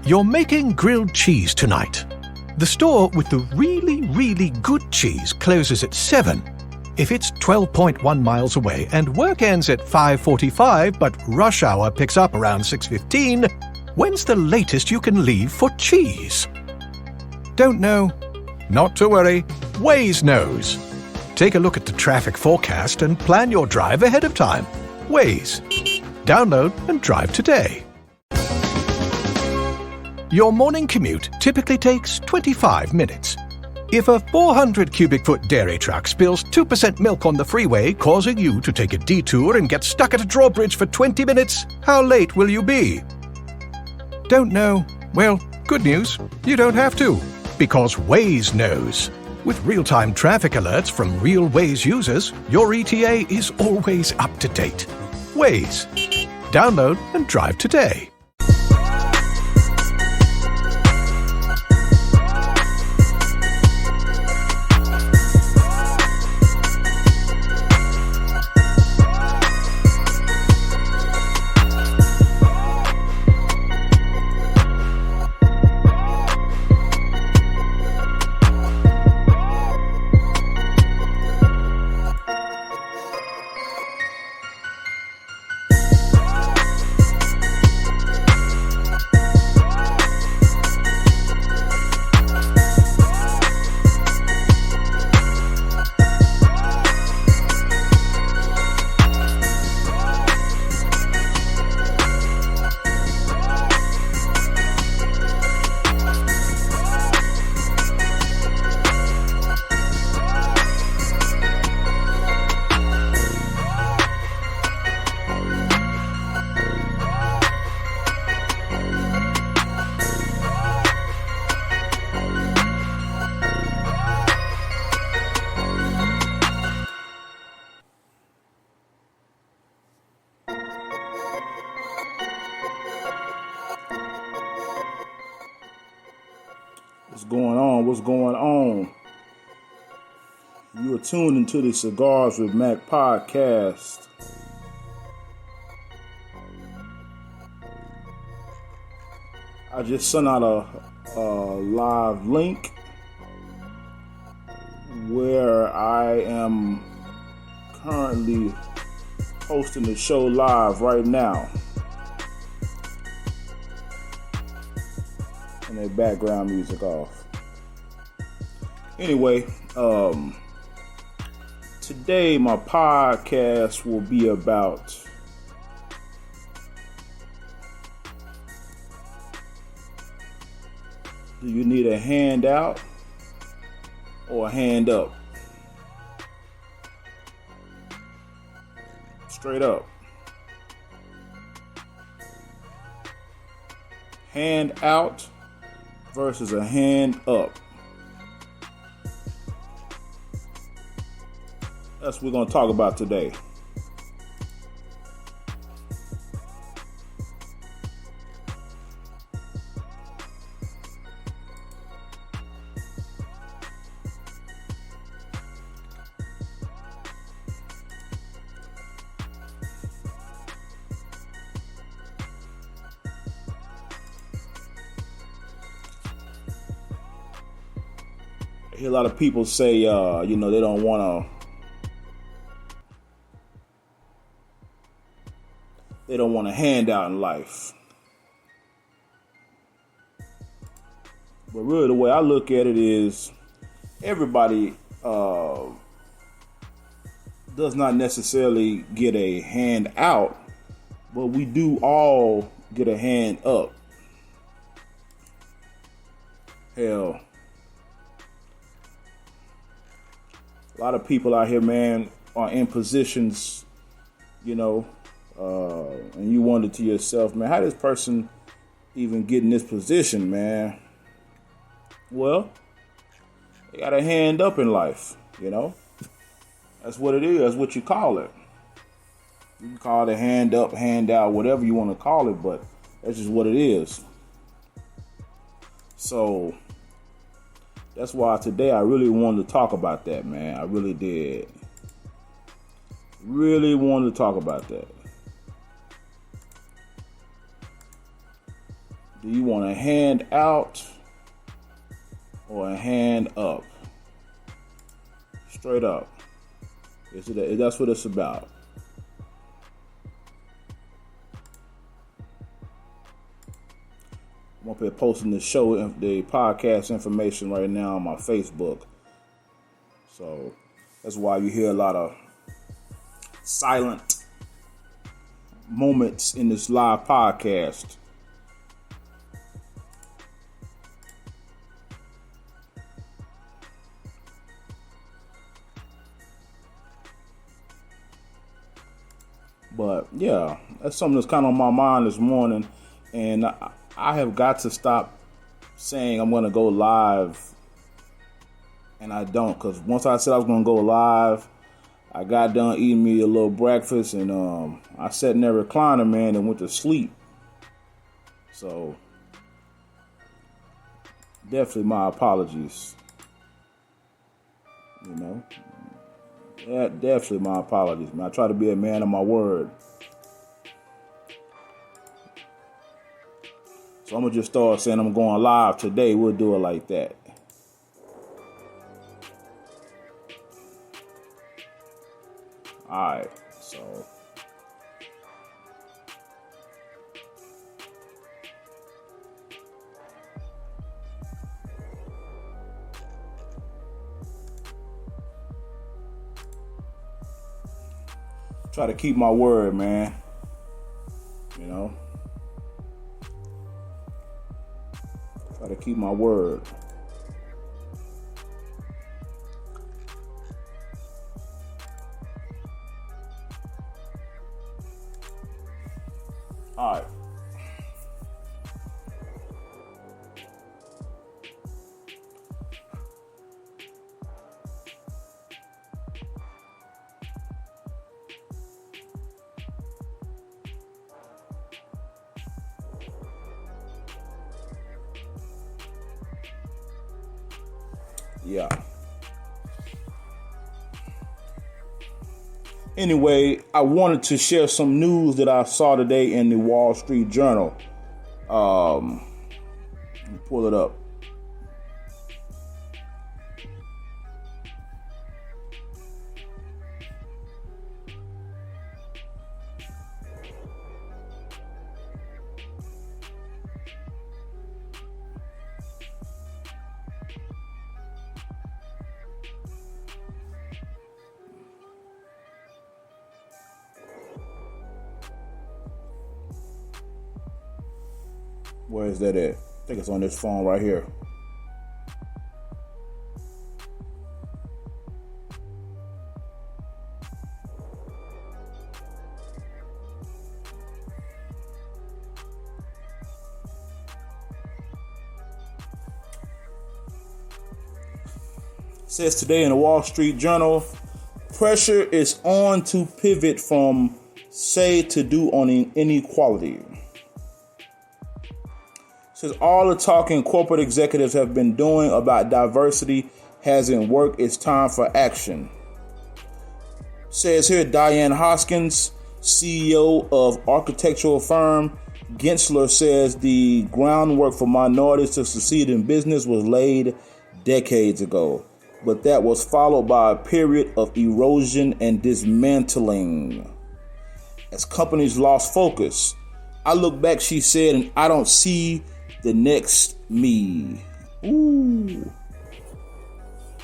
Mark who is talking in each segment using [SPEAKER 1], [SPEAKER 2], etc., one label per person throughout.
[SPEAKER 1] You're making grilled cheese tonight. The store with the really good cheese closes at 7. If it's 12.1 miles away and work ends at 5:45 but rush hour picks up around 6:15, when's the latest you can leave for cheese? Don't know? Not to worry, Waze knows. Take a look at the traffic forecast and plan your drive ahead of time. Waze. Download and drive today. Your morning commute typically takes 25 minutes. If a 400 cubic foot dairy truck spills 2% milk on the freeway, causing you to take a detour and get stuck at a drawbridge for 20 minutes, how late will you be? Don't know? Well, good news, you don't have to, because Waze knows. With real-time traffic alerts from real Waze users, your ETA is always up to date. Waze. Download and drive today.
[SPEAKER 2] What's going on? You are tuned into the Cigars with Mac podcast. I just sent out a live link where I am currently hosting the show live right now. And their background music off. Anyway, today my podcast will be about do you need a handout or a hand up? Straight up. Hand out versus a hand up. That's what we're going to talk about today. I hear a lot of people say, they don't want a handout in life. But really the way I look at it is everybody does not necessarily get a hand out, but we do all get a hand up. Hell, a lot of people out here, man, are in positions, and you wonder to yourself, man, how this person even get in this position, man? Well, they got a hand up in life, That's what it is. That's what you call it. You can call it a hand up, hand out, whatever you want to call it, but that's just what it is. So that's why today I really wanted to talk about that, man. I really did. Really wanted to talk about that. Do you want a hand out or a hand up? Straight up. That's what it's about. I'm up here posting the podcast information right now on my Facebook. So that's why you hear a lot of silent moments in this live podcast. But yeah, that's something that's kind of on my mind this morning. And I have got to stop saying I'm going to go live. And I don't. Because once I said I was going to go live, I got done eating me a little breakfast. And I sat in that recliner, man, and went to sleep. So definitely my apologies. You know. Yeah, definitely my apologies, man. I try to be a man of my word. So I'm going to just start saying I'm going live today. We'll do it like that. Alright, so. Try to keep my word, man. You know? Try to keep my word. All right. Yeah. Anyway, I wanted to share some news that I saw today in the Wall Street Journal. Let me pull it up. Where is that at? I think it's on this phone right here. It says today in the Wall Street Journal, pressure is on to pivot from say to do on inequality. Says all the talking corporate executives have been doing about diversity hasn't worked. It's time for action. Says here Diane Hoskins, CEO of architectural firm Gensler, says the groundwork for minorities to succeed in business was laid decades ago, but that was followed by a period of erosion and dismantling as companies lost focus. I look back, she said, and I don't see the next me. Ooh.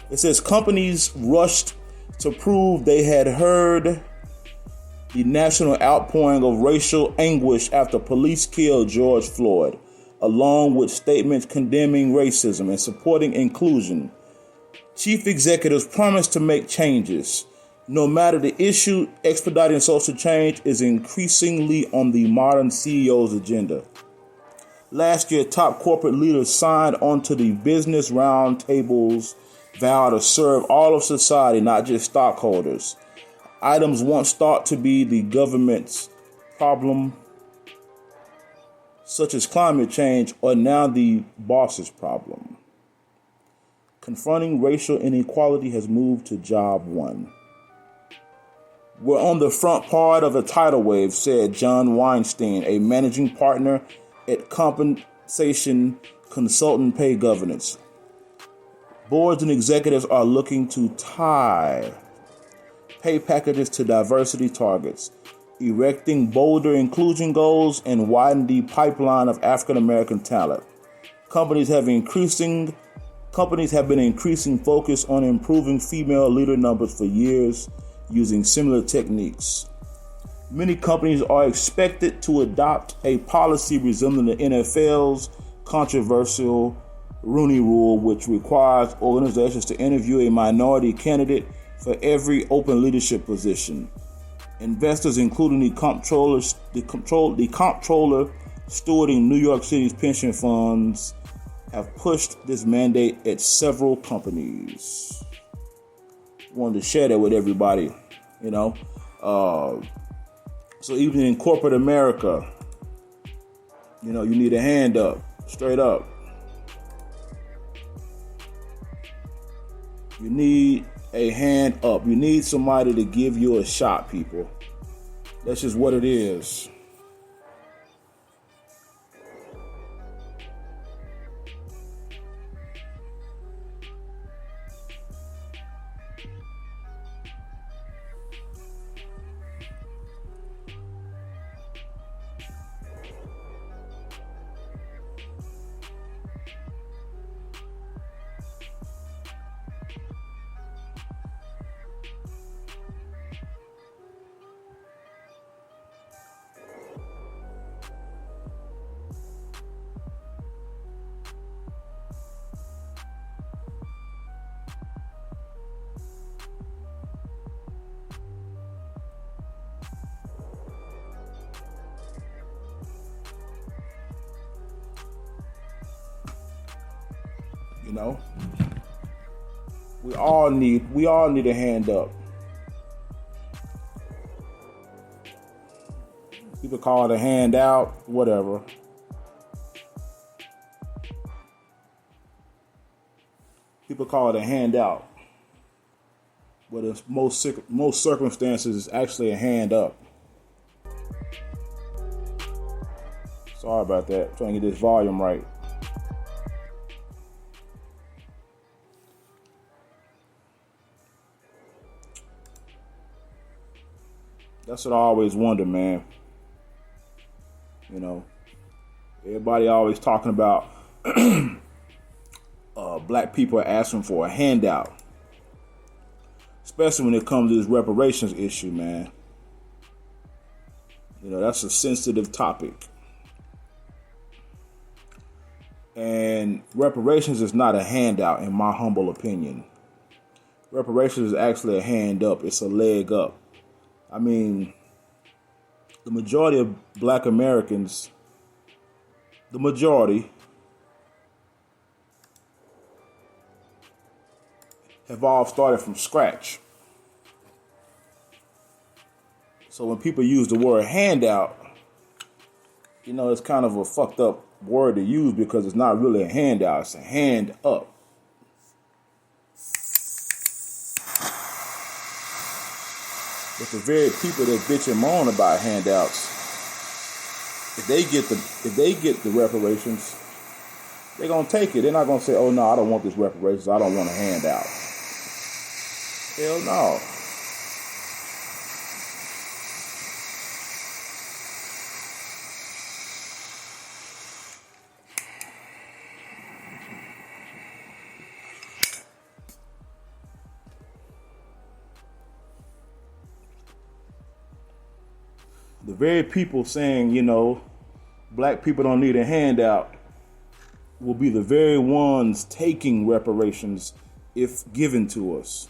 [SPEAKER 2] It says companies rushed to prove they had heard the national outpouring of racial anguish after police killed George Floyd, along with statements condemning racism and supporting inclusion. Chief executives promised to make changes. No matter the issue, expediting social change is increasingly on the modern CEO's agenda. Last year, top corporate leaders signed onto the business roundtable's vow to serve all of society, not just stockholders. Items once thought to be the government's problem, such as climate change, are now the boss's problem. Confronting racial inequality has moved to job one. We're on the front part of a tidal wave, said John Weinstein, a managing partner at taxation, consultant pay governance. Boards and executives are looking to tie pay packages to diversity targets, erecting bolder inclusion goals, and widen the pipeline of African American talent. Companies have been increasing focus on improving female leader numbers for years using similar techniques. Many companies are expected to adopt a policy resembling the NFL's controversial Rooney Rule, which requires organizations to interview a minority candidate for every open leadership position. Investors, including the comptroller stewarding New York City's pension funds, have pushed this mandate at several companies. Wanted to share that with everybody, So even in corporate America, you need a hand up, straight up. You need a hand up. You need somebody to give you a shot, people. That's just what it is. We all need a hand up. People call it a handout, whatever. People call it a handout, but in most circumstances, it's actually a hand up. Sorry about that. I'm trying to get this volume right. That's what I always wonder, man. Everybody always talking about black people are asking for a handout, especially when it comes to this reparations issue, man. That's a sensitive topic. And reparations is not a handout, in my humble opinion. Reparations is actually a hand up. It's a leg up. I mean, the majority of black Americans, have all started from scratch. So when people use the word handout, it's kind of a fucked up word to use because it's not really a handout, it's a hand up. But the very people that bitch and moan about handouts, if they get the reparations, they're gonna take it. They're not gonna say, "Oh no, I don't want this reparations. I don't want a handout." Hell no. The very people saying, black people don't need a handout will be the very ones taking reparations if given to us.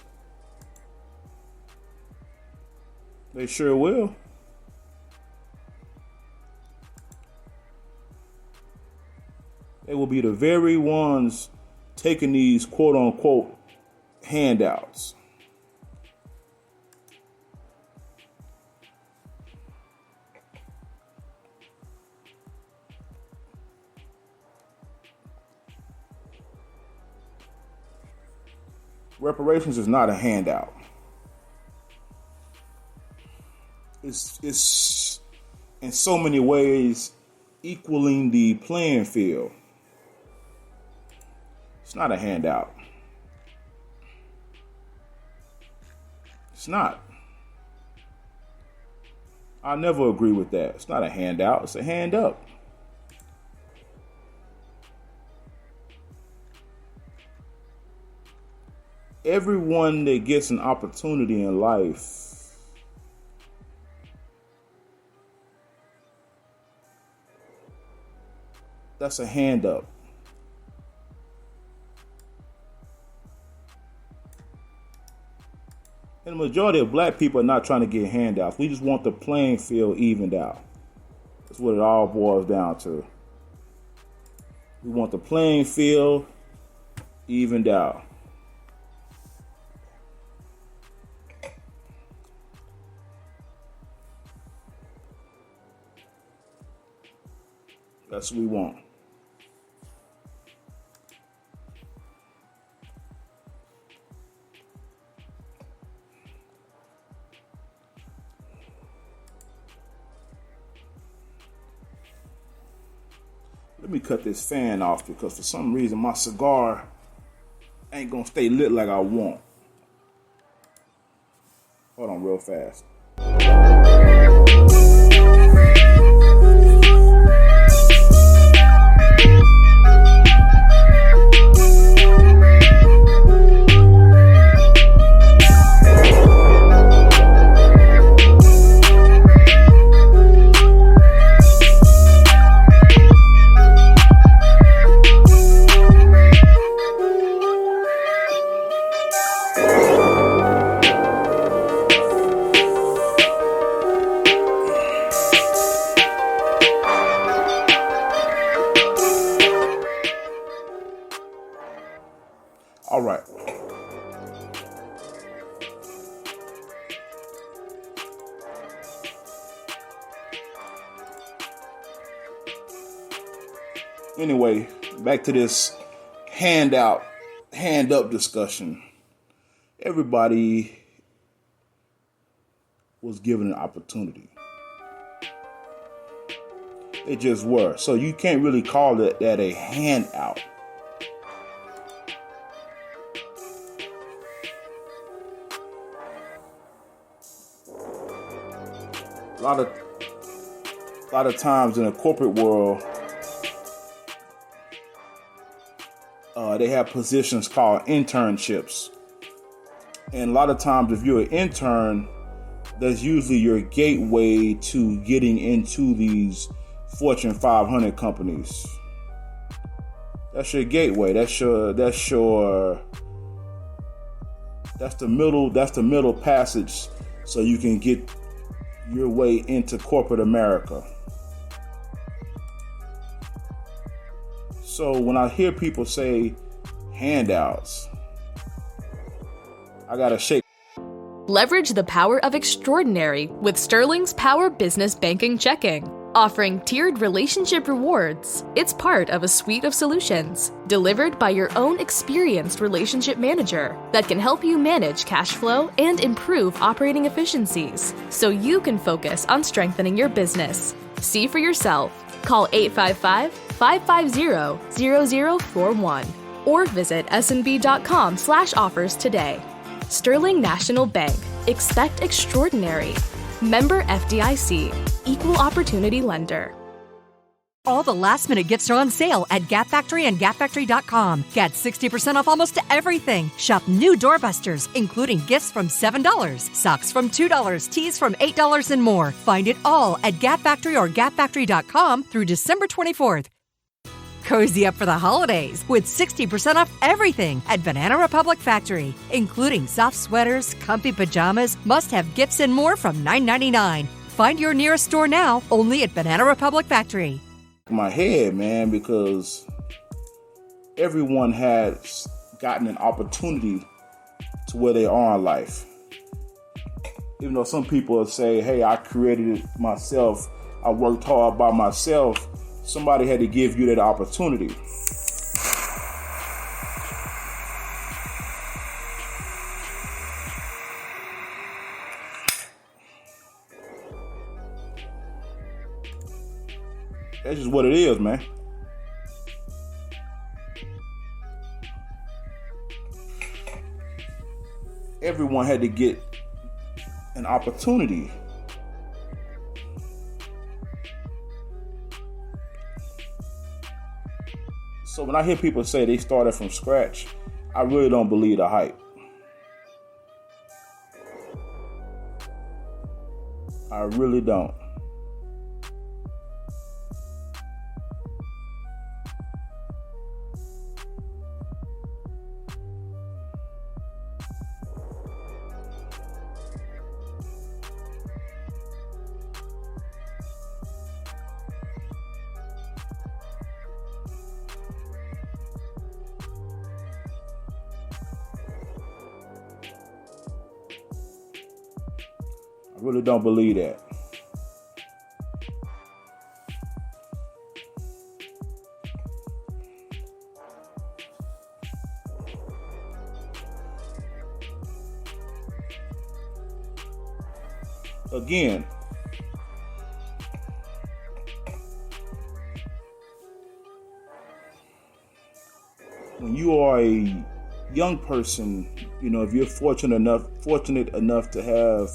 [SPEAKER 2] They sure will. They will be the very ones taking these quote unquote handouts. Reparations is not a handout. It's in so many ways equaling the playing field. It's not a handout. It's not. I never agree with that. It's not a handout. It's a hand up. Everyone that gets an opportunity in life that's a hand up. And the majority of black people are not trying to get handouts. We just want the playing field evened out. That's what it all boils down to. We want the playing field evened out. That's what we want. Let me cut this fan off because for some reason my cigar ain't gonna stay lit like I want. Hold on real fast. All right. Anyway, back to this hand up discussion. Everybody was given an opportunity. They just were. So you can't really call that a handout. A lot of times in the corporate world, they have positions called internships. And a lot of times if you're an intern, that's usually your gateway to getting into these Fortune 500 companies. That's your gateway. That's the middle passage so you can get your way into corporate America. So when I hear people say handouts, I gotta shake.
[SPEAKER 3] Leverage the power of extraordinary with Sterling's Power Business Banking Checking. Offering tiered relationship rewards, it's part of a suite of solutions delivered by your own experienced relationship manager that can help you manage cash flow and improve operating efficiencies so you can focus on strengthening your business. See for yourself. Call 855-550-0041 or visit snb.com/offers today. Sterling National Bank. Expect extraordinary. Member FDIC. Equal Opportunity Lender.
[SPEAKER 4] All the last-minute gifts are on sale at Gap Factory and GapFactory.com. Get 60% off almost everything. Shop new doorbusters, including gifts from $7, socks from $2, tees from $8, and more. Find it all at Gap Factory or GapFactory.com through December 24th. Cozy up for the holidays with 60% off everything at Banana Republic Factory, including soft sweaters, comfy pajamas, must-have gifts, and more from $9.99. Find your nearest store now, only at Banana Republic Factory.
[SPEAKER 2] My head, man, because everyone has gotten an opportunity to where they are in life. Even though some people say, hey, I created it myself, I worked hard by myself, somebody had to give you that opportunity. That's just what it is, man. Everyone had to get an opportunity. So when I hear people say they started from scratch, I really don't believe the hype. I really don't. I really don't believe that. Again, when you are a young person, if you're fortunate enough to have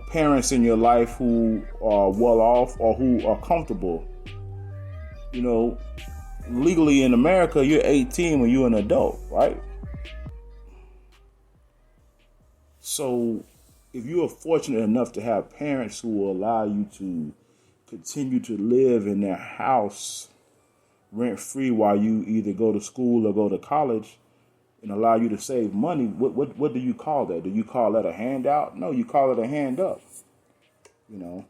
[SPEAKER 2] parents in your life who are well off or who are comfortable, legally in America, you're 18 when you're an adult, right? So if you are fortunate enough to have parents who will allow you to continue to live in their house rent-free while you either go to school or go to college and allow you to save money, what do you call that? Do you call that a handout? No, you call it a hand up. A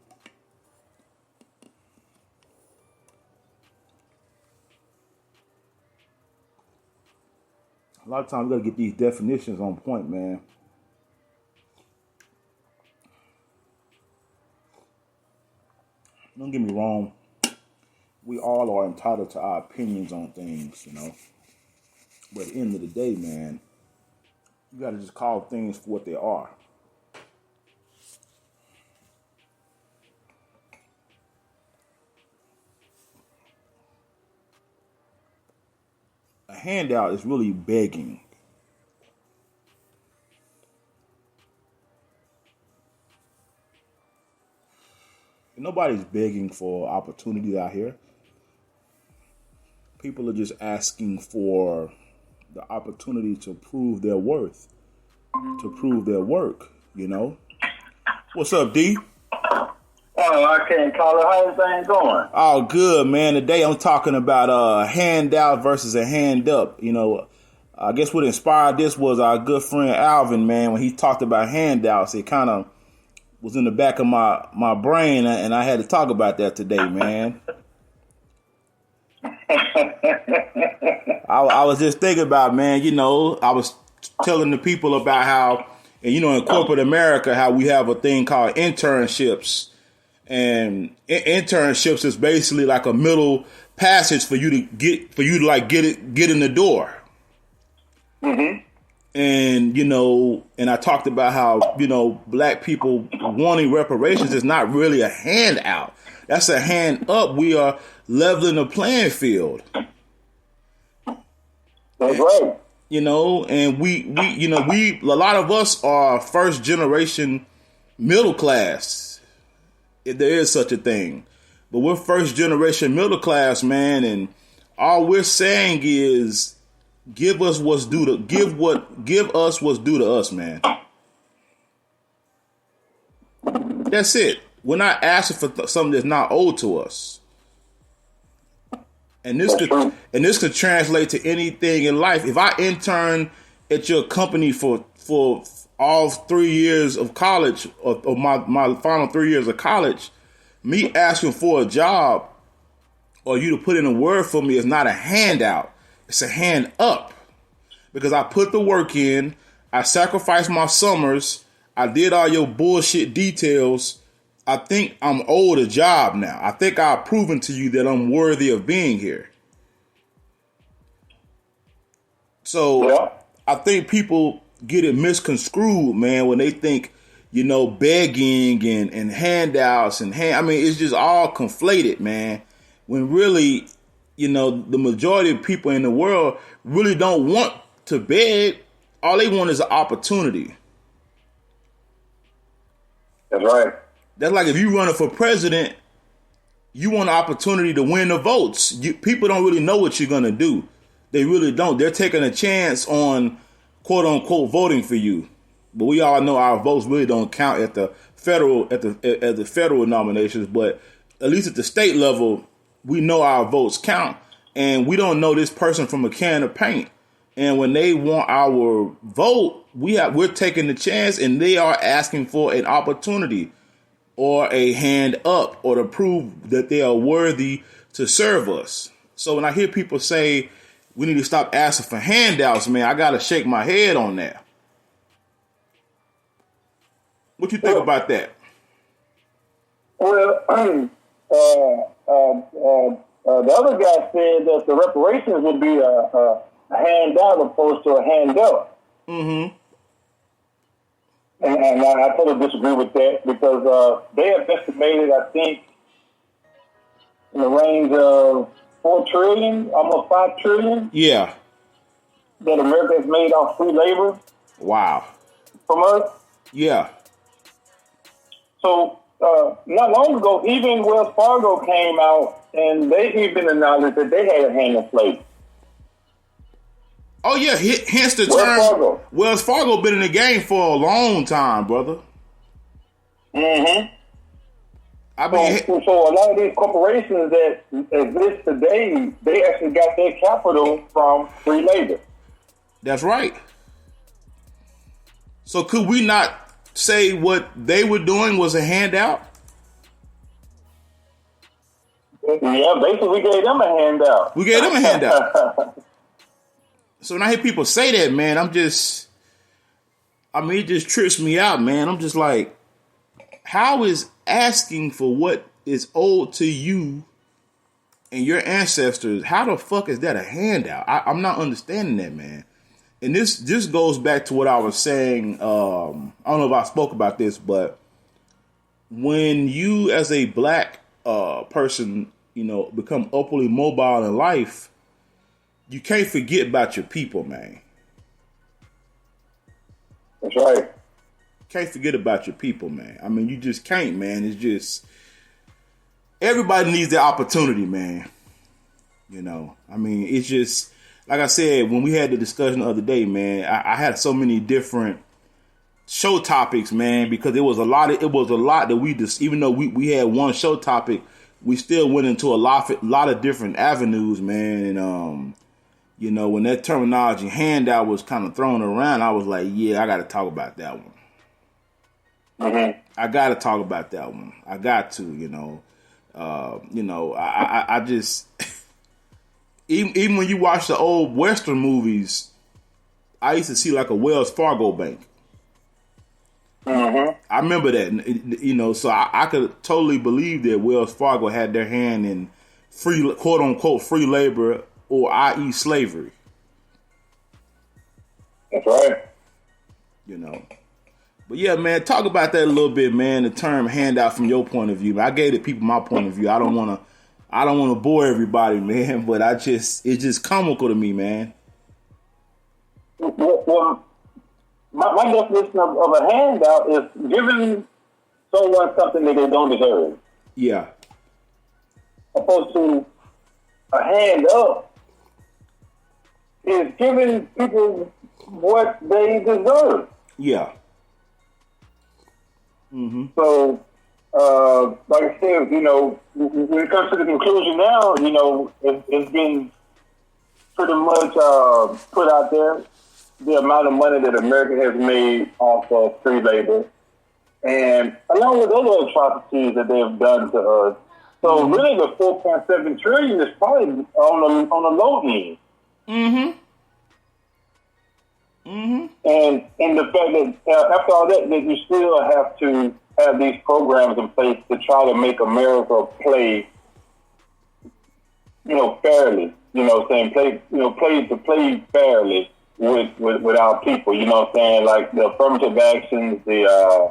[SPEAKER 2] lot of times we got to get these definitions on point, man. Don't get me wrong. We all are entitled to our opinions on things, But at the end of the day, man, you got to just call things for what they are. A handout is really begging. Nobody's begging for opportunities out here. People are just asking for the opportunity to prove their worth, to prove their work, What's up, D?
[SPEAKER 5] Oh, I can't call it. How's things going?
[SPEAKER 2] Oh, good, man. Today I'm talking about a handout versus a hand up. I guess what inspired this was our good friend Alvin, man. When he talked about handouts, it kind of was in the back of my brain, and I had to talk about that today, man. I was just thinking about, man, I was telling the people about how, and in corporate America, how we have a thing called internships. And internships is basically like a middle passage for you to get in the door. Mm-hmm. And, and I talked about how, black people wanting reparations is not really a handout. That's a hand up. We are leveling the playing field.
[SPEAKER 5] That's right.
[SPEAKER 2] And we a lot of us are first generation middle class. If there is such a thing. But we're first generation middle class, man, and all we're saying is give us what's due to us, man. That's it. We're not asking for something that's not owed to us. And this could translate to anything in life. If I intern at your company for all 3 years of college, or my final 3 years of college, me asking for a job or you to put in a word for me is not a handout. It's a hand up. Because I put the work in, I sacrificed my summers, I did all your bullshit details. I think I'm owed a job now. I think I've proven to you that I'm worthy of being here. So yeah. I think people get it misconstrued, man, when they think, begging and handouts it's just all conflated, man. when really, the majority of people in the world really don't want to beg. All they want is an opportunity.
[SPEAKER 5] That's right.
[SPEAKER 2] That's like if you running for president, you want an opportunity to win the votes. People don't really know what you're going to do. They really don't. They're taking a chance on, quote unquote, voting for you. But we all know our votes really don't count at the federal nominations. But at least at the state level, we know our votes count. And we don't know this person from a can of paint. And when they want our vote, we're taking the chance, and they are asking for an opportunity or a hand up or to prove that they are worthy to serve us. So when I hear people say we need to stop asking for handouts, man, I got to shake my head on that. What you think about that?
[SPEAKER 5] Well, the other guy said that the reparations would be a handout opposed to a handout.
[SPEAKER 2] Mm-hmm.
[SPEAKER 5] And I totally disagree with that because they have estimated, I think, in the range of $4 trillion, almost $5 trillion.
[SPEAKER 2] Yeah.
[SPEAKER 5] That America has made off free labor.
[SPEAKER 2] Wow.
[SPEAKER 5] From us.
[SPEAKER 2] Yeah.
[SPEAKER 5] So not long ago, even Wells Fargo came out and they even acknowledged that they had a hand in slavery.
[SPEAKER 2] Oh, yeah. Hence the term. Wells Fargo been in the game for a long time, brother.
[SPEAKER 5] Mm-hmm. So a lot of these corporations that exist today, they actually got their capital from free labor.
[SPEAKER 2] That's right. So could we not say what they were doing was a handout?
[SPEAKER 5] Yeah, basically we gave them a handout.
[SPEAKER 2] We gave them a handout. So when I hear people say that, man, it just trips me out, man. I'm just like, how is asking for what is owed to you and your ancestors, how the fuck is that a handout? I'm not understanding that, man. And this goes back to what I was saying. I don't know if I spoke about this, but when you as a black person, become upwardly mobile in life, you can't forget about your people, man.
[SPEAKER 5] That's right.
[SPEAKER 2] Can't forget about your people, man. I mean, you just can't, man. It's just everybody needs the opportunity, man. I mean, it's just like I said when we had the discussion the other day, man. I had so many different show topics, man, because it was a lot that we just, even though we had one show topic, we still went into a lot of different avenues, man. And when that terminology handout was kind of thrown around, I was like, yeah, I got to talk about that one.
[SPEAKER 5] Mm-hmm.
[SPEAKER 2] I got to talk about that one. I got to, I just, even when you watch the old Western movies, I used to see like a Wells Fargo bank.
[SPEAKER 5] Mm-hmm.
[SPEAKER 2] I remember that, so I could totally believe that Wells Fargo had their hand in free, quote unquote, free labor, or i.e. slavery.
[SPEAKER 5] That's right.
[SPEAKER 2] But yeah, man, talk about that a little bit, man. The term handout from your point of view. I gave the people my point of view. I don't want to bore everybody, man. But it's just comical to me, man.
[SPEAKER 5] Well, my definition of a handout is giving someone something that they don't deserve.
[SPEAKER 2] Yeah.
[SPEAKER 5] Opposed to a hand up is giving people what they deserve.
[SPEAKER 2] Yeah. Mm-hmm.
[SPEAKER 5] So, like I said, when it comes to the conclusion now, it's been pretty much put out there the amount of money that America has made off of free labor, and along with other atrocities that they have done to us. So really, the $4.7 trillion is probably on the low end.
[SPEAKER 2] Mm-hmm. Mm-hmm.
[SPEAKER 5] And the fact that after all that you still have to have these programs in place to try to make America play, fairly. Play fairly with our people. You know what I'm saying? Like the affirmative actions, the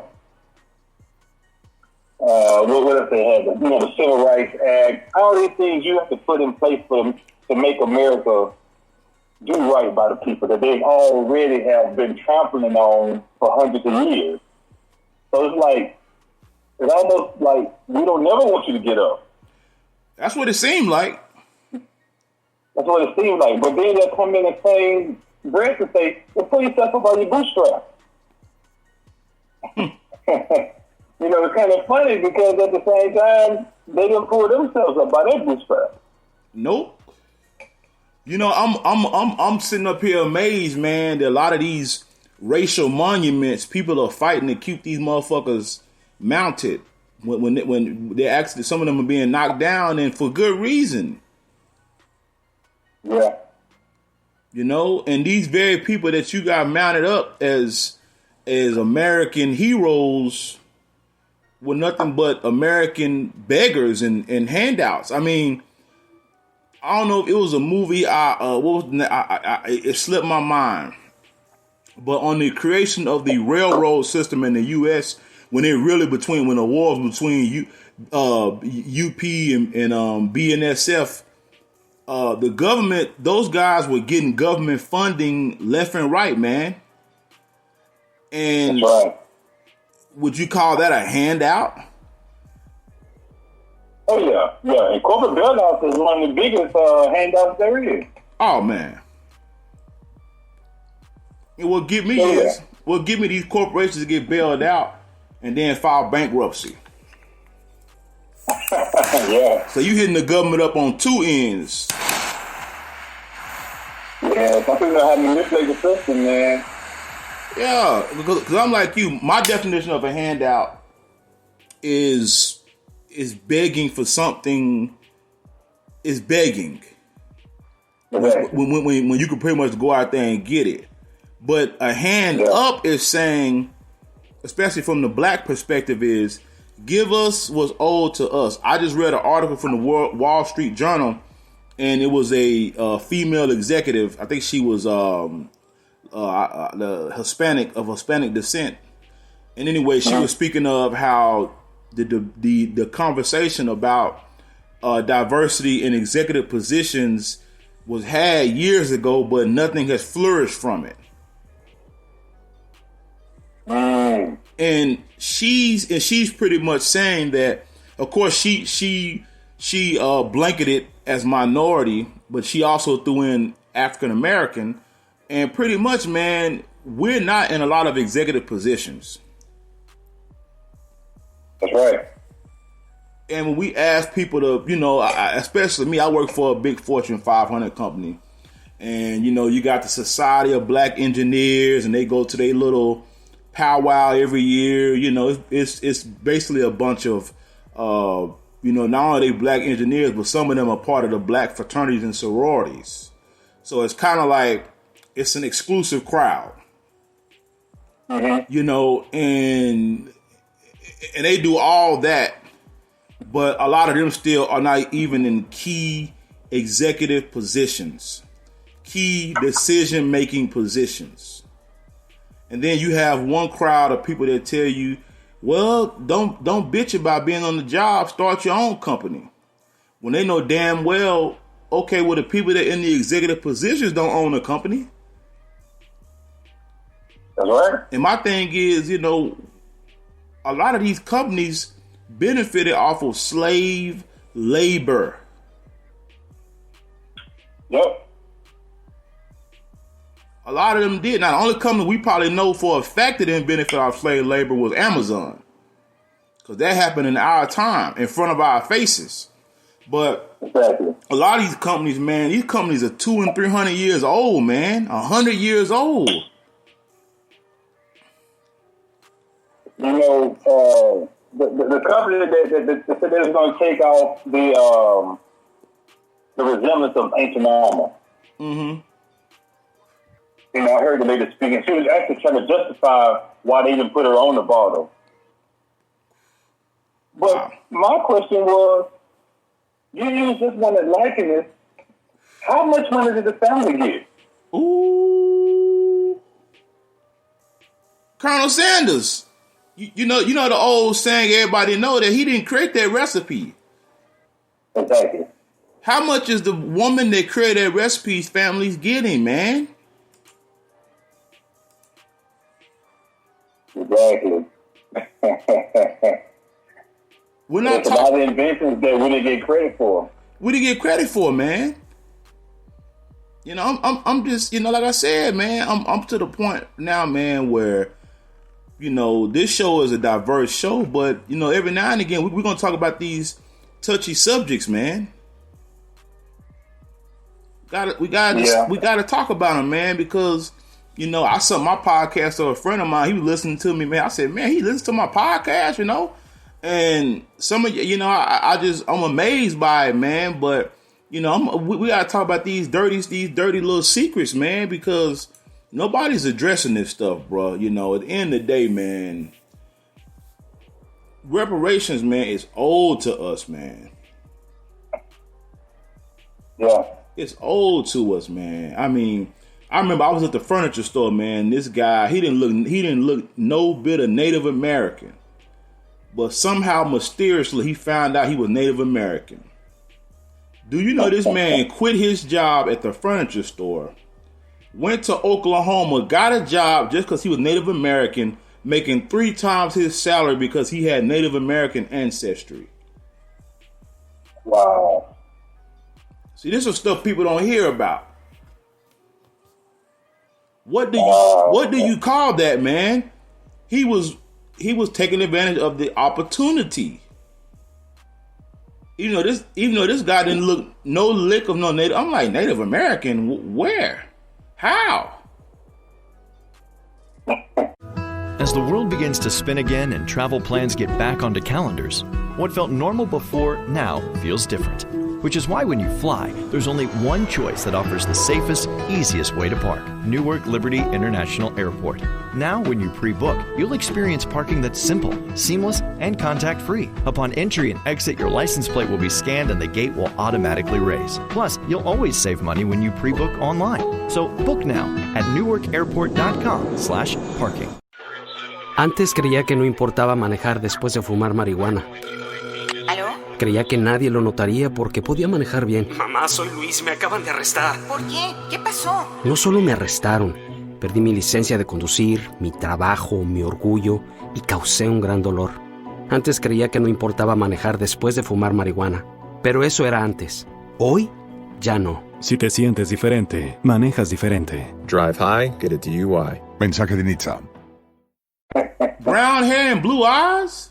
[SPEAKER 5] what if they had the Civil Rights Act, all these things you have to put in place to make America do right by the people that they already have been trampling on for hundreds of years. So it's almost like we don't never want you to get up.
[SPEAKER 2] That's what it seemed like.
[SPEAKER 5] That's what it seems like. But then they'll come in and claim breath and say, well, pull yourself up on your bootstraps. It's kind of funny because at the same time, they didn't pull themselves up by their bootstraps.
[SPEAKER 2] Nope. I'm sitting up here amazed, man, that a lot of these racial monuments, people are fighting to keep these motherfuckers mounted when they're actually, some of them are being knocked down, and for good reason.
[SPEAKER 5] Yeah.
[SPEAKER 2] And these very people that you got mounted up as American heroes were nothing but American beggars and handouts. I mean, I don't know if it was a movie. It slipped my mind. But on the creation of the railroad system in the U.S., when the war was between UP and BNSF, the government, those guys were getting government funding left and right, man. And
[SPEAKER 5] that's right.
[SPEAKER 2] Would you call that a handout?
[SPEAKER 5] Oh, yeah. And corporate bailouts is one of the biggest handouts there is.
[SPEAKER 2] Oh, man. And what get me these corporations to get bailed out and then file bankruptcy.
[SPEAKER 5] Yeah.
[SPEAKER 2] So you hitting the government up on two ends.
[SPEAKER 5] Yeah, some people know how to manipulate the system, man.
[SPEAKER 2] Yeah, because I'm like you. My definition of a handout is begging for something. Is begging when you can pretty much go out there and get it. But a hand up is saying, especially from the black perspective, is give us what's owed to us. I just read an article from the Wall Street Journal, and it was a female executive. I think she was the Hispanic descent. And anyway, she was speaking of how the conversation about diversity in executive positions was had years ago, but nothing has flourished from it. And she's pretty much saying that, of course, she blanketed as minority, but she also threw in African American, and pretty much, man, we're not in a lot of executive positions.
[SPEAKER 5] That's right.
[SPEAKER 2] And when we ask people to, especially me, I work for a big Fortune 500 company, and you got the Society of Black Engineers, and they go to their little powwow every year. It's basically a bunch of not only black engineers, but some of them are part of the black fraternities and sororities. So it's kind of like it's an exclusive crowd, and they do all that, but a lot of them still are not even in key executive positions, key decision-making positions. And then you have one crowd of people that tell you, well, don't bitch about being on the job, start your own company. When they know damn well, okay, well, the people that in the executive positions don't own a company.
[SPEAKER 5] That's right.
[SPEAKER 2] And my thing is, a lot of these companies benefited off of slave labor.
[SPEAKER 5] Yep.
[SPEAKER 2] A lot of them did. Now, the only company we probably know for a fact that didn't benefit off slave labor was Amazon. Because that happened in our time, in front of our faces. But
[SPEAKER 5] exactly.
[SPEAKER 2] A lot of these companies, man, these companies are 200 and 300 years old, man. 100 years old.
[SPEAKER 5] The company that said they was going to take off the resemblance of ancient armor.
[SPEAKER 2] Mm-hmm.
[SPEAKER 5] I heard the lady speaking. She was actually trying to justify why they even put her on the bottle. But my question was, you use this one as likeness. How much money did the family get?
[SPEAKER 2] Ooh. Colonel Sanders. You know the old saying everybody know that he didn't create that recipe.
[SPEAKER 5] Exactly.
[SPEAKER 2] How much is the woman that created that recipe's family's getting, man?
[SPEAKER 5] Exactly.
[SPEAKER 2] We're not
[SPEAKER 5] There's a lot of inventions that we didn't get credit for.
[SPEAKER 2] We didn't get credit for, man. You know, I'm just, you know, like I said, man, I'm to the point now, man, where, you know, this show is a diverse show, but, you know, every now and again, we're going to talk about these touchy subjects, man. We gotta talk about them, man, because, you know, I saw my podcast to a friend of mine. He was listening to me, man. I said, man, he listens to my podcast, you know, and some of you know, I'm amazed by it, man. But you know, we gotta talk about these dirty little secrets, man, because nobody's addressing this stuff, bro. You know, at the end of the day, man, reparations, man, is owed to us, man.
[SPEAKER 5] Yeah.
[SPEAKER 2] It's old to us, man. I mean, I remember I was at the furniture store, man. This guy, he didn't look no bit of Native American. But somehow, mysteriously, he found out he was Native American. Do you know this man quit his job at the furniture store, went to Oklahoma, got a job just because he was Native American, making 3 times his salary because he had Native American ancestry?
[SPEAKER 5] Wow. See,
[SPEAKER 2] this is stuff people don't hear about. What do you call that, man? He was taking advantage of the opportunity. Even though this guy didn't look no lick of no Native. I'm like, Native American? Where? How?
[SPEAKER 6] As the world begins to spin again and travel plans get back onto calendars, what felt normal before now feels different. Which is why when you fly, there's only one choice that offers the safest, easiest way to park: Newark Liberty International Airport. Now, when you pre-book, you'll experience parking that's simple, seamless, and contact-free. Upon entry and exit, your license plate will be scanned and the gate will automatically raise. Plus, you'll always save money when you pre-book online. So book now at newarkairport.com/parking.
[SPEAKER 7] Antes creía que no importaba manejar después de fumar marihuana.
[SPEAKER 8] ¿Aló?
[SPEAKER 7] Creía que nadie lo notaría porque podía manejar bien.
[SPEAKER 9] Mamá, soy Luis, me acaban de arrestar.
[SPEAKER 8] ¿Por qué? ¿Qué pasó?
[SPEAKER 7] No solo me arrestaron, perdí mi licencia de conducir, mi trabajo, mi orgullo y causé un gran dolor. Antes creía que no importaba manejar después de fumar marihuana, pero eso era antes. Hoy, ya no.
[SPEAKER 10] Si te sientes diferente, manejas diferente.
[SPEAKER 11] Drive high, get a DUI.
[SPEAKER 12] Mensaje de Nizza.
[SPEAKER 2] Brown hair and blue eyes?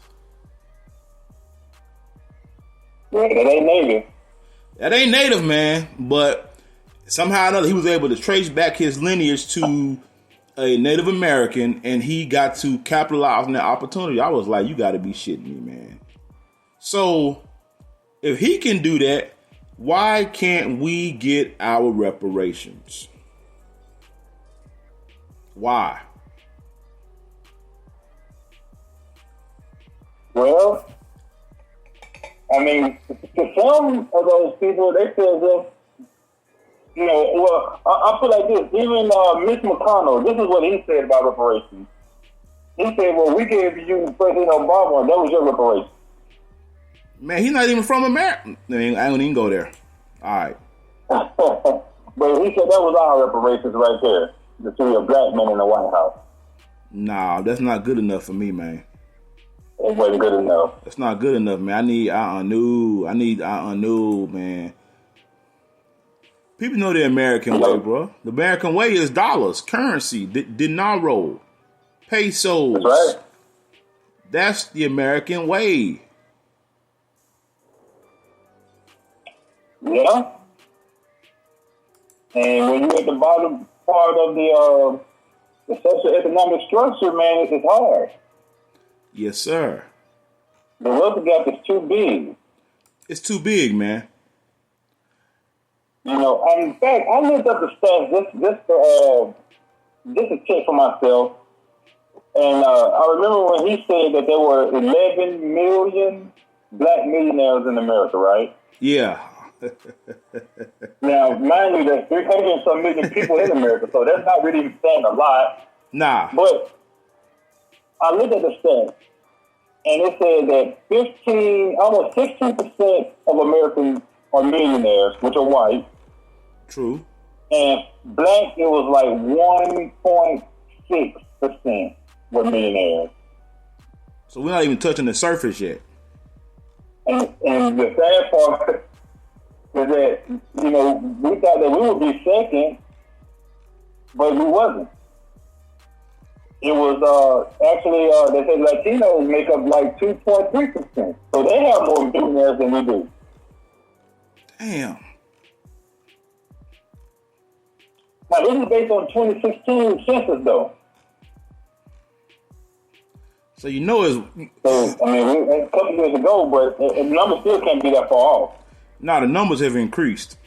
[SPEAKER 5] Yeah, that ain't native.
[SPEAKER 2] That ain't native, man. But somehow or another, he was able to trace back his lineage to a Native American, and he got to capitalize on that opportunity. I was like, you got to be shitting me, man. So if he can do that, why can't we get our reparations? Why?
[SPEAKER 5] Well, I mean, to some of those people, they feel as if, you know, well, I feel like this. Even Mitch McConnell, this is what he said about reparations. He said, well, we gave you President Obama, and that was your reparation.
[SPEAKER 2] Man, he's not even from America. I don't even go there. All right.
[SPEAKER 5] But he said that was our reparations right there. To see a black man in the White House.
[SPEAKER 2] Nah, that's not good enough for me, man.
[SPEAKER 5] It wasn't good enough.
[SPEAKER 2] It's not good enough, man. I need new, man. People know the American way, bro. The American way is dollars, currency, dinero, pesos.
[SPEAKER 5] That's right.
[SPEAKER 2] That's the American way.
[SPEAKER 5] Yeah. And when you're at the bottom part of the socioeconomic structure, man, it's hard.
[SPEAKER 2] Yes, sir.
[SPEAKER 5] The wealth gap is too big.
[SPEAKER 2] It's too big, man.
[SPEAKER 5] You know, in fact, I looked up the stats just to check for myself. And I remember when he said that there were 11 million black millionaires in America, right?
[SPEAKER 2] Yeah.
[SPEAKER 5] Now, mind you, there's 300 and some million people in America, so that's not really saying a lot.
[SPEAKER 2] Nah.
[SPEAKER 5] But I looked at the stats, and it said that almost 16% of Americans are millionaires, which are white.
[SPEAKER 2] True.
[SPEAKER 5] And black, it was like 1.6% were millionaires.
[SPEAKER 2] So we're not even touching the surface yet.
[SPEAKER 5] And the sad part is that, you know, we thought that we would be second, but we wasn't. It was actually, they said Latinos make up like 2.3%. So they have more millionaires than we do.
[SPEAKER 2] Damn.
[SPEAKER 5] Now, this is based on 2016 census, though.
[SPEAKER 2] So you know it's...
[SPEAKER 5] So, I mean, a couple years ago, but the numbers still can't be that far off.
[SPEAKER 2] Nah, the numbers have increased.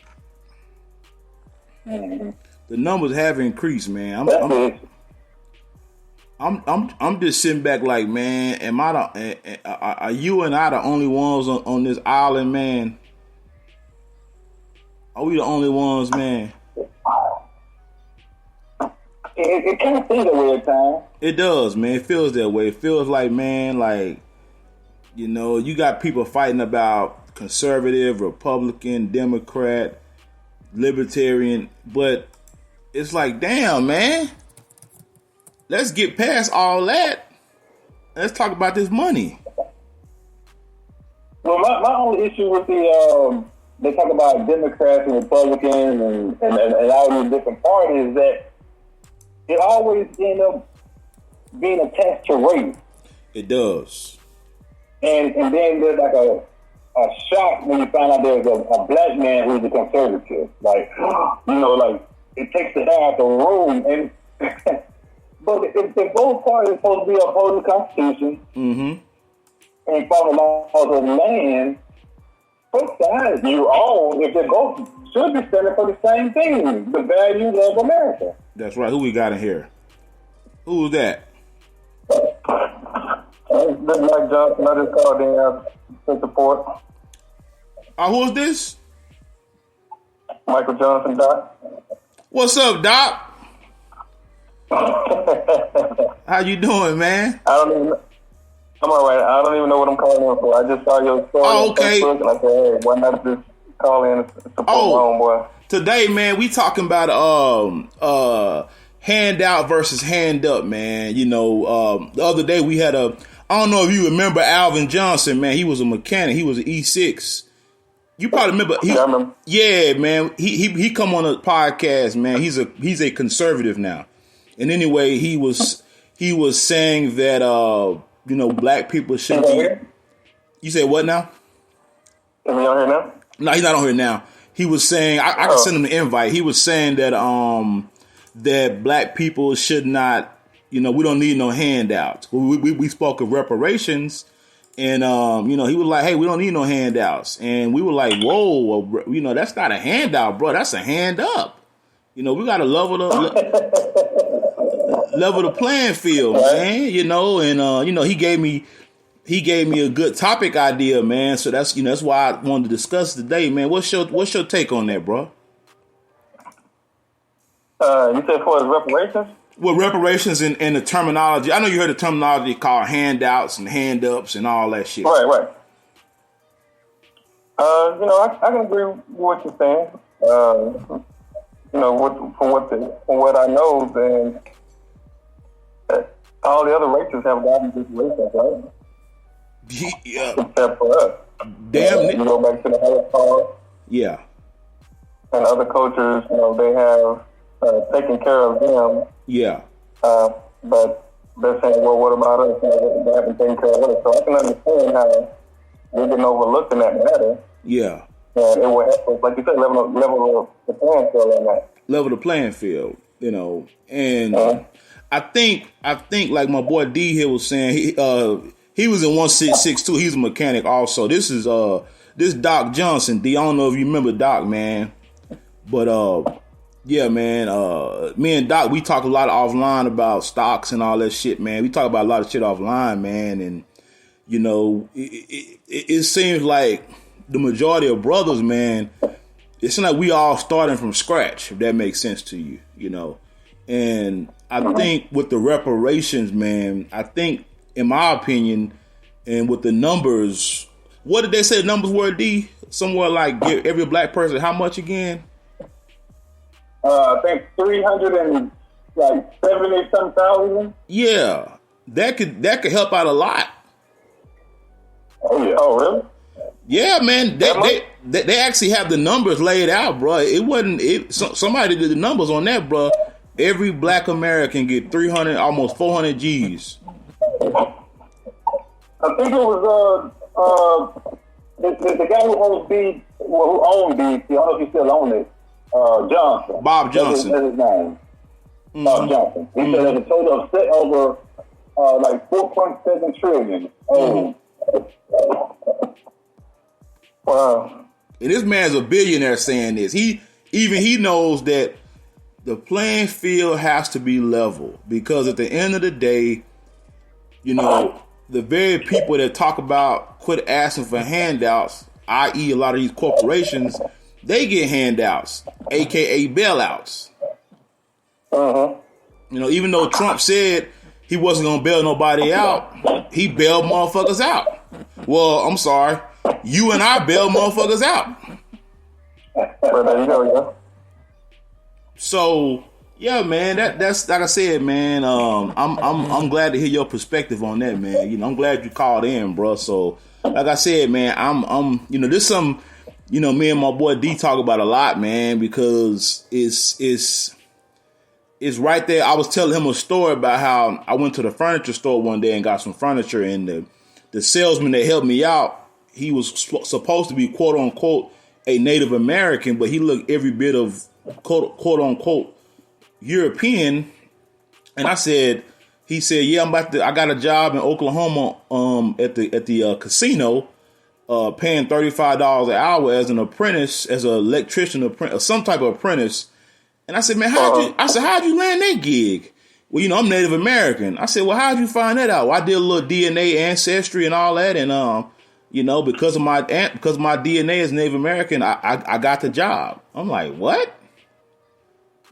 [SPEAKER 5] Mm-hmm.
[SPEAKER 2] The numbers have increased, man. I'm just sitting back like, man, are you and I the only ones on this island, man? Are we the only ones, man?
[SPEAKER 5] It kind of feels that way at times.
[SPEAKER 2] It does, man. It feels that way. It feels like, man, like, you know, you got people fighting about conservative, Republican, Democrat, Libertarian, but it's like, damn, man. Let's get past all that. Let's talk about this money.
[SPEAKER 5] Well, my only issue with they talk about Democrats and Republicans and all these different parties is that it always ends up being attached to race.
[SPEAKER 2] It does.
[SPEAKER 5] And then there's like a shock when you find out there's a black man who's a conservative. Like, you know, like, it takes the hair out the room. And but if both parties are supposed to be upholding the Constitution and following laws of the land, both sides you own, if they both should be standing for the same thing, the values of America.
[SPEAKER 2] That's right. Who we got in here? Who's that?
[SPEAKER 5] This is Mike Johnson. I just called in to support.
[SPEAKER 2] Who's this?
[SPEAKER 5] Michael Johnson, Doc.
[SPEAKER 2] What's up, Doc? How you doing, man?
[SPEAKER 5] I'm all right. I don't even know what I'm calling in for. I just saw your story on Facebook, and I said, hey, why not just call in and support my homeboy?
[SPEAKER 2] Today, man, we talking about handout versus hand up, man. You know, the other day we had I don't know if you remember Alvin Johnson, man. He was a mechanic. He was an E6. You probably remember.
[SPEAKER 5] I remember.
[SPEAKER 2] Yeah, man. He come on a podcast, man. He's a conservative now. And anyway, he was saying that you know, black people shouldn't be. You said what now?
[SPEAKER 5] Is he on here now?
[SPEAKER 2] No, he's not on here now. He was saying I can send him the invite. He was saying that that black people should not, you know, we don't need no handouts. We spoke of reparations, and you know, he was like, hey, we don't need no handouts, and we were like, whoa, you know, that's not a handout, bro. That's a hand up. You know, we got to level the playing field, man. You know, and you know, he gave me a good topic idea, man. So that's, you know, that's why I wanted to discuss today, man. What's your take on that, bro?
[SPEAKER 5] You said for his reparations?
[SPEAKER 2] Well, reparations and the terminology. I know you heard the terminology called handouts and hand ups and all that shit.
[SPEAKER 5] Right. You know, I can agree with what you're saying. You know, from what I know, then all the other races have gotten this racist, right?
[SPEAKER 2] Yeah.
[SPEAKER 5] Except for us.
[SPEAKER 2] Damn.
[SPEAKER 5] You go back to the Holocaust.
[SPEAKER 2] Yeah.
[SPEAKER 5] And other cultures, you know, they have taken care of them.
[SPEAKER 2] Yeah.
[SPEAKER 5] But they're saying, well, what about us? You know, they haven't taken care of us. So I can understand how we're getting overlooked in that matter.
[SPEAKER 2] Yeah.
[SPEAKER 5] And it will help us, like you said, level the playing field on that.
[SPEAKER 2] Level the playing field, you know. And I think like my boy D here was saying, he was in 1662. He's a mechanic also. This is this Doc Johnson. D, I don't know if you remember Doc, man. But yeah, man, me and Doc, we talk a lot offline about stocks and all that shit, man. We talk about a lot of shit offline, man. And, you know, it seems like the majority of brothers, man, it seems like we all starting from scratch, if that makes sense to you, you know. And I think with the reparations, man, I think, in my opinion, and with the numbers, what did they say the numbers were, D? Somewhere like give every black person how much again?
[SPEAKER 5] I think 370-some thousand.
[SPEAKER 2] Yeah, that could help out a lot.
[SPEAKER 5] Oh yeah. Oh really?
[SPEAKER 2] Yeah, man. They actually have the numbers laid out, bro. It wasn't. Somebody did the numbers on that, bro. Every black American get 300, almost 400 G's.
[SPEAKER 5] I think it was the guy who owns B, who owned BET. I don't know if he still owns it. Johnson.
[SPEAKER 2] Bob Johnson.
[SPEAKER 5] That's his name. Bob Johnson. He said there's a total of over like 4.7 trillion. Wow.
[SPEAKER 2] And this man's a billionaire saying this. He knows that the playing field has to be level, because at the end of the day, you know, the very people that talk about quit asking for handouts, i.e. a lot of these corporations, they get handouts, aka bailouts. You know, even though Trump said he wasn't going to bail nobody out, he bailed motherfuckers out. Well, I'm sorry. You and I bailed motherfuckers out. So, yeah, man, that's like I said, man. I'm glad to hear your perspective on that, man. You know, I'm glad you called in, bro. So, like I said, man, I'm you know, this some, you know, me and my boy D talk about a lot, man, because it's right there. I was telling him a story about how I went to the furniture store one day and got some furniture, and the salesman that helped me out, he was supposed to be quote unquote a Native American, but he looked every bit of quote unquote European. And he said, yeah, I got a job in Oklahoma at the casino, paying $35 an hour as an apprentice, as an electrician apprentice, some type of apprentice. And I said, man, how'd you land that gig? Well, you know, I'm Native American. I said, well, how'd you find that out? Well, I did a little DNA ancestry and all that, and you know, because my DNA is Native American, I got the job. I'm like, what?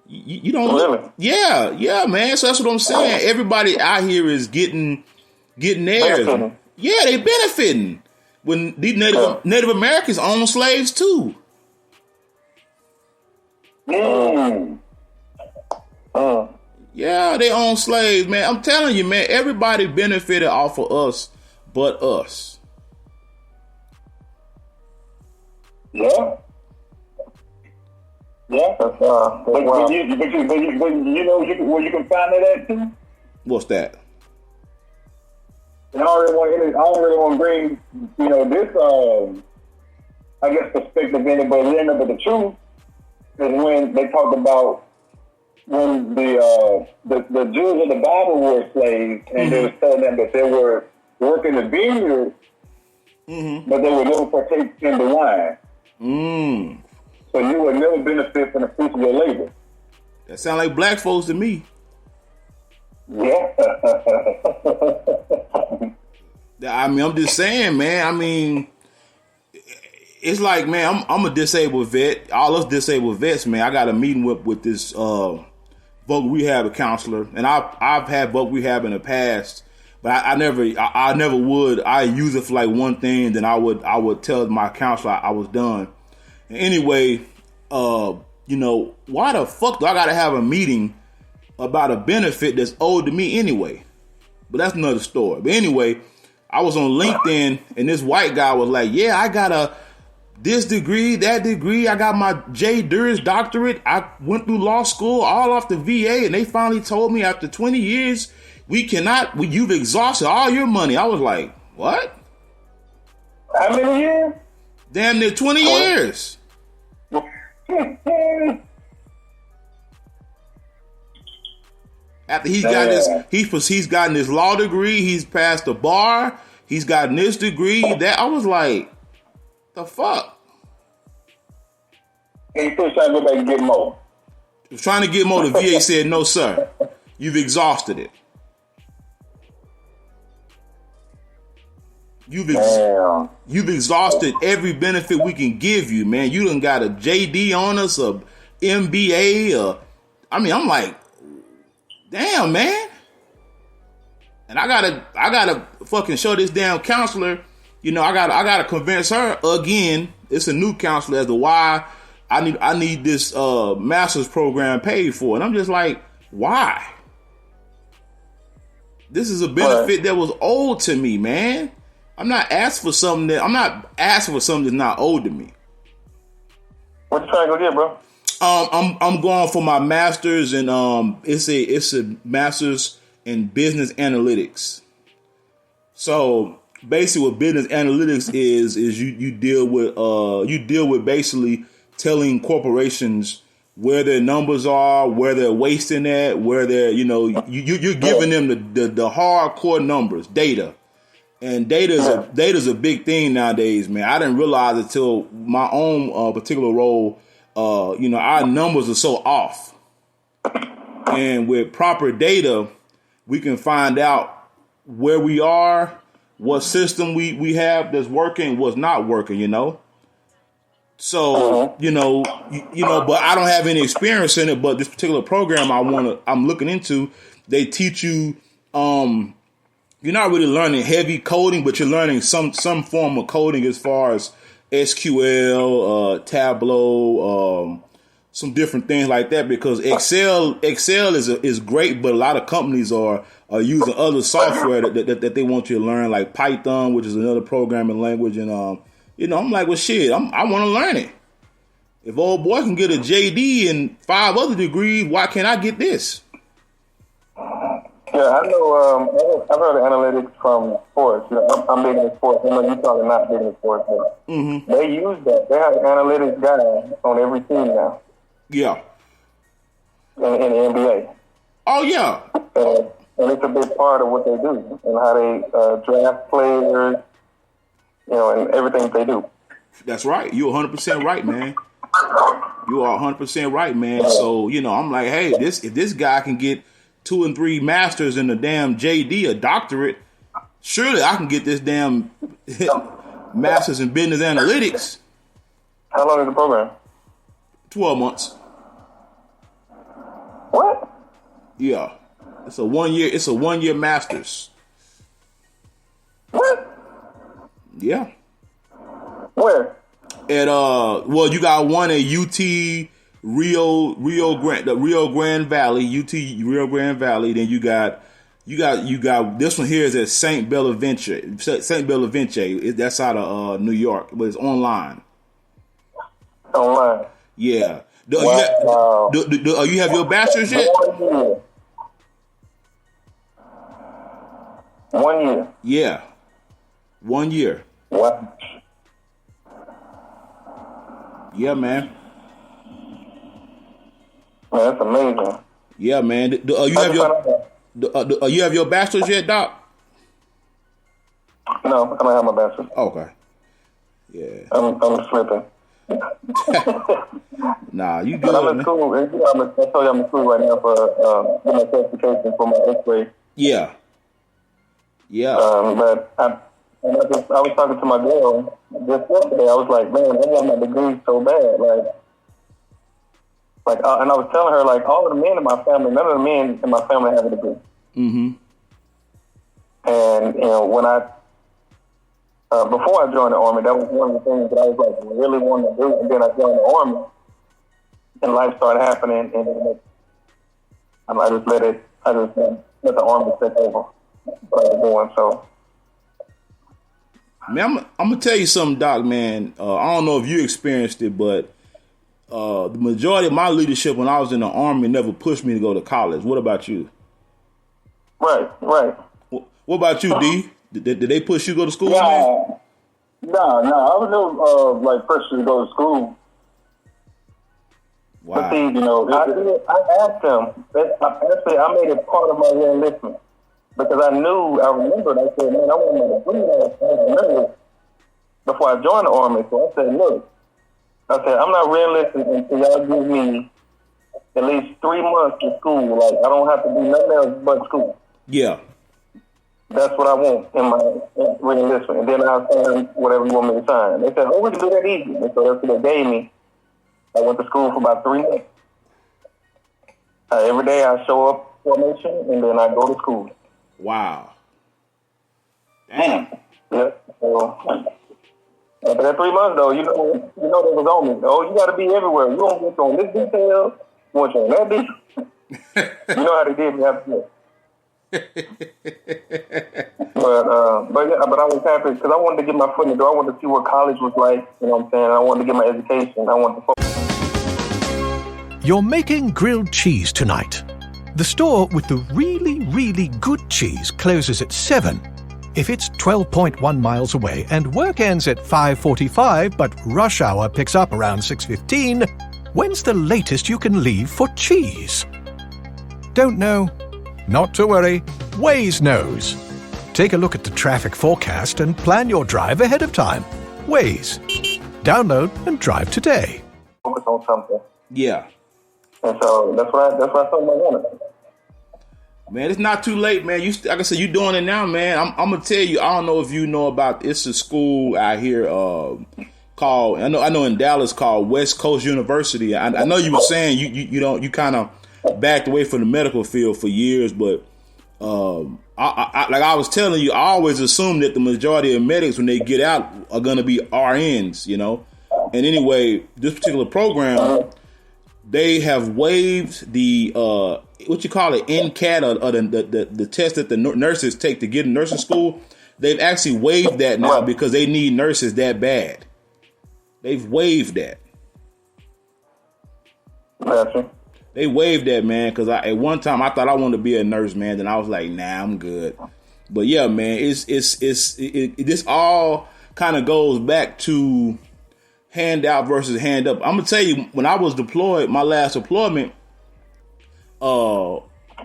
[SPEAKER 2] You don't really? Yeah, man. So that's what I'm saying. Everybody out here is getting theirs. Yeah, they benefiting. When these Native Americans own slaves too. Yeah, they own slaves, man. I'm telling you, man, everybody benefited off of us but us.
[SPEAKER 5] Yeah. Yeah. But you know where you can find it at too?
[SPEAKER 2] What's that?
[SPEAKER 5] And I don't really want to bring, you know, this I guess perspective in it, but the truth is when they talked about when the Jews of the Bible were slaves, and they were telling them that they were working the vineyard, but they would never partake in the wine. So you would never benefit from the fruits of your labor.
[SPEAKER 2] That sound like black folks to me.
[SPEAKER 5] Yeah.
[SPEAKER 2] I mean, I'm just saying, man. I mean, it's like, man, I'm a disabled vet. All us disabled vets, man. I got a meeting with this voc rehab counselor, and I've had voc rehab in the past, but I never would. I use it for like one thing, then I would tell my counselor I was done. And anyway, you know, why the fuck do I gotta have a meeting about a benefit that's owed to me anyway? But that's another story. But anyway, I was on LinkedIn, and this white guy was like, yeah, I got this degree, that degree. I got my J. Duris doctorate. I went through law school, all off the VA, and they finally told me after 20 years, you've exhausted all your money. I was like, what?
[SPEAKER 5] How many years?
[SPEAKER 2] Damn near 20 years. After he's gotten his law degree, he's passed the bar, he's gotten this degree, that. I was like, the fuck?
[SPEAKER 5] And he's still trying to go back and get more.
[SPEAKER 2] He was trying to get more. The VA said, no, sir. You've exhausted it. You've exhausted every benefit we can give you, man. You done got a JD on us, a MBA, I mean, I'm like, damn, man. And I gotta fucking show this damn counselor. You know, I gotta convince her again. It's a new counselor as to why I need this master's program paid for. And I'm just like, why? This is a benefit that was owed to me, man. I'm not asking for something that's not owed to me.
[SPEAKER 5] What you trying to go get, bro?
[SPEAKER 2] I'm going for my master's and it's a master's in business analytics. So basically what business analytics is you deal with basically telling corporations where their numbers are, where they're wasting at, where they're, you're giving them the hardcore numbers, data. And data's a big thing nowadays, man. I didn't realize until my own particular role, our numbers are so off. And with proper data, we can find out where we are, what system we have that's working, what's not working, So, but I don't have any experience in it. But this particular program I'm looking into, they teach you, you're not really learning heavy coding, but you're learning some form of coding as far as SQL, Tableau, some different things like that. Because Excel is great, but a lot of companies are using other software that they want you to learn, like Python, which is another programming language. And I'm like, well, shit, I want to learn it. If old boy can get a JD and 5 other degrees, why can't I get this?
[SPEAKER 5] Yeah, I know. I've heard of analytics from sports. I'm big in sports. I know you're probably not big in sports, but they use that. They have an analytics guy on every team now.
[SPEAKER 2] Yeah.
[SPEAKER 5] In the NBA.
[SPEAKER 2] Oh yeah.
[SPEAKER 5] And it's a big part of what they do and how they draft players, and everything they do.
[SPEAKER 2] That's right. You're 100% right, man. You are 100% right, man. So I'm like, hey, if this guy can get 2 and 3 masters in the damn JD, a doctorate, surely I can get this damn masters in business analytics.
[SPEAKER 5] How long is the program?
[SPEAKER 2] 12 months.
[SPEAKER 5] What?
[SPEAKER 2] Yeah. It's a 1 year. It's a 1 year masters.
[SPEAKER 5] What?
[SPEAKER 2] Yeah.
[SPEAKER 5] Where?
[SPEAKER 2] At you got one at UT Rio Grande Valley, UT Rio Grande Valley. Then you got this one here is at St. Bonaventure. That's out of New York, but it's online.
[SPEAKER 5] Online.
[SPEAKER 2] Yeah. Do
[SPEAKER 5] Wow.
[SPEAKER 2] you have your bachelor's yet?
[SPEAKER 5] 1 year.
[SPEAKER 2] Yeah. 1 year.
[SPEAKER 5] Wow.
[SPEAKER 2] Yeah, man.
[SPEAKER 5] Man, that's amazing.
[SPEAKER 2] Yeah, man. Do you have your bachelor's yet, Doc?
[SPEAKER 5] No, I don't have my bachelor's.
[SPEAKER 2] Okay. Yeah.
[SPEAKER 5] I'm slipping.
[SPEAKER 2] Nah, you good.
[SPEAKER 5] But I'm in school. I told you I'm in school right now for my certification for my X-ray.
[SPEAKER 2] Yeah. Yeah.
[SPEAKER 5] But I was talking to my girl just yesterday. I was like, man, I want my degree so bad. And I was telling her, like, all of the men in my family, none of the men in my family have a degree.
[SPEAKER 2] Mm-hmm.
[SPEAKER 5] And, when before I joined the Army, that was one of the things that I was, like, really wanting to do. And then I joined the Army, and life started happening, and I just let the Army take over what I was doing, so.
[SPEAKER 2] Man, I'm going to tell you something, Doc, man. I don't know if you experienced it, but the majority of my leadership when I was in the Army never pushed me to go to college. What about you?
[SPEAKER 5] Right.
[SPEAKER 2] What about you, D? Did they push you to go to school?
[SPEAKER 5] No. I was never pressured to go to school.
[SPEAKER 2] Wow.
[SPEAKER 5] But see, I asked them. I made it part of my re-enlistment because I remembered. I said, man, I want my degree before I joined the Army. So I said, look. I'm not re-enlisting until y'all give me at least 3 months of school. Like, I don't have to do nothing else but school.
[SPEAKER 2] Yeah.
[SPEAKER 5] That's what I want in my re-enlistment. And then I'll sign whatever you want me to sign. They said, we can do that easy. And so that's what they gave me. I went to school for about 3 months. Every day I show up formation, and then I go to school.
[SPEAKER 2] Wow. Damn.
[SPEAKER 5] Yeah. So, after that 3 months, though, you know they was on me. Oh, you got to be everywhere. You don't want you on this detail. You want you on that detail. You know how they did me after that. but I was happy because I wanted to get my foot in the door. I wanted to see what college was like. You know what I'm saying? I wanted to get my education. I wanted to focus.
[SPEAKER 1] You're making grilled cheese tonight. The store with the really, really good cheese closes at 7. If it's 12.1 miles away and work ends at 5:45 but rush hour picks up around 6:15, when's the latest you can leave for cheese? Don't know? Not to worry. Waze knows. Take a look at the traffic forecast and plan your drive ahead of time. Waze. Download and drive today.
[SPEAKER 5] Focus on something.
[SPEAKER 2] Yeah.
[SPEAKER 5] And so that's what I told my woman.
[SPEAKER 2] Man, it's not too late, man. Like I said, you doing it now, man. I'm gonna tell you. I don't know if you know about. It's a school out here called. I know in Dallas called West Coast University. I know you were saying you kind of backed away from the medical field for years, but like I was telling you, I always assumed that the majority of medics when they get out are gonna be RNs, you know. And anyway, this particular program, they have waived the what you call it, NCAT or the test that the nurses take to get in nursing school. They've actually waived that now because they need nurses that bad. They've waived that.
[SPEAKER 5] Gotcha.
[SPEAKER 2] They waived that, man, because at one time I thought I wanted to be a nurse, man. Then I was like, nah, I'm good. But yeah, man, this all kind of goes back to handout versus hand up. I'm gonna tell you, when I was deployed, my last deployment,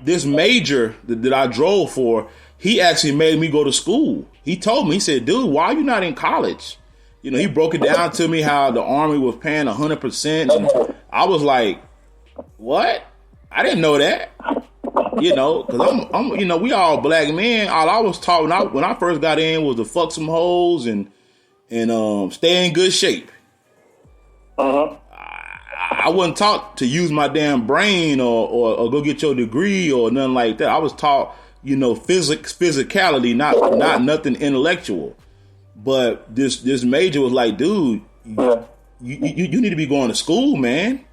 [SPEAKER 2] this major that I drove for, he actually made me go to school. He told me, he said, dude, why are you not in college? You know, he broke it down to me how the Army was paying 100%. And I was like, what? I didn't know that. You know, because I'm, you know, we all black men. All I was taught when I first got in was to fuck some hoes and stay in good shape. I wasn't taught to use my damn brain or go get your degree or nothing like that. I was taught, you know, physicality, not nothing intellectual. But this major was like, dude, you need to be going to school, man.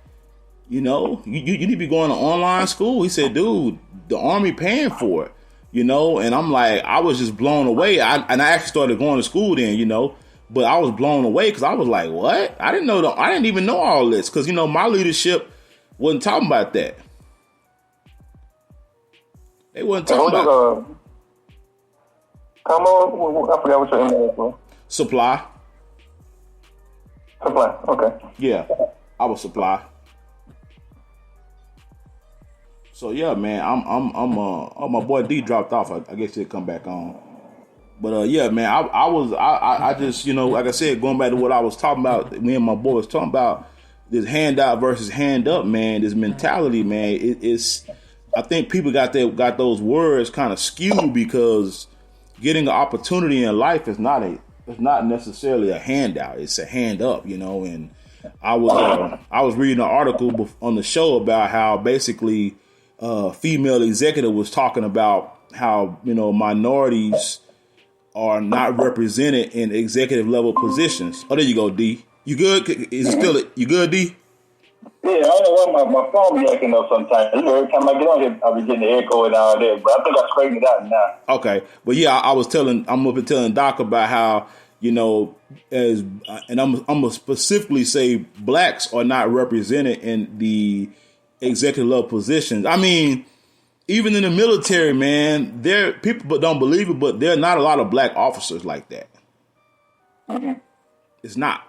[SPEAKER 2] You know, you need to be going to online school. He said, dude, the Army paying for it, you know. And I'm like, I was just blown away. I actually started going to school then, you know. But I was blown away because I was like, what? I didn't even know all this because, you know, my leadership wasn't talking about that. They wasn't talking about it.
[SPEAKER 5] Come on, I forgot what your email was.
[SPEAKER 2] Supply.
[SPEAKER 5] Supply, okay.
[SPEAKER 2] Yeah, I was supply. So yeah, man, I'm my boy D dropped off. I guess he'll come back on. But yeah, man, I just, you know, like I said, going back to what I was talking about, me and my boy was talking about this handout versus hand up, man. This mentality, man. It's I think people got those words kind of skewed because getting an opportunity in life is not necessarily a handout. It's a hand up, you know. And I was reading an article on the show about how basically female executive was talking about how, you know, minorities are not represented in executive level positions. Oh, there you go, D. You good? Is it still you good, D?
[SPEAKER 5] Yeah, I don't know why my phone be acting up sometimes. You know, every time I get on here, I'll be getting the echo and all that. But I think I straightened it out now. Okay, but yeah, I'm up and telling Doc about how, you know, and I'm gonna specifically say blacks are not represented in the executive level positions. I mean, even in the military, man, there people don't believe it, but there are not a lot of black officers like that. Mm-hmm. It's not.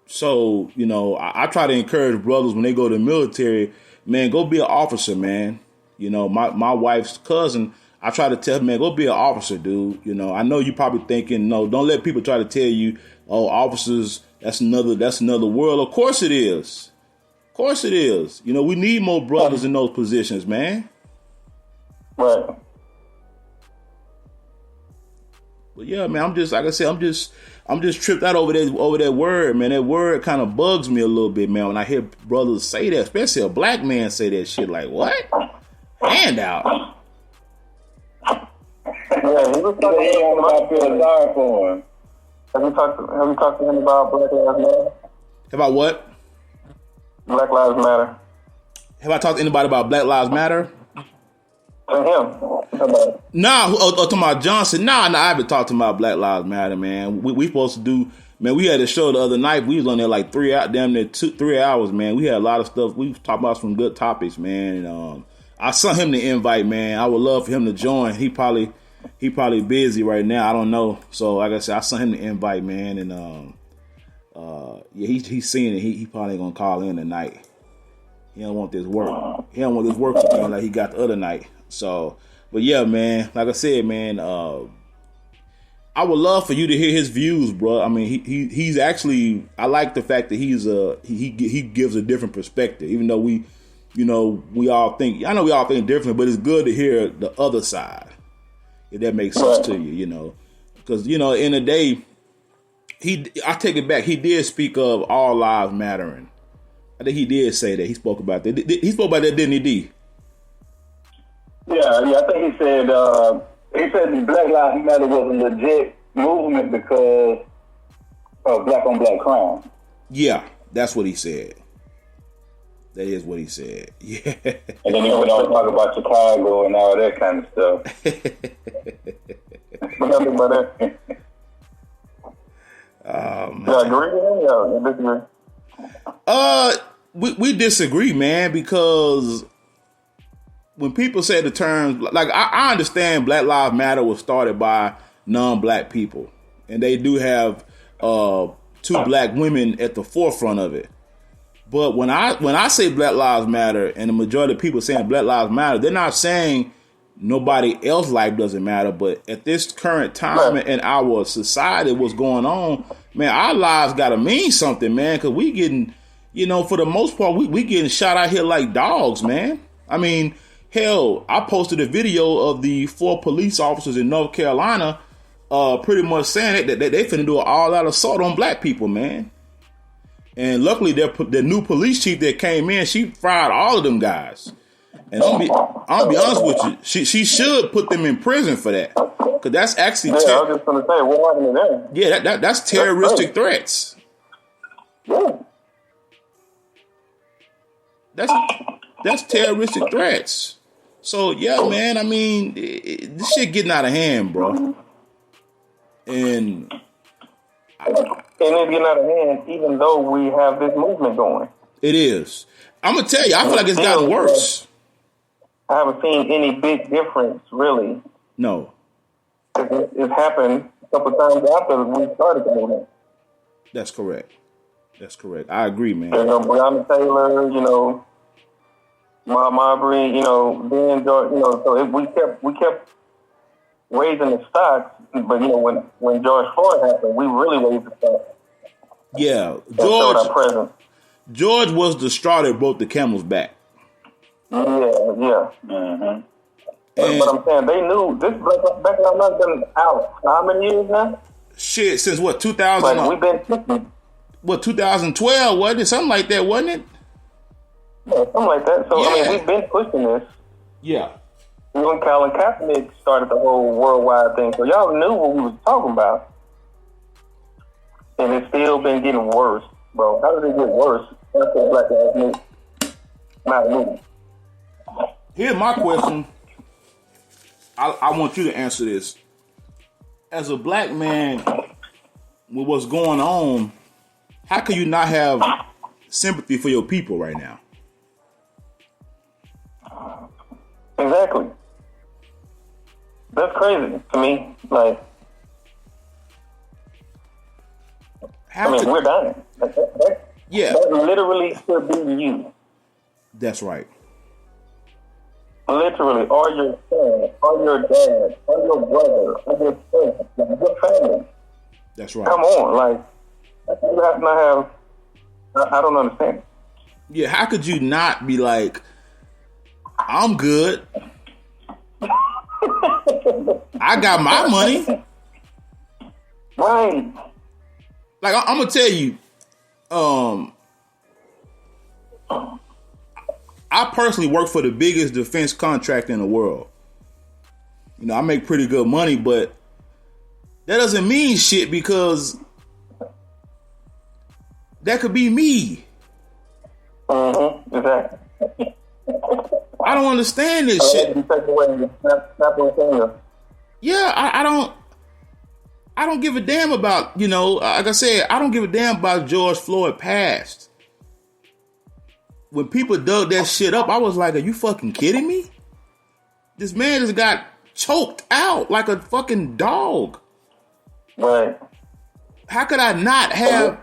[SPEAKER 5] So, you know, I try to encourage brothers when they go to the military, man, go be an officer, man. You know, my wife's cousin, I try to tell her, man, go be an officer, dude. You know, I know you probably thinking, no, don't let people try to tell you, oh, officers, that's another world. Of course it is. Of course it is. You know, we need more brothers in those positions, man. Right.
[SPEAKER 2] But yeah, man, I'm just like I said, I'm just tripped out over that word, man. That word kind of bugs me a little bit, man. When I hear brothers say that, especially a black man say that shit, like what? Handout.
[SPEAKER 5] Yeah, he was talking about feeling sorry for him. Have you talked to him about Black Lives Matter?
[SPEAKER 2] About what?
[SPEAKER 5] Black Lives Matter.
[SPEAKER 2] Have I talked to anybody about Black Lives Matter?
[SPEAKER 5] To him.
[SPEAKER 2] Nah, talking about Johnson. Nah, I haven't talked to him about Black Lives Matter, man. We supposed to do, man, we had a show the other night. We was on there like 3 hours, man. We had a lot of stuff. We was talking about some good topics, man. And I sent him the invite, man. I would love for him to join. He probably busy right now. I don't know. So like I said, I sent him the invite, man. And yeah, he's seeing it. He probably gonna call in tonight. He don't want this work. He don't want this work to be like he got the other night. So, but yeah, man. Like I said, man. I would love for you to hear his views, bro. I mean, he's actually. I like the fact that he gives a different perspective, even though we all think. I know we all think different, but it's good to hear the other side. If that makes sense to you, because at the end of the day, I take it back. He did speak of all lives mattering. I think he did say that. He spoke about that. He spoke about that, didn't he, D?
[SPEAKER 5] Yeah. I think he said the Black Lives Matter was a legit movement because of black on black crime.
[SPEAKER 2] Yeah, that's what he said. That is what he said. Yeah.
[SPEAKER 5] And then he went on to talk about Chicago and all that kind of stuff. What about that?
[SPEAKER 2] Man.
[SPEAKER 5] You agree with him or disagree?
[SPEAKER 2] We disagree, man, because when people say the terms, like I understand Black Lives Matter was started by non-black people, and they do have 2 black women at the forefront of it. But when I say Black Lives Matter, and the majority of people saying Black Lives Matter, they're not saying nobody else's life doesn't matter. But at this current time in our society, what's going on, man, our lives got to mean something, man, because we getting, for the most part, we getting shot out here like dogs, man. I mean, hell, I posted a video of the 4 police officers in North Carolina pretty much saying that they finna do an all-out assault on black people, man. And luckily, the new police chief that came in, she fired all of them guys. And I'll be honest with you, she should put them in prison for that, because that's actually.
[SPEAKER 5] I was just gonna say, what happened to them?
[SPEAKER 2] Yeah, that's terroristic threats.
[SPEAKER 5] Yeah.
[SPEAKER 2] That's terroristic threats. So yeah, man. I mean, this shit getting out of hand, bro. And
[SPEAKER 5] it's getting out of hand, even though we have this movement going.
[SPEAKER 2] It is. I'm gonna tell you, I feel like it's gotten worse.
[SPEAKER 5] I haven't seen any big difference, really.
[SPEAKER 2] No.
[SPEAKER 5] It's happened a couple times after we started the movement.
[SPEAKER 2] That's correct. I agree, man.
[SPEAKER 5] Breonna Taylor, Marbury, Ben George, so we kept raising the stocks, but when George Floyd happened, we really raised the stocks.
[SPEAKER 2] Yeah, George was the straw that broke the camel's back.
[SPEAKER 5] Yeah. Mm-hmm. But I'm saying they knew this Black Lives Matter been out how many years now?
[SPEAKER 2] Shit, since what, 2000?
[SPEAKER 5] Like, we've been pushing.
[SPEAKER 2] What, 2012, wasn't it? Something like that, wasn't it?
[SPEAKER 5] Yeah, something like that. So, I mean, we've been pushing this.
[SPEAKER 2] Yeah.
[SPEAKER 5] When Colin Kaepernick started the whole worldwide thing, so y'all knew what we was talking about. And it's still been getting worse, bro. How did it get worse after Black Lives Matter movement?
[SPEAKER 2] Here's my question. I want you to answer this. As a black man, with what's going on, how can you not have sympathy for your people right now?
[SPEAKER 5] Exactly. That's crazy to me. Like, we're dying.
[SPEAKER 2] Yeah.
[SPEAKER 5] That literally should be you.
[SPEAKER 2] That's right.
[SPEAKER 5] Literally, or your son, or your dad, or your brother, or your sister, your family.
[SPEAKER 2] That's right.
[SPEAKER 5] Come on, like, you have to not have. I don't understand.
[SPEAKER 2] Yeah, how could you not be like, I'm good. I got my money.
[SPEAKER 5] Right.
[SPEAKER 2] Like I'm gonna tell you, I personally work for the biggest defense contractor in the world. You know, I make pretty good money, but that doesn't mean shit because that could be me.
[SPEAKER 5] Exactly.
[SPEAKER 2] I don't understand this shit. Yeah, I don't give a damn about, you know, like I said, I don't give a damn about George Floyd past. When people dug that shit up, I was like, are you fucking kidding me? This man just got choked out like a fucking dog.
[SPEAKER 5] Right.
[SPEAKER 2] How could I not have...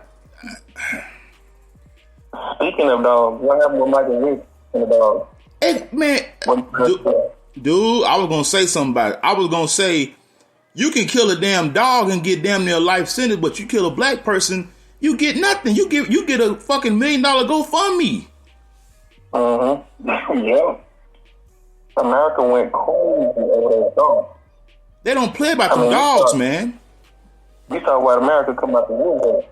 [SPEAKER 5] Speaking of dogs, what happened with Michael Vick and the dog?
[SPEAKER 2] Hey, man, dude, I was going to say something about it. I was going to say, you can kill a damn dog and get damn near life sentence, but you kill a black person, you get nothing. You get a fucking $1 million GoFundMe.
[SPEAKER 5] Yeah. America went cold over those dogs.
[SPEAKER 2] They don't play about them dogs, man.
[SPEAKER 5] You talk about America come out the woodwork.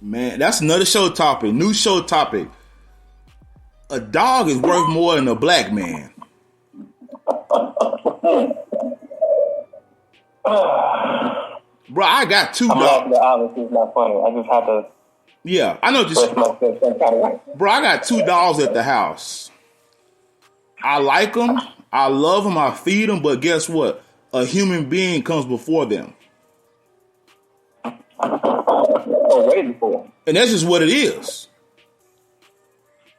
[SPEAKER 2] Man, that's another show topic. New show topic. A dog is worth more than a black man. Bro, I got 2 dogs.
[SPEAKER 5] Obviously, it's not funny. I just have to.
[SPEAKER 2] Yeah, I know. Bro, I got 2 dogs at the house. I like them. I love them. I feed them. But guess what? A human being comes before them.
[SPEAKER 5] Waiting for them.
[SPEAKER 2] And that's just what it is.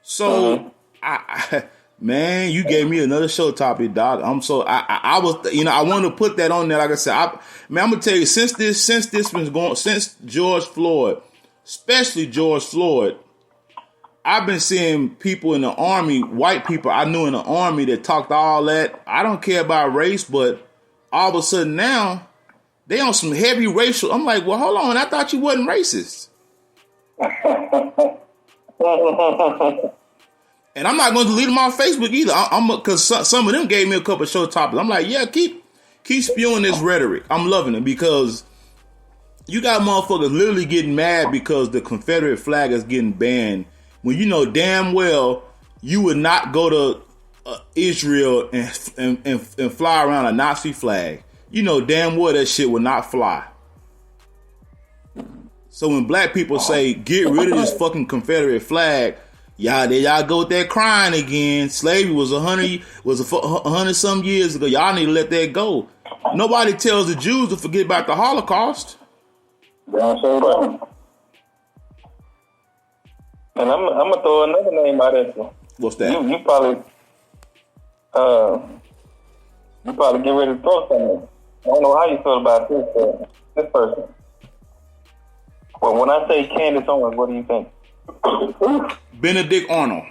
[SPEAKER 2] So, man, you gave me another show topic, dog. I was, you know, I wanted to put that on there. Like I said, I'm gonna tell you, since George Floyd, especially George Floyd, I've been seeing people in the army, white people I knew in the army that talked all that. I don't care about race, but all of a sudden now they on some heavy racial. I'm like, well, hold on, I thought you wasn't racist. And I'm not going to delete them off Facebook either. Because some of them gave me a couple of show topics. I'm like, yeah, keep spewing this rhetoric. I'm loving it because you got motherfuckers literally getting mad because the Confederate flag is getting banned when you know damn well you would not go to Israel and fly around a Nazi flag. You know damn well that shit would not fly. So when black people say get rid of this fucking Confederate flag, y'all go with that crying again. Slavery was 100 some years ago. Y'all need to let that go. Nobody tells the Jews to forget about the Holocaust.
[SPEAKER 5] And I'm gonna throw another name out at you.
[SPEAKER 2] What's that?
[SPEAKER 5] You probably get ready to throw something. I don't know how you feel about this person. But when I say Candace Owens, what do you think?
[SPEAKER 2] Benedict Arnold.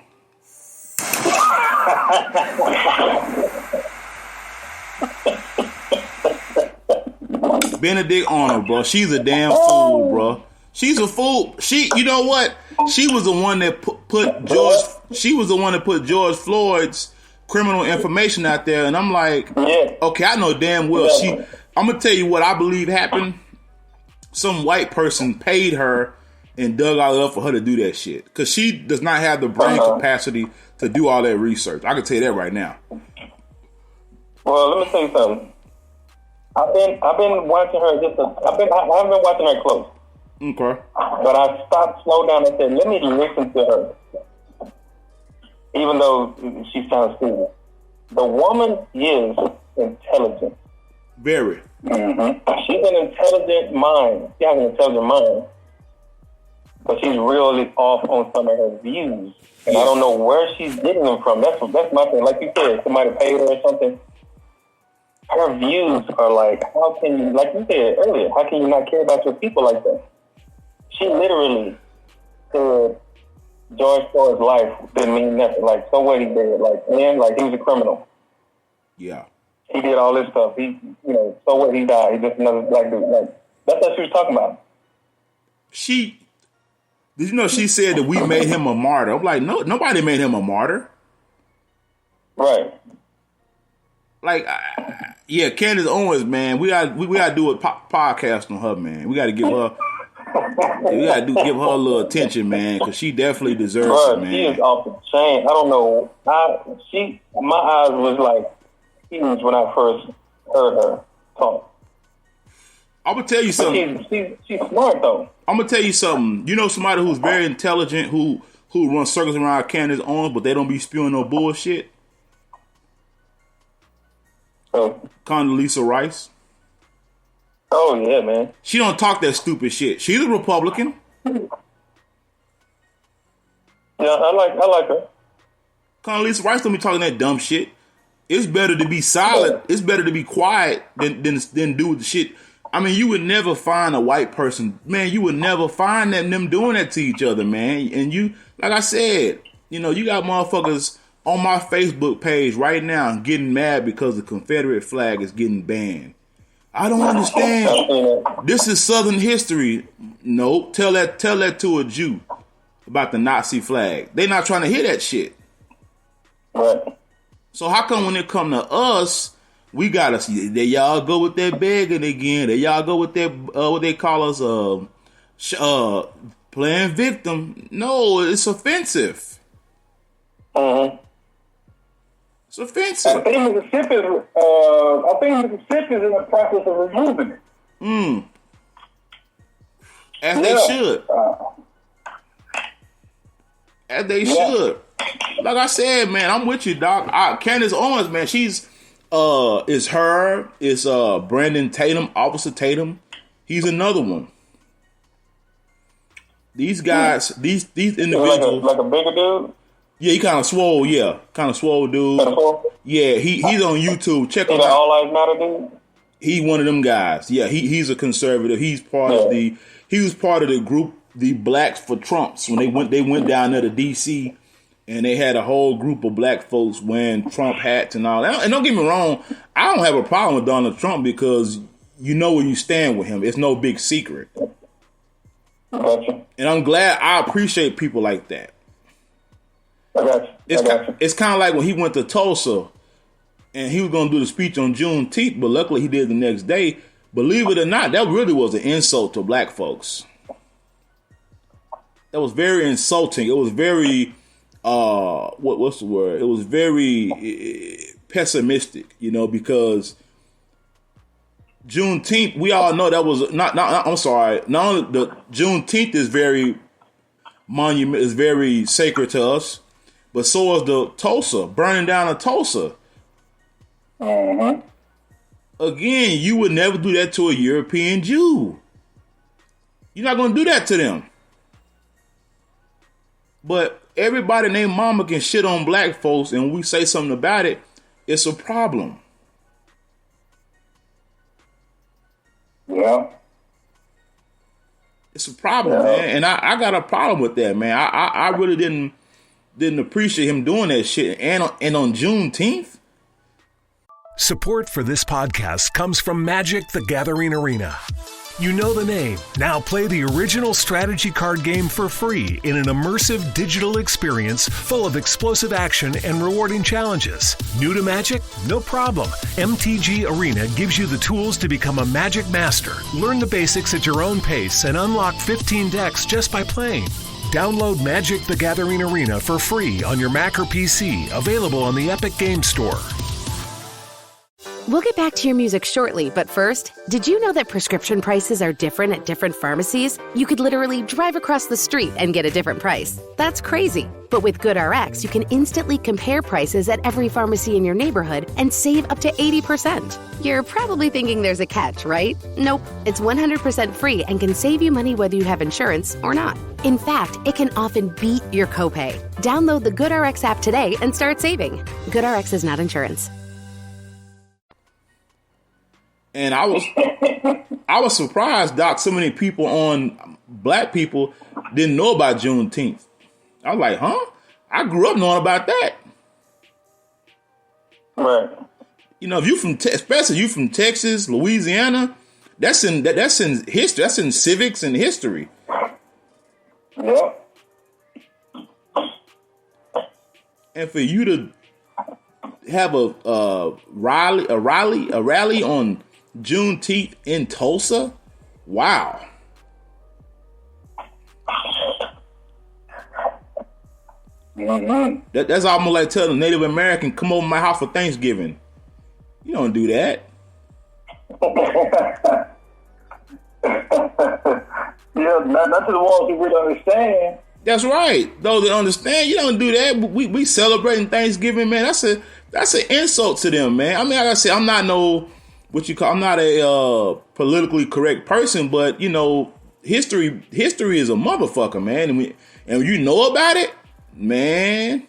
[SPEAKER 2] Benedict Arnold, bro. She's a damn fool, bro. She's a fool. You know what? She was the one that put George. She was the one that put George Floyd's criminal information out there, and I'm like, okay, I know damn well I'm gonna tell you what I believe happened. Some white person paid her and dug all it up for her to do that shit because she does not have the brain capacity to do all that research. I can tell you that right now.
[SPEAKER 5] Well, let me tell you something. I've been watching her. I haven't been watching her close.
[SPEAKER 2] Okay.
[SPEAKER 5] But I stopped, slowed down, and said, let me listen to her. Even though she sounds stupid. The woman is intelligent.
[SPEAKER 2] Very.
[SPEAKER 5] Mm-hmm. She's an intelligent mind. She has an intelligent mind. But she's really off on some of her views. And I don't know where she's getting them from. That's my thing. Like you said, somebody paid her or something. Her views are like, how can you, like you said earlier, how can you not care about your people like that? She literally said George Floyd's life didn't mean nothing. Like, so what he did? Like, man, like he was a criminal.
[SPEAKER 2] Yeah.
[SPEAKER 5] He did all this stuff. So what? He died. He's just another black dude. Like, that's what she was talking about.
[SPEAKER 2] Did you know she said that we made him a martyr? I'm like, no, nobody made him a martyr.
[SPEAKER 5] Right.
[SPEAKER 2] Like, Yeah, Candace Owens, man. We got to do a podcast on her, man. We got to give her. Give her a little attention, man, because she definitely deserves it, man.
[SPEAKER 5] She is off the chain. I don't know. My eyes was like huge when I first heard her talk.
[SPEAKER 2] I'm gonna tell you something.
[SPEAKER 5] She's smart though.
[SPEAKER 2] I'm gonna tell you something. You know somebody who's very intelligent who runs circles around Candace Owens, but they don't be spewing no bullshit.
[SPEAKER 5] Oh.
[SPEAKER 2] Condoleezza Rice.
[SPEAKER 5] Oh yeah, man.
[SPEAKER 2] She don't talk that stupid shit. She's a Republican.
[SPEAKER 5] Yeah, I like her.
[SPEAKER 2] Condoleezza Rice don't be talking that dumb shit. It's better to be silent. It's better to be quiet than do the shit. I mean, you would never find a white person, man. You would never find them doing that to each other, man. And you, like I said, you know, you got motherfuckers on my Facebook page right now getting mad because the Confederate flag is getting banned. I don't understand. This is Southern history. No, tell that to a Jew about the Nazi flag. They not trying to hear that shit.
[SPEAKER 5] Right.
[SPEAKER 2] So how come when it come to us, we gotta see there y'all go with that begging again? There y'all go with that what they call us playing victim. No, it's offensive. It's offensive.
[SPEAKER 5] I think Mississippi is in the process of removing it.
[SPEAKER 2] As they should. As they should. Like I said, man, I'm with you, Doc. Candace Owens, man, she's is Brandon Tatum, Officer Tatum. He's another one. These guys, these individuals,
[SPEAKER 5] like a bigger dude.
[SPEAKER 2] Yeah, he kind of swole. Yeah, kind of swole dude. Yeah, he's on YouTube. Check him out.
[SPEAKER 5] All Lives Matter dude.
[SPEAKER 2] He one of them guys. Yeah, he's a conservative. He's part of the. He was part of the group, the Blacks for Trumps, when they went down there to D.C. and they had a whole group of black folks wearing Trump hats and all that. And don't get me wrong, I don't have a problem with Donald Trump because you know where you stand with him. It's no big secret.
[SPEAKER 5] Gotcha.
[SPEAKER 2] And I'm glad. I appreciate people like that. It's kind of like when he went to Tulsa and he was going to do the speech on Juneteenth, but luckily he did the next day. Believe it or not, that really was an insult to black folks. That was very insulting. It was very, what's the word? It was very pessimistic, you know, because Juneteenth, we all know that was I'm sorry. Not only the Juneteenth is very monument, is very sacred to us, but so is the Tulsa, burning down of Tulsa. Again, you would never do that to a European Jew. You're not going to do that to them. But everybody named mama can shit on black folks, and when we say something about it, it's a problem.
[SPEAKER 5] Yeah.
[SPEAKER 2] It's a problem, man. And I got a problem with that, man. I really didn't appreciate him doing that shit. And on Juneteenth.
[SPEAKER 12] Support for this podcast comes from Magic: The Gathering Arena. You know the name. Now play the original strategy card game for free in an immersive digital experience full of explosive action and rewarding challenges. New to Magic? No problem. MTG Arena gives you the tools to become a Magic master. Learn the basics at your own pace and unlock 15 decks just by playing. Download Magic: The Gathering Arena for free on your Mac or PC, available on the Epic Games Store.
[SPEAKER 13] We'll get back to your music shortly, but first, did you know that prescription prices are different at different pharmacies? You could literally drive across the street and get a different price. That's crazy. But with GoodRx, you can instantly compare prices at every pharmacy in your neighborhood and save up to 80%. You're probably thinking there's a catch, right? Nope. It's 100% free and can save you money whether you have insurance or not. In fact, it can often beat your copay. Download the GoodRx app today and start saving. GoodRx is not insurance.
[SPEAKER 2] And I was surprised, Doc, so many black people didn't know about Juneteenth. I was like, huh? I grew up knowing about that.
[SPEAKER 5] Right.
[SPEAKER 2] You know, if you especially you from Texas, Louisiana, that's in history. That's in civics and history.
[SPEAKER 5] Yep.
[SPEAKER 2] And for you to have a rally on Juneteenth in Tulsa? Wow.
[SPEAKER 5] Mm-hmm.
[SPEAKER 2] That's almost like telling a Native American, come over to my house for Thanksgiving. You don't do that.
[SPEAKER 5] Yeah, not to the ones who really understand.
[SPEAKER 2] That's right. Those that understand, you don't do that. We celebrating Thanksgiving, man. That's an insult to them, man. I mean, like I said, I'm not I'm not a politically correct person, but you know, history is a motherfucker, man. And you know about it, man.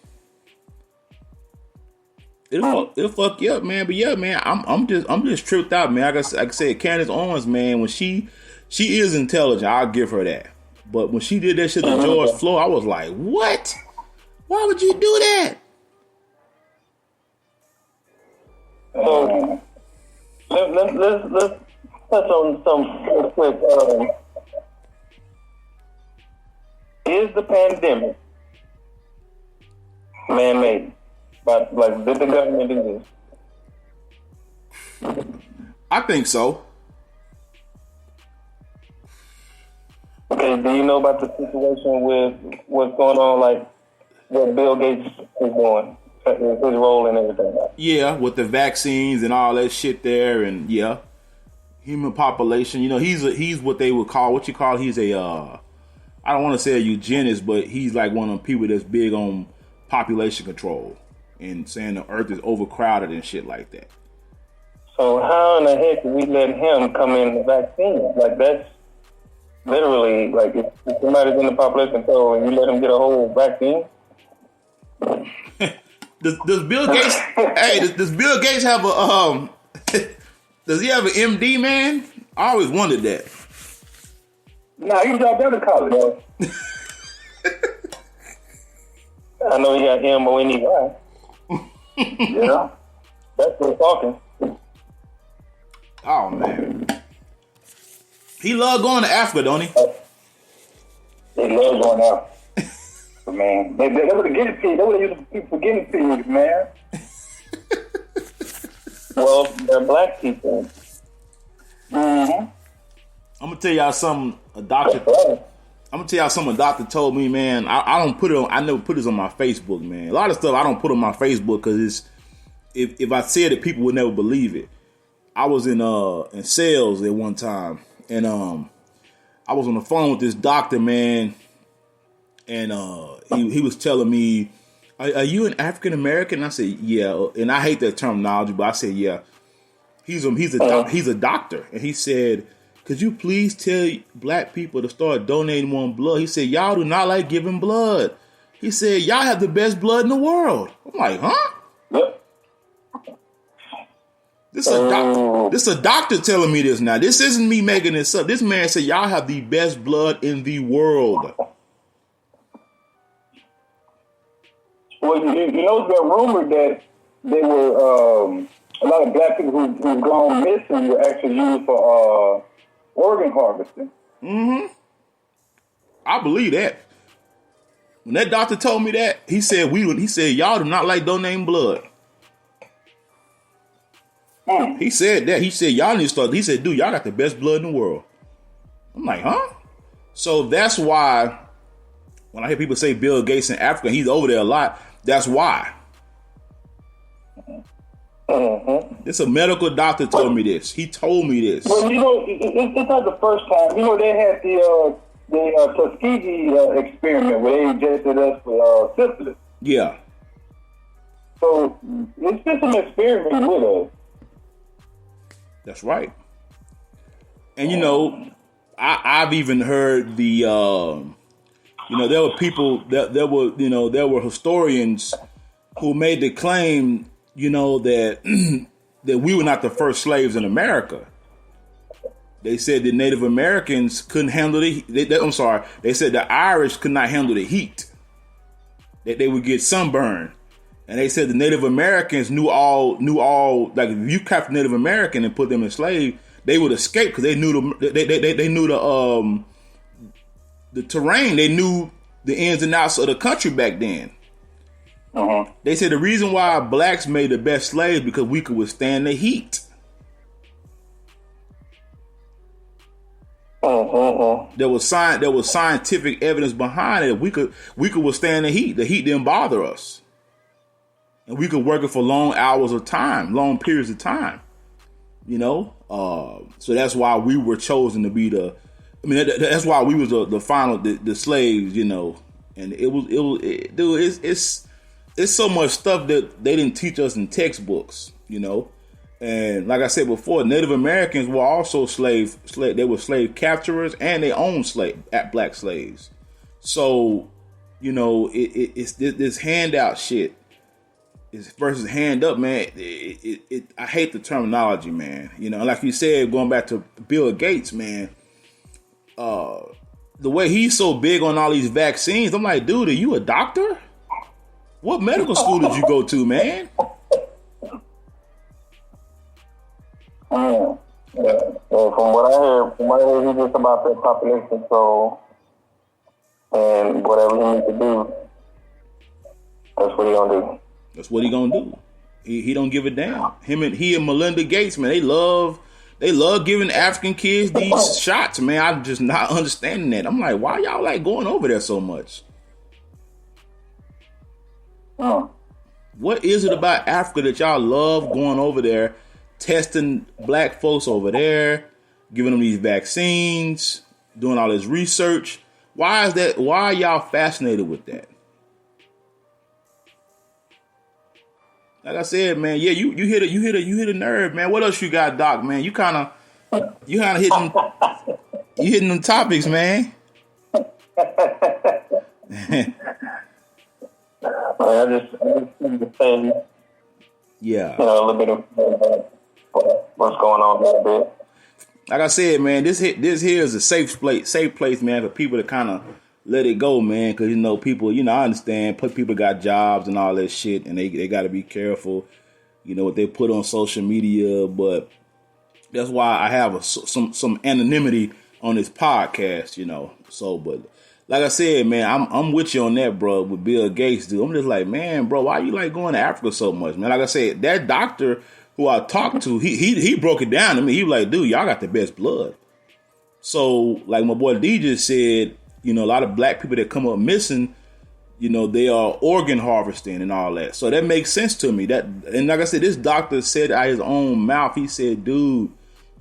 [SPEAKER 2] It'll fuck you up, man. But yeah, man, I'm just tripped out, man. Like I said, Candace Owens, man, when she is intelligent, I'll give her that. But when she did that shit to George Floyd, I was like, what? Why would you do that?
[SPEAKER 5] So let's touch on some real quick. Is the pandemic man-made? But like, did the government do this?
[SPEAKER 2] I think so.
[SPEAKER 5] Okay, do you know about the situation with what's going on, like what Bill Gates is doing, his role and everything?
[SPEAKER 2] Yeah, with the vaccines and all that shit there, and yeah, human population. You know, he's what they would call, he's a, I don't want to say a eugenist, but he's like one of them people that's big on population control and saying the earth is overcrowded and shit like that.
[SPEAKER 5] So how in the heck did we let him come in the vaccine? Like, that's literally, like, if somebody's in the population control and you let him get a whole vaccine?
[SPEAKER 2] Does Bill Gates? Does Bill Gates have a does he have an MD, man? I always wondered that.
[SPEAKER 5] Nah, he dropped out of college, though. I know he got MONEY. Yeah, that's what we're talking.
[SPEAKER 2] Oh man, he love going to Africa, don't he?
[SPEAKER 5] He love going out. Man, they would have guinea pigs. They would have used people for guinea pigs, man. Well, they're black people. Mm-hmm.
[SPEAKER 2] I'm gonna tell y'all something. A doctor told me, man. I don't put it on. I never put this on my Facebook, man. A lot of stuff I don't put on my Facebook because it's if I said it, people would never believe it. I was in sales at one time, and I was on the phone with this doctor, man, and he was telling me, "Are you an African American?" I said, "Yeah," and I hate that terminology, but I said, "Yeah." He's a doctor, and he said, "Could you please tell black people to start donating more blood?" He said, "Y'all do not like giving blood." He said, "Y'all have the best blood in the world." I'm like, huh?
[SPEAKER 5] Yep.
[SPEAKER 2] This is a doctor telling me this now. This isn't me making this up. This man said, "Y'all have the best blood in the world."
[SPEAKER 5] Well, you know, it's been rumored that they were a lot of black people who've gone missing were actually used for organ harvesting.
[SPEAKER 2] Mm-hmm. I believe that. When that doctor told me that, he said y'all do not like donating blood. He said that. He said y'all need to start. He said, "Dude, y'all got the best blood in the world." I'm like, huh? So that's why when I hear people say Bill Gates in Africa, he's over there a lot. That's why.
[SPEAKER 5] Mm-hmm.
[SPEAKER 2] It's a medical doctor told me this. He told me this.
[SPEAKER 5] Well, you know, it's not the first time. You know, they had the Tuskegee experiment where they injected us with syphilis.
[SPEAKER 2] Yeah.
[SPEAKER 5] So it's just an experiment with us.
[SPEAKER 2] That's right. And you know, I've even heard the there were people there were historians who made the claim, you know, that that we were not the first slaves in America. They said the Native Americans couldn't handle the they said the Irish could not handle the heat. That they would get sunburned. And they said the Native Americans knew all like if you captured Native American and put them in slave, they would escape because they knew the terrain, they knew the ins and outs of the country back then. They said the reason why blacks made the best slaves because we could withstand the heat. There was scientific evidence behind it. We could withstand the heat. The heat didn't bother us, and we could work it for long hours of time, long periods of time. So that's why we were chosen to be that's why we was the final the slaves. And it's so much stuff that they didn't teach us in textbooks. And like I said before, Native Americans were also slave. They were slave capturers, and they owned black slaves. So, it's this handout shit is versus hand up, man. I hate the terminology, man. Like you said, going back to Bill Gates, man. The way he's so big on all these vaccines, I'm like, dude, are you a doctor? What medical school did you go to, man?
[SPEAKER 5] Well, from what I heard, he's just about that population control and whatever he needs to do. That's what he gonna do.
[SPEAKER 2] That's what he gonna do. He don't give a damn. He and Melinda Gates, man, they love giving African kids these shots, man. I'm just not understanding that. I'm like, why y'all like going over there so much? What is it about Africa that y'all love going over there, testing black folks over there, giving them these vaccines, doing all this research? Why is that? Why are y'all fascinated with that? Like I said, man, yeah, you hit a nerve, man. What else you got, Doc, man? You kind of hitting them topics, man.
[SPEAKER 5] I just need to say,
[SPEAKER 2] yeah,
[SPEAKER 5] a little bit of what's going on a little bit.
[SPEAKER 2] Like I said, man, this here is a safe place, man, for people to kind of let it go, man, because people, I understand, people got jobs and all that shit, and they got to be careful, what they put on social media. But that's why I have some anonymity on this podcast, So, but like I said, man, I'm with you on that, bro. With Bill Gates, dude, I'm just like, man, bro, why you like going to Africa so much, man? Like I said, that doctor who I talked to, he broke it down to me. He was like, dude, y'all got the best blood. So, like my boy D just said, a lot of black people that come up missing, they are organ harvesting and all that. So that makes sense to me. And like I said, this doctor said out his own mouth, he said, dude,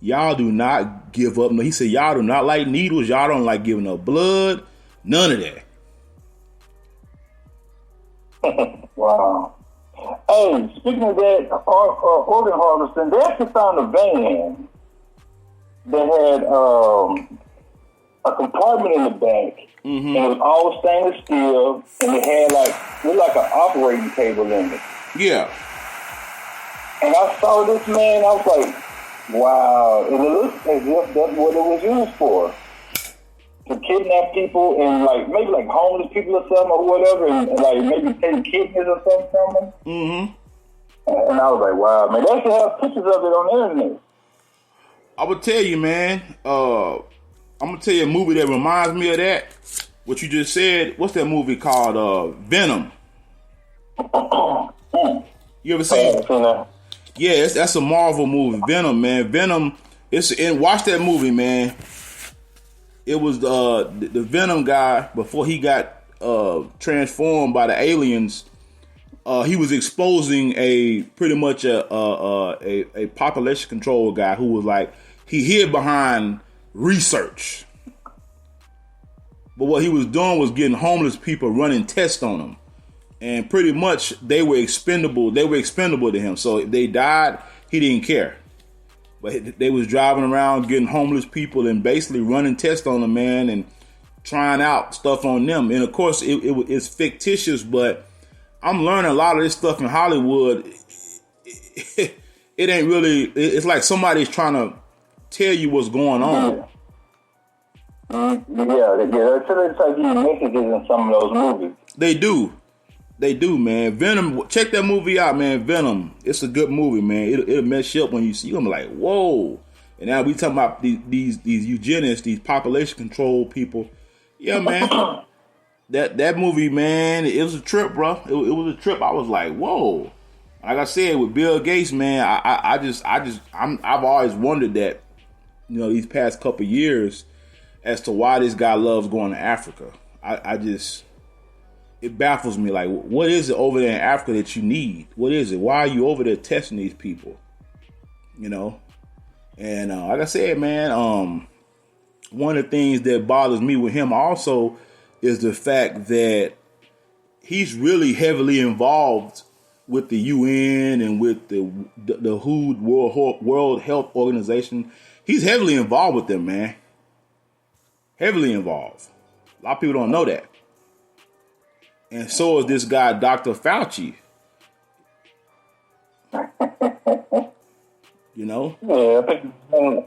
[SPEAKER 2] y'all do not give up. No, he said, y'all do not like needles. Y'all don't like giving up blood. None of that.
[SPEAKER 5] Wow. Hey, speaking of that, organ harvesting, they actually found a van that had a compartment in the back, and it was all stainless steel, and it had like an operating table in it.
[SPEAKER 2] Yeah.
[SPEAKER 5] And I saw this, man, I was like, wow, and it looks as if that's what it was used for. To kidnap people and maybe homeless people or something or whatever, and maybe take kidneys or something from them. And I was like, wow, man, they should have pictures of it on the internet.
[SPEAKER 2] I would tell you, man, I'm gonna tell you a movie that reminds me of that. What you just said. What's that movie called? Venom. You ever seen it? Yeah, that's a Marvel movie. Venom, man. Venom. Watch that movie, man. It was the Venom guy before he got transformed by the aliens. He was exposing pretty much a population control guy who was he hid behind research. But what he was doing was getting homeless people, running tests on them. And pretty much they were expendable. They were expendable to him. So if they died, he didn't care. But they was driving around getting homeless people and basically running tests on them, man, and trying out stuff on them. And of course, it's fictitious, but I'm learning a lot of this stuff in Hollywood. It ain't really. It's like somebody's trying to tell you what's going on.
[SPEAKER 5] Yeah, it's like messages in some of those movies.
[SPEAKER 2] They do, man. Venom. Check that movie out, man. Venom. It's a good movie, man. It'll mess you up when you see them. Like, whoa. And now we talking about these eugenists, these population control people. Yeah, man. that movie, man, it was a trip, bro. It was a trip. I was like, whoa. Like I said, with Bill Gates, man, I've always wondered that, these past couple years, as to why this guy loves going to Africa. It baffles me. Like, what is it over there in Africa that you need? What is it? Why are you over there testing these people? And like I said, man, one of the things that bothers me with him also is the fact that he's really heavily involved with the UN and with the WHO, World Health Organization. He's heavily involved with them, man. Heavily involved. A lot of people don't know that. And so is this guy, Dr. Fauci.
[SPEAKER 5] Yeah, I think it's been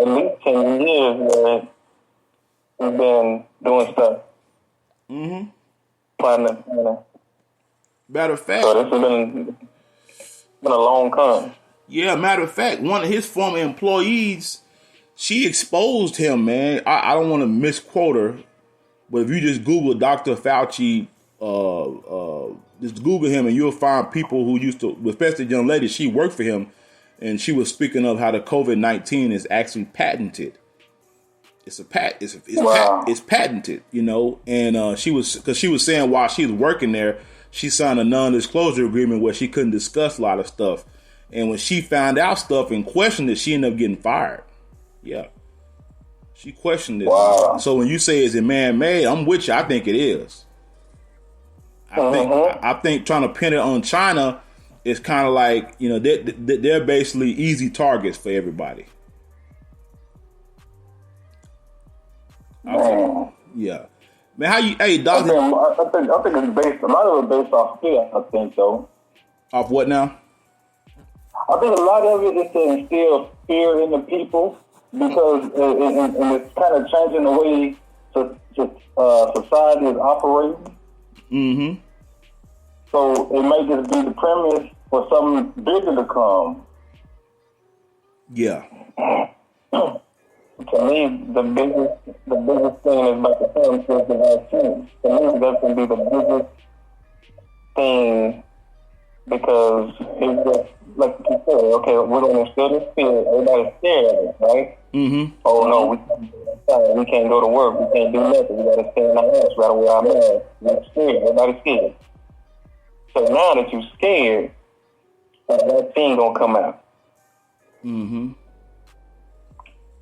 [SPEAKER 5] at least 10 years where he's been doing stuff.
[SPEAKER 2] Mm-hmm.
[SPEAKER 5] Planning.
[SPEAKER 2] Matter of fact.
[SPEAKER 5] So this has been a long time.
[SPEAKER 2] Yeah, matter of fact, one of his former employees, she exposed him, man. I don't want to misquote her, but if you just Google Dr. Fauci, just Google him and you'll find people who used to, especially the young lady, she worked for him, and she was speaking of how the COVID-19 is actually patented. It's patented, and she was saying while she was working there, she signed a non-disclosure agreement where she couldn't discuss a lot of stuff. And when she found out stuff and questioned it, she ended up getting fired. Yeah. She questioned it. Wow. So when you say is it man-made, I'm with you. I think it is. I think trying to pin it on China is kind of like, they're basically easy targets for everybody. Yeah. Man, how you, hey, Doc?
[SPEAKER 5] I think it's based, a lot of it based off fear, I think, though.
[SPEAKER 2] Off what now?
[SPEAKER 5] I think a lot of it is to instill fear in the people because and it's kind of changing the way society is operating.
[SPEAKER 2] Mm-hmm.
[SPEAKER 5] So it may just be the premise for something bigger to come.
[SPEAKER 2] Yeah.
[SPEAKER 5] To me, the biggest thing is about the film is the vaccine. To me, that's going to be the biggest thing because it's just, like you said, okay, we're going to instill this fear. Everybody's scared of it, right?
[SPEAKER 2] Mm-hmm.
[SPEAKER 5] Oh, no, we can't go to work. We can't do nothing. We got to stay in the house. We got to wear our mask. We're scared. Everybody's scared. So now that you're scared, that vaccine going to come out.
[SPEAKER 2] Mm-hmm.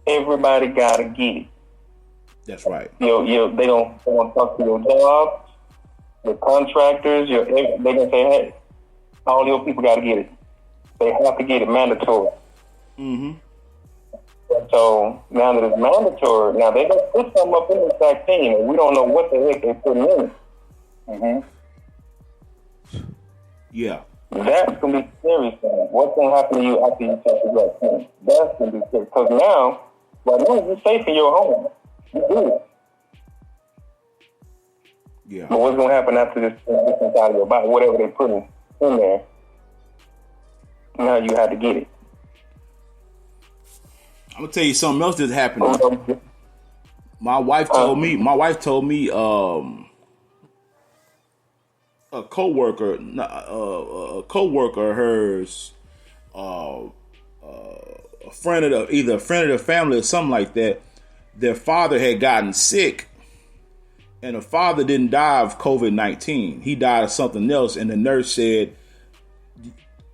[SPEAKER 5] Everybody got to get it.
[SPEAKER 2] That's right.
[SPEAKER 5] They don't want to talk to your jobs, your contractors. They're going to say, hey, all your people got to get it. They have to get it mandatory.
[SPEAKER 2] Mm-hmm.
[SPEAKER 5] So now that it's mandatory, now they're going to put something up in this vaccine, and we don't know what the heck they're putting in it. Mm-hmm.
[SPEAKER 2] Yeah.
[SPEAKER 5] That's going to be serious. What's going to happen to you after you take the vaccine? That's going to be serious. Because now, you're safe in your home. You do it.
[SPEAKER 2] Yeah.
[SPEAKER 5] But what's going to happen after this inside of your body, whatever they put in there, now you have to get it.
[SPEAKER 2] I'm gonna tell you something else that's happening. My wife told me. A coworker of hers, a friend of either a friend of the family or something like that. Their father had gotten sick, and the father didn't die of COVID-19. He died of something else, and the nurse said.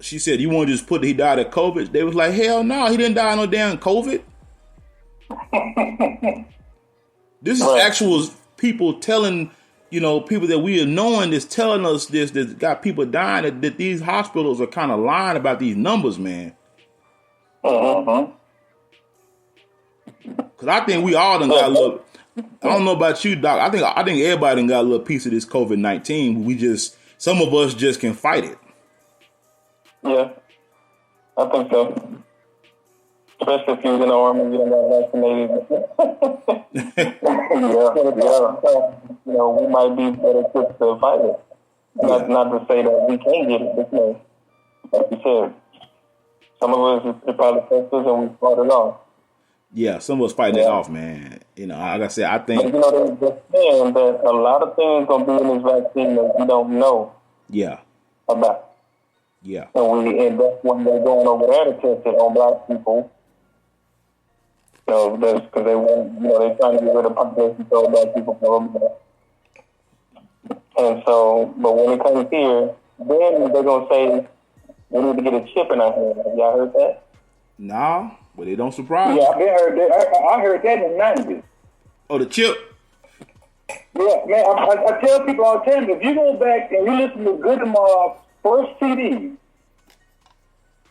[SPEAKER 2] She said, you want to just put he died of COVID? They was like, hell no, he didn't die of no damn COVID. This is actual people telling, people that we are knowing is telling us this, that got people dying, that these hospitals are kind of lying about these numbers, man. Because I think we all done got a little, I don't know about you, Doc. I think everybody done got a little piece of this COVID-19. Some of us just can fight it.
[SPEAKER 5] Yeah, I think so. Especially if you're in the army, you don't got vaccinated. Yeah. We might be better equipped to fight it. Not to say that we can't get it, but like you said, some of us it probably affects us and we fought it off.
[SPEAKER 2] Yeah, some of us fighting it off, man. You know, like I said, I think.
[SPEAKER 5] But, they're saying that a lot of things gonna be in this vaccine that we don't know about.
[SPEAKER 2] Yeah.
[SPEAKER 5] And that's when they're going over there to test it on black people. So that's because they want, they're trying to get rid of population so black people come over there. And so, but when it comes here, then they're gonna say we need to get a chip in our hand. Have y'all heard that?
[SPEAKER 2] Nah, but it don't surprise.
[SPEAKER 5] Yeah, I heard that. I heard that in the 90s.
[SPEAKER 2] Oh, the chip.
[SPEAKER 5] Yeah, man. I tell people all the time, if you go back and you listen to Good Lamar first CD,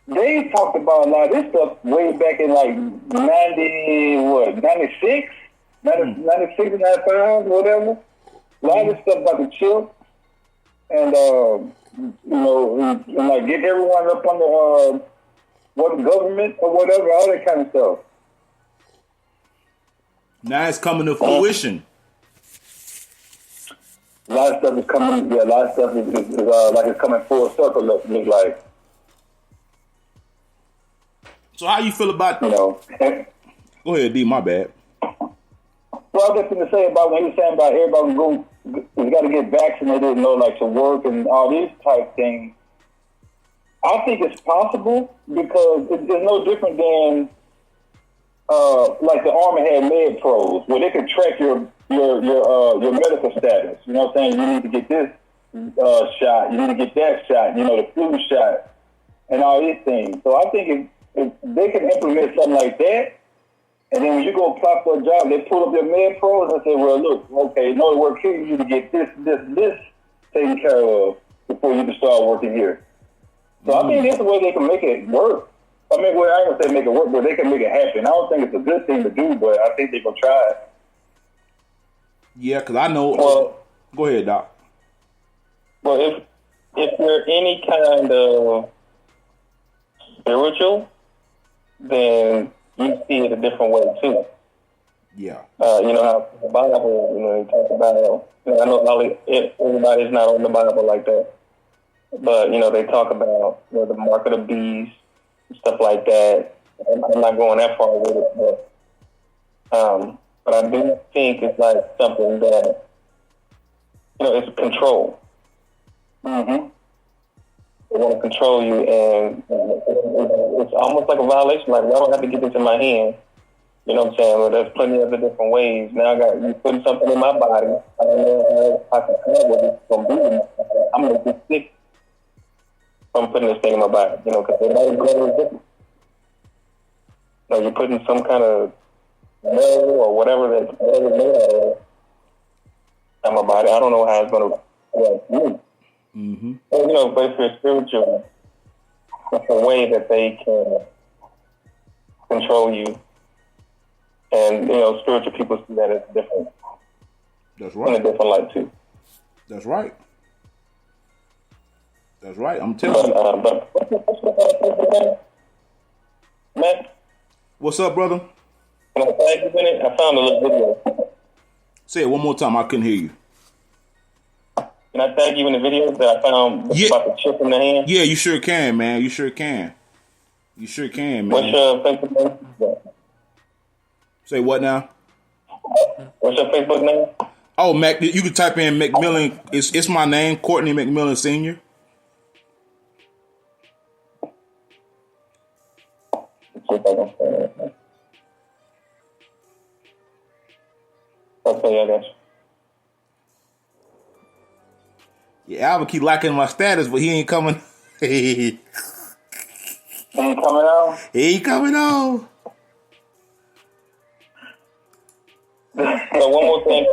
[SPEAKER 5] they talked about a lot of this stuff way back in like 96, 96, 95, whatever. A lot of this stuff about the chip, and and like get everyone up under the government or whatever, all that kind of stuff.
[SPEAKER 2] Now it's coming to fruition.
[SPEAKER 5] A lot of stuff is coming. Yeah, a lot of stuff is like it's coming full circle. Looks like.
[SPEAKER 2] So how you feel about Go ahead, D. My bad.
[SPEAKER 5] Well, I was just going to say about when you saying about everybody we got to get vaccinated, like to work and all these type things. I think it's possible because it's no different than like the Army had med pros where they could track your medical status. You know what I'm saying? You need to get this shot. You need to get that shot. The flu shot and all these things. So I think if they can implement something like that, and then when you go apply for a job, they pull up your med pros and say, well, look, okay, in order to work here, you need to get this taken care of before you can start working here. So I think that's the way they can make it work. I mean, well, I ain't gonna say make it work, but they can make it happen. I don't think it's a good thing to do, but I think they're gonna try it.
[SPEAKER 2] Yeah, because I know. Well, go ahead, Doc.
[SPEAKER 5] Well, if you're any kind of spiritual, then you see it a different way too.
[SPEAKER 2] Yeah.
[SPEAKER 5] How the Bible, you talk about. I know everybody's not on the Bible like that, but they talk about the mark of the beast, stuff like that. I'm not going that far with it, but I do think it's like something that it's control. Mm-hmm. They want to control you, and it's almost like a violation. Like, well, I don't have to get this in my hand. You know what I'm saying? Well, there's plenty of different ways. Now I got you putting something in my body. I don't know how I can handle what it's going to be. I'm going to get sick from putting this thing in my body. Because everybody's blood is different. You're putting some kind of metal or whatever that's made out of in my body. I don't know how it's going to move.
[SPEAKER 2] Mm-hmm.
[SPEAKER 5] And, but if you're spiritual, it's a way that they can control you. And, spiritual people see that as different.
[SPEAKER 2] That's right.
[SPEAKER 5] In a different light, too.
[SPEAKER 2] That's right. That's right. I'm telling you.
[SPEAKER 5] Matt?
[SPEAKER 2] What's up, brother?
[SPEAKER 5] Can I tag you in it? I found a little video.
[SPEAKER 2] Say it one more time. I couldn't hear you.
[SPEAKER 5] Can I tag you in the video that I found about the chip in the hand?
[SPEAKER 2] Yeah, you sure can, man. You sure can. You sure can, man.
[SPEAKER 5] What's your Facebook name?
[SPEAKER 2] Say what now?
[SPEAKER 5] What's your Facebook name?
[SPEAKER 2] Oh, Mac. You can type in McMillan. It's my name, Courtney McMillan Sr.
[SPEAKER 5] Okay, I got you.
[SPEAKER 2] Yeah, Alvin keep liking my status, but he ain't coming.
[SPEAKER 5] He ain't coming on?
[SPEAKER 2] He ain't coming on.
[SPEAKER 5] So one more thing.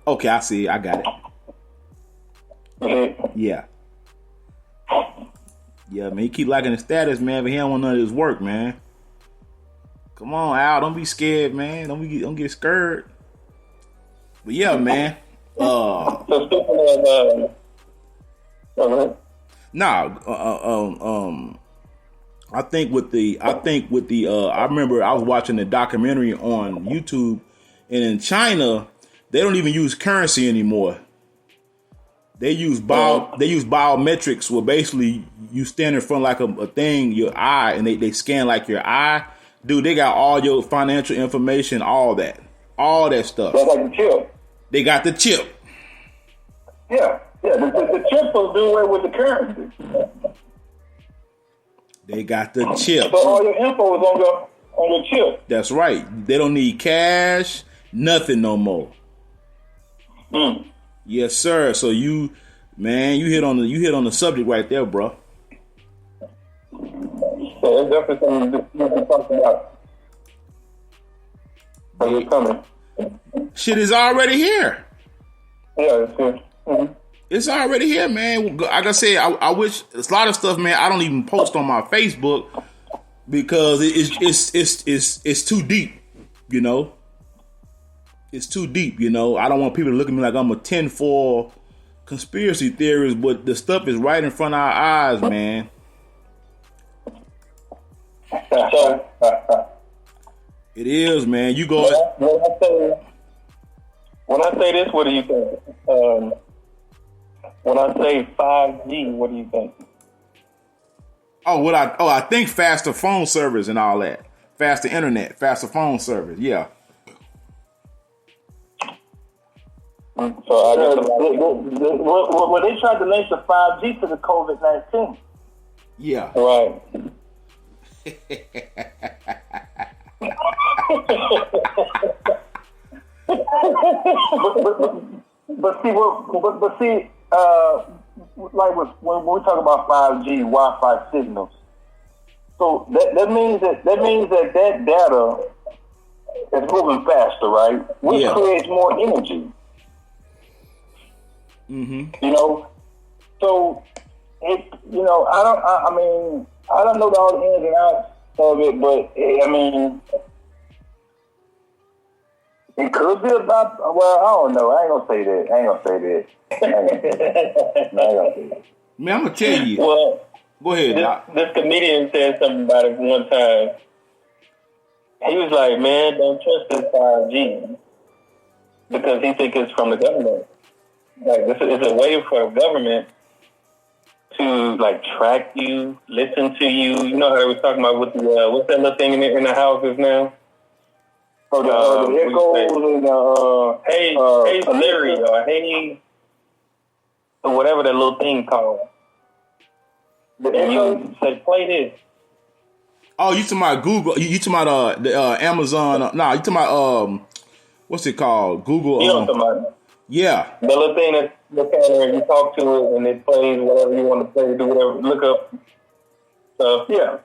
[SPEAKER 2] Okay, I see. I got it. Yeah. Yeah, man. He keep liking the status, man, but he don't want none of his work, man. Come on, Al. Don't be scared, man. Don't get scared. But yeah, man.
[SPEAKER 5] So speaking of,
[SPEAKER 2] I remember I was watching the documentary on YouTube, and in China, they don't even use currency anymore. They use biometrics, where basically you stand in front of like a thing, your eye, and they scan like your eye. Dude, they got all your financial information, all that stuff.
[SPEAKER 5] That's like the chip.
[SPEAKER 2] They got the chip.
[SPEAKER 5] Yeah. The chip will do away with the currency.
[SPEAKER 2] They got the chip.
[SPEAKER 5] So all your info is on your chip.
[SPEAKER 2] That's right. They don't need cash, nothing no more. Yes, sir. So you hit on the subject right there, bro.
[SPEAKER 5] So it's definitely something you can talk about. It's coming.
[SPEAKER 2] Shit is already here.
[SPEAKER 5] Yeah, it's here. Mm-hmm.
[SPEAKER 2] It's already here, man. Like I said, I wish it's a lot of stuff, man. I don't even post on my Facebook because it's too deep, you know. It's too deep, you know. I don't want people to look at me like I'm a tinfoil conspiracy theorist, but the stuff is right in front of our eyes, man. It is, man. You go.
[SPEAKER 5] When I say this, what do you think? When I say 5G, what do you think?
[SPEAKER 2] I think faster phone service and all that. Faster internet, faster phone service. Yeah.
[SPEAKER 5] So I guess well, they tried to link the 5G to the COVID-19.
[SPEAKER 2] Yeah.
[SPEAKER 5] Right. but see, like when we talk about 5G, Wi-Fi signals, so that means that data is moving faster, right? Which creates more energy.
[SPEAKER 2] Mm-hmm.
[SPEAKER 5] You know, so I don't know all the ins and outs of it, but I mean, it could be about. Well, I don't know. I ain't gonna say that.
[SPEAKER 2] Man, I'm gonna tell you.
[SPEAKER 5] Well,
[SPEAKER 2] go ahead.
[SPEAKER 5] This comedian said something about it one time. He was like, "Man, don't trust this 5G because he thinks it's from the government. Like this is a way for the government to like track you, listen to you. You know how they was talking about with the what's that little thing in the houses now? The echoes and hey Siri or hey or whatever that little thing called. And you say play this.
[SPEAKER 2] Oh, you talking about Google? You talking about the Amazon? You talking about what's it called? Google.
[SPEAKER 5] You know what I'm talking about?
[SPEAKER 2] Yeah.
[SPEAKER 5] The little thing that you talk to it and it plays whatever you want to play, do whatever, look up stuff. Yeah.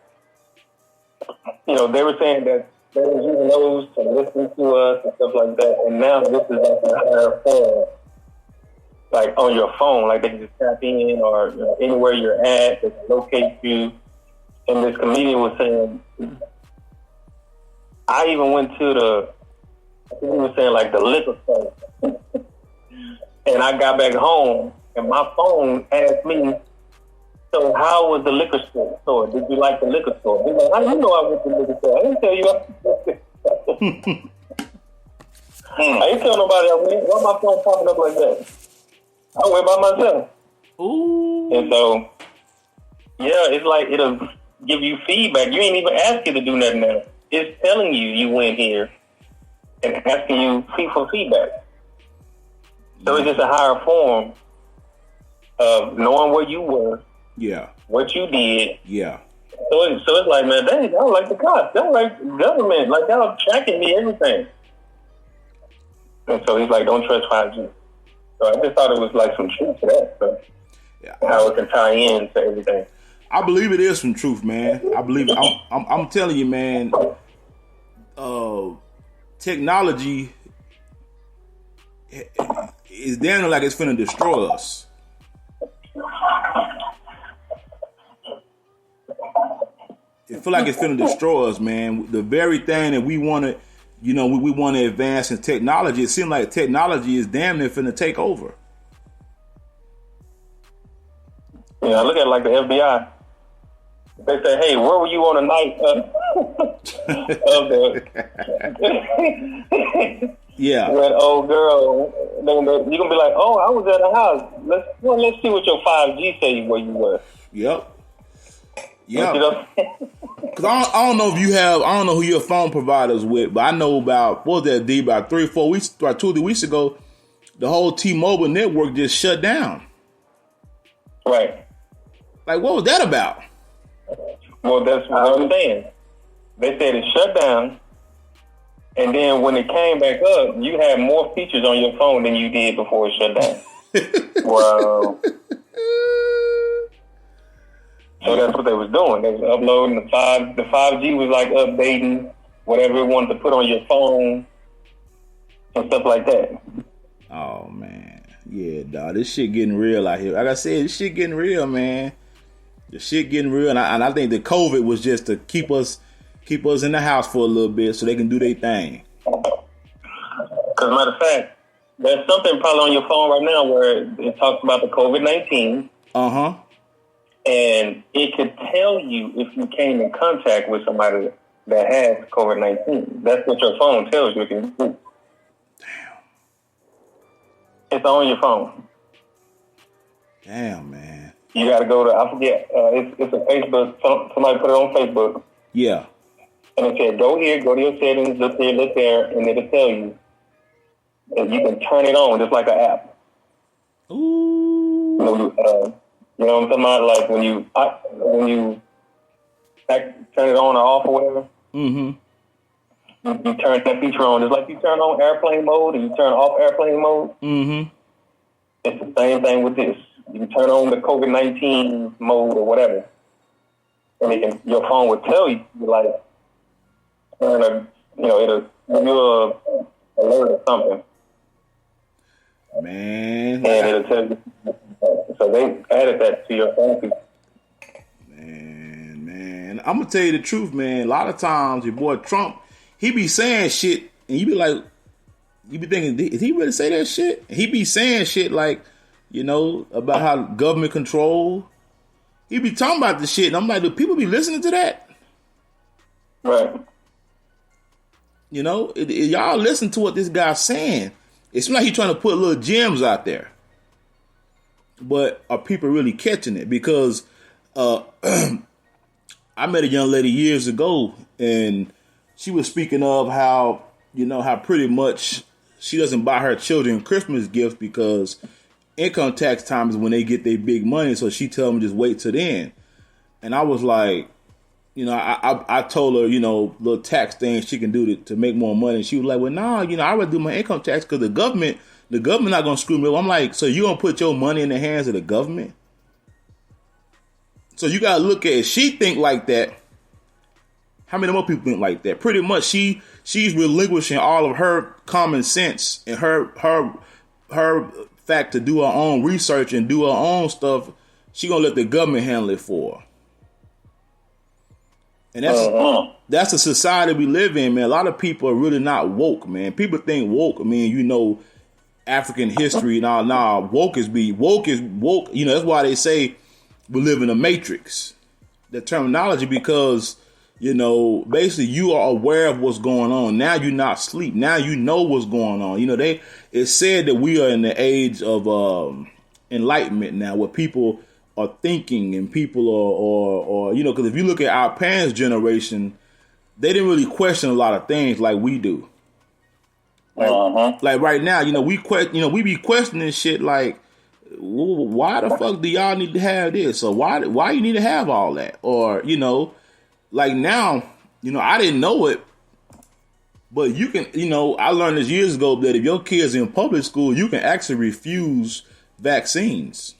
[SPEAKER 5] You know, they were saying that they were using those to listen to us and stuff like that. And now this is like a higher form, like on your phone, like they can just tap in or anywhere you're at, they can locate you. And this comedian was saying, I even went to the liquor store. And I got back home, and my phone asked me, so how was the liquor store? Did you like the liquor store? He's like, how do you know I went to the liquor store? I didn't tell you. I ain't tell nobody I went. Why my phone popping up like that? I went by myself.
[SPEAKER 2] Ooh.
[SPEAKER 5] And so, yeah, it's like it'll give you feedback. You ain't even ask you to do nothing now. It's telling you went here and asking you for feedback. So it's just a higher form of knowing where you were, what you did.
[SPEAKER 2] Yeah.
[SPEAKER 5] So it's like, man, dang, y'all like the cops. Y'all like government. Like, y'all tracking me, everything. And so he's like, don't trust 5G. So I just thought it was like some truth to that. So how it can tie in to everything.
[SPEAKER 2] I believe it is some truth, man. I believe it. I'm telling you, man, technology is damn like it's finna destroy us. It feel like it's finna destroy us, man. The very thing that we want to, we want to advance in technology. It seems like technology is damn near finna take over.
[SPEAKER 5] Yeah, look at it like the FBI. They say, "Hey, where were you on the night of the?"
[SPEAKER 2] Yeah.
[SPEAKER 5] That old girl, you're gonna be like, "Oh, I was at the house. Let's see what your 5G say where you were."
[SPEAKER 2] Yep. Yeah.
[SPEAKER 5] You know?
[SPEAKER 2] Cause I don't know if you have, I don't know who your phone provider's with, but I know about, what was that, D, about 3 or 4 weeks, about 2 or 3 weeks ago, the whole T-Mobile network just shut down.
[SPEAKER 5] Right.
[SPEAKER 2] Like, what was that about?
[SPEAKER 5] Well, that's what I'm saying. They said it shut down, and then when it came back up, you had more features on your phone than you did before it shut down. Wow. So that's what they was doing. They was uploading the 5G was like updating whatever it wanted to put on your phone and stuff like that.
[SPEAKER 2] Oh man, yeah, dog, this shit getting real out here. Like I said, this shit getting real, man. The shit getting real, and I think the COVID was just to keep us in the house for a little bit so they can do their thing.
[SPEAKER 5] Because matter of fact, there's something probably on your phone right now where it talks about the COVID-19. And it could tell you if you came in contact with somebody that has COVID-19. That's what your phone tells you. Damn. It's on your phone.
[SPEAKER 2] Damn, man.
[SPEAKER 5] You got to go to, I forget, it's a Facebook, somebody put it on Facebook.
[SPEAKER 2] Yeah.
[SPEAKER 5] And it said, go here, go to your settings, look here, look there, and it'll tell you that you can turn it on just like an app.
[SPEAKER 2] Ooh.
[SPEAKER 5] You know what I'm talking about? Like when you turn it on or off or whatever.
[SPEAKER 2] Mm-hmm.
[SPEAKER 5] You turn that feature on. It's like you turn on airplane mode and you turn off airplane mode.
[SPEAKER 2] Mm-hmm.
[SPEAKER 5] It's the same thing with this. You can turn on the COVID-19 mode or whatever. And your phone will tell you, like, it'll give you a alert or something.
[SPEAKER 2] Man.
[SPEAKER 5] And it'll tell you. So they added that to your phone.
[SPEAKER 2] Man. I'm going to tell you the truth, man. A lot of times, your boy Trump, he be saying shit, and you be like, you be thinking, did he really say that shit? He be saying shit like, about how government control. He be talking about the shit, and I'm like, do people be listening to that?
[SPEAKER 5] Right.
[SPEAKER 2] Y'all listen to what this guy's saying. It's like he's trying to put little gems out there. But are people really catching it? Because I met a young lady years ago, and she was speaking of how pretty much she doesn't buy her children Christmas gifts because income tax time is when they get their big money. So she tell them just wait till then. And I was like, I told her, little tax things she can do to make more money. And she was like, well, nah, I would do my income tax because the government not going to screw me up. I'm like, so you going to put your money in the hands of the government? So you got to look at it. She think like that. How many more people think like that? Pretty much she's relinquishing all of her common sense and her fact to do her own research and do her own stuff. She going to let the government handle it for her. And that's the society we live in, man. A lot of people are really not woke, man. People think woke, African history. Nah, woke is woke. That's why they say we live in a matrix. The terminology, because, basically you are aware of what's going on. Now you're not asleep. Now you know what's going on. It's said that we are in the age of enlightenment now, where people are thinking and people are because if you look at our parents' generation, they didn't really question a lot of things like we do. Like right now, we be questioning shit like, why the fuck do y'all need to have this? Or why you need to have all that? Or, like now, I didn't know it, but you can, I learned this years ago that if your kids in public school, you can actually refuse vaccines.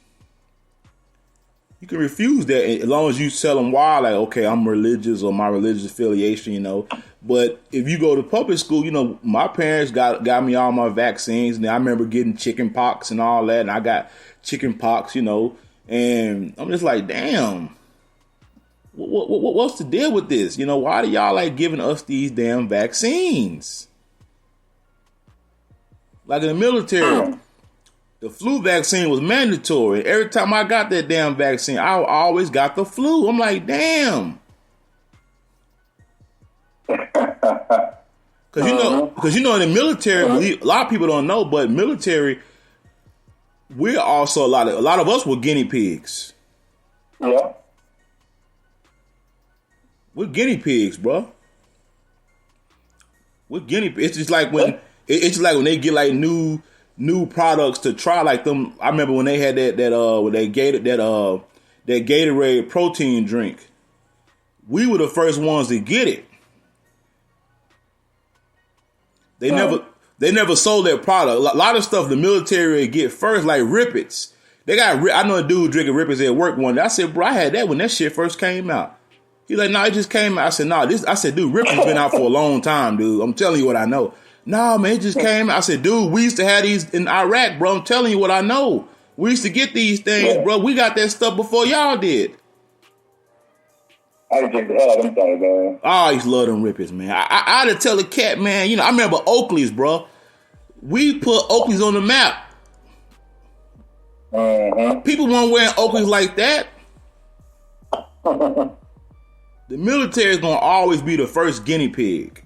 [SPEAKER 2] You can refuse that as long as you tell them why, like, okay, I'm religious or my religious affiliation, But if you go to public school, my parents got me all my vaccines, and I remember getting chicken pox and all that, and I got chicken pox, and I'm just like, damn, what's the deal with this? Why do y'all like giving us these damn vaccines? Like in the military. The flu vaccine was mandatory. Every time I got that damn vaccine, I always got the flu. I'm like, damn. Because in the military, a lot of people don't know, but military, we're also a lot of us were guinea pigs.
[SPEAKER 5] Yeah.
[SPEAKER 2] We're guinea pigs, bro. We're guinea pigs. It's just like when they get like new products to try, like them. I remember when they had that Gatorade protein drink. We were the first ones to get it. They never sold that product. A lot of stuff the military get first, like Rippets. I know a dude drinking Rippets at work one day. I said, bro, I had that when that shit first came out. He's like, no, it just came out. I said, no, I said, dude, Rippets been out for a long time, dude. I'm telling you what I know. No, man, it just came out. I said, dude, we used to have these in Iraq, bro. I'm telling you what I know. We used to get these things, bro. We got that stuff before y'all did.
[SPEAKER 5] I just had them things, man.
[SPEAKER 2] Oh, I used to love them Rippets, man. I had to tell the cat, man, I remember Oakley's, bro. We put Oakley's on the map.
[SPEAKER 5] Mm-hmm.
[SPEAKER 2] People weren't wearing Oakleys like that. The military is going to always be the first guinea pig.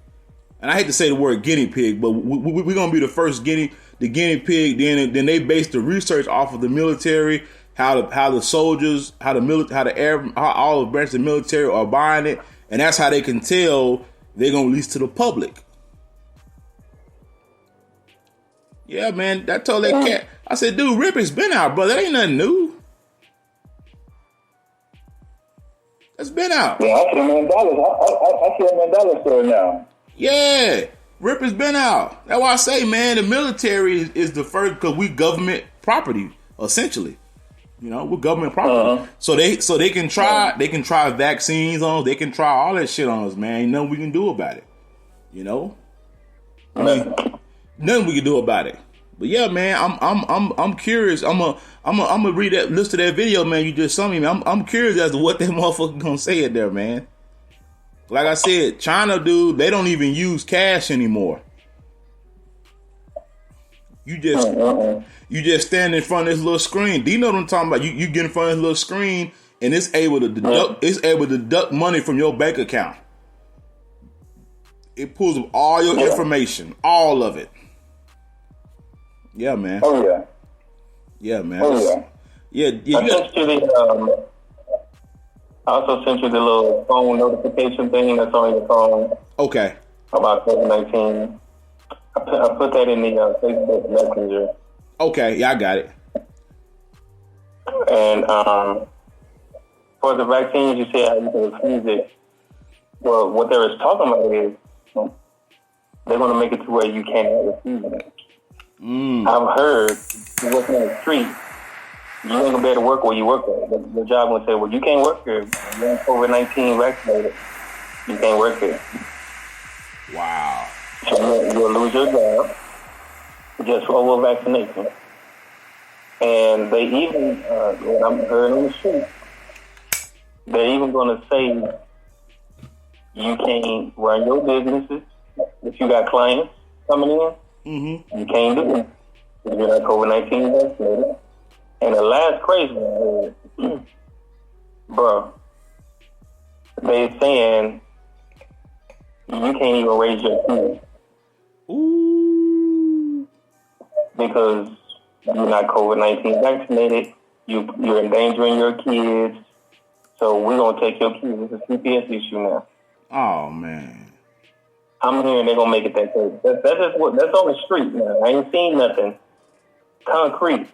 [SPEAKER 2] And I hate to say the word guinea pig, but we're going to be the first guinea pig. Then they base the research off of the military, how the soldiers, how all the branches of the military are buying it. And that's how they can tell they're going to release to the public. Yeah, man, I told that cat, I said, dude, Rippet's been out, bro. That ain't nothing new. That's been out.
[SPEAKER 5] Yeah, I see a Mandela store now.
[SPEAKER 2] Yeah, Rippet's been out. That's why I say, man, the military is the first, because we government property, essentially. We're government property. So they can try vaccines on us. They can try all that shit on us, man. Ain't nothing we can do about it. I mean, nothing we can do about it. But yeah, man, I'm curious. I'm gonna listen to that video, man. You just sent me, man. I'm curious as to what that motherfucker gonna say it there, man. Like I said, China, dude, they don't even use cash anymore. You just stand in front of this little screen. Do you know what I'm talking about? You get in front of this little screen and it's able to deduct money from your bank account. It pulls up all your information, all of it. Yeah, man.
[SPEAKER 5] Oh yeah.
[SPEAKER 2] Yeah, man.
[SPEAKER 5] Oh yeah.
[SPEAKER 2] Yeah.
[SPEAKER 5] I also sent you the little phone notification thing that's on your phone.
[SPEAKER 2] Okay.
[SPEAKER 5] About COVID-19. I put that in the Facebook Messenger.
[SPEAKER 2] Okay, yeah, I got it.
[SPEAKER 5] And for the vaccines, you said how you can refuse it. Well, what they were talking about is they're going to make it to where you can't refuse it. I've heard you're working on the street, you ain't going to be able to work where you work at. The job will say, well, you can't work here. You're COVID-19 vaccinated. You can't work here.
[SPEAKER 2] Wow.
[SPEAKER 5] So you'll lose your job just for over vaccination. And they even, what I'm hearing on the street, they're even going to say you can't run your businesses if you got clients coming in.
[SPEAKER 2] Mm-hmm.
[SPEAKER 5] You can't do it if you're not COVID-19 vaccinated. And the last crazy one is, bro, they're saying you can't even raise your kids.
[SPEAKER 2] Ooh.
[SPEAKER 5] Because you're not COVID-19 vaccinated, you're endangering your kids. So we're going to take your kids. It's a CPS issue now.
[SPEAKER 2] Oh, man.
[SPEAKER 5] I'm hearing they're going to make it that case. That's on the street, man. I ain't seen nothing concrete.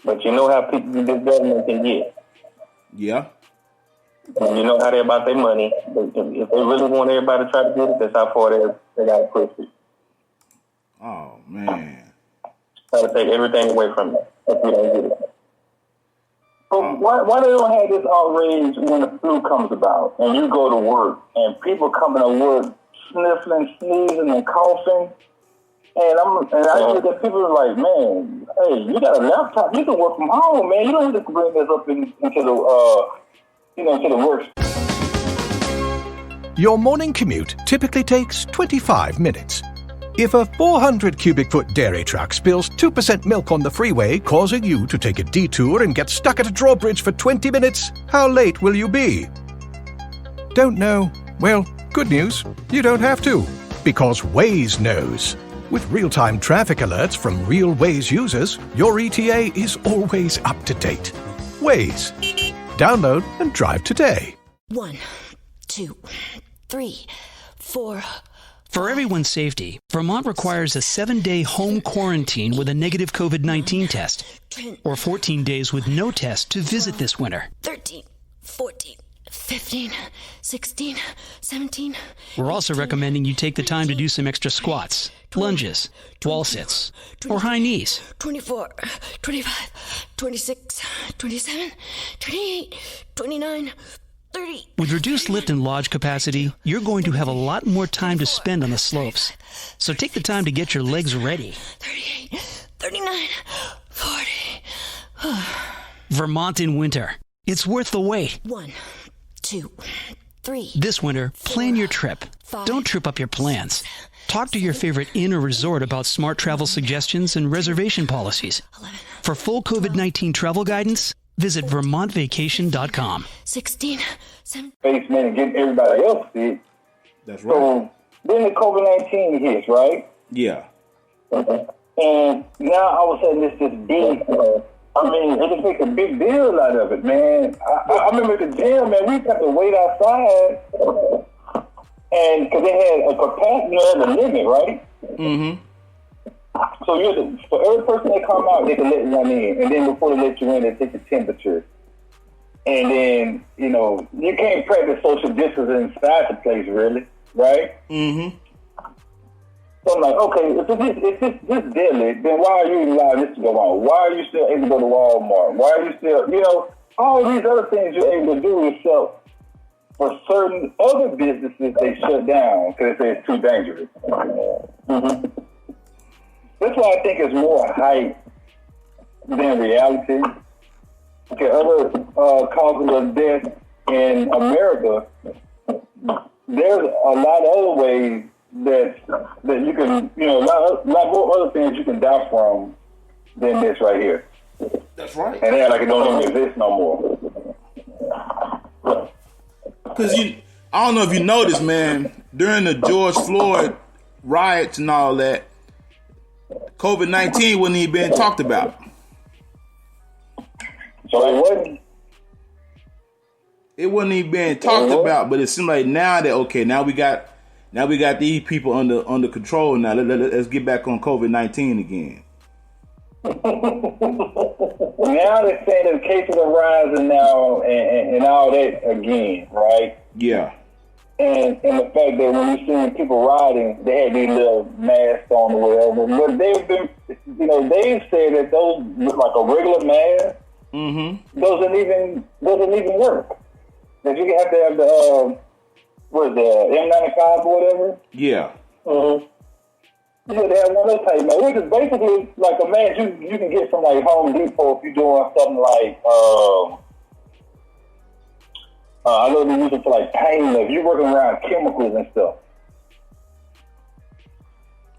[SPEAKER 5] But you know how people this government can get.
[SPEAKER 2] Yeah.
[SPEAKER 5] And you know how they're about their money. If they really want everybody to try to get it, that's how far they got to push it.
[SPEAKER 2] Oh, man.
[SPEAKER 5] Try to take everything away from them if we don't get it. But why they don't have this outrage when the flu comes about and you go to work and people coming to work sniffling, sneezing, and coughing? And I hear that people are like, man, hey, you got a laptop, you can work from home, man. You don't have to bring this up into the work.
[SPEAKER 1] Your morning commute typically takes 25 minutes. If a 400 cubic foot dairy truck spills 2% milk on the freeway, causing you to take a detour and get stuck at a drawbridge for 20 minutes, how late will you be? Don't know? Well, good news, you don't have to, because Waze knows. With real-time traffic alerts from real Waze users, your ETA is always up to date. Waze. Download and drive today.
[SPEAKER 14] 1. 2, 3, 4.
[SPEAKER 15] For everyone's safety, Vermont requires a 7-day home quarantine with a negative COVID-19 test, or 14 days with no test to visit this winter.
[SPEAKER 14] 13, 14, 15, 16, 17.
[SPEAKER 15] We're also recommending you take the time to do some extra squats, lunges, wall sits, or high knees.
[SPEAKER 14] 24, 25, 26, 27, 28, 29, 30.
[SPEAKER 15] With reduced lift and lodge capacity, you're going to have a lot more time to spend on the slopes. So take the time to get your legs ready.
[SPEAKER 14] 38, 39, 40.
[SPEAKER 15] Vermont in winter. It's worth the wait.
[SPEAKER 14] 1, 2, 3.
[SPEAKER 15] This winter, plan your trip. Don't trip up your plans. Talk to your favorite inn or resort about smart travel suggestions and reservation policies. For full COVID-19 travel guidance, visit VermontVacation.com.
[SPEAKER 14] 16, 17.
[SPEAKER 5] Basement and getting everybody else sick.
[SPEAKER 2] That's right.
[SPEAKER 5] So then the COVID-19 hits, right?
[SPEAKER 2] Yeah.
[SPEAKER 5] And now all of a sudden it's this big, I mean, it just makes a big deal out of it, man. I remember at the gym, man, we got to wait outside, and because they had a capacity at the limit, right?
[SPEAKER 2] Mm-hmm.
[SPEAKER 5] So for every person that come out, they can let one in, and then before they let you in, they take the temperature. And then, you can't practice social distance inside the place, really, right?
[SPEAKER 2] Mm-hmm.
[SPEAKER 5] So I'm like, okay, if it's this deadly, then why are you allowing this to go on? Why are you still able to go to Walmart? Why are you still, all these other things you're able to do yourself. For certain other businesses, they shut down because they say it's too dangerous. Mm-hmm. That's why I think it's more hype than reality. Okay, other causes of death in America, there's a lot of other ways that you can, a lot more other things you can die from than this right here.
[SPEAKER 2] That's right.
[SPEAKER 5] And they're like it don't even exist no more.
[SPEAKER 2] Because I don't know if you noticed, man, during the George Floyd riots and all that, COVID-19 wasn't even being talked about.
[SPEAKER 5] So it wasn't?
[SPEAKER 2] It wasn't even being talked about, but it seemed like now that, now we got these people under control now. Let's get back on COVID-19 again.
[SPEAKER 5] Now they're saying the cases are rising now and all that again, right?
[SPEAKER 2] Yeah.
[SPEAKER 5] And the fact that when you're seeing people riding, they had these little masks on or whatever. But they've been, they've said that those look like a regular mask.
[SPEAKER 2] Mm-hmm.
[SPEAKER 5] Doesn't even work. That you have to have the N95 or whatever.
[SPEAKER 2] Yeah.
[SPEAKER 5] Mm-hmm. You have to have one of those type masks, which is basically like a mask you can get from like Home Depot if you're doing something like I know they use it for like pain if you're working around chemicals and stuff.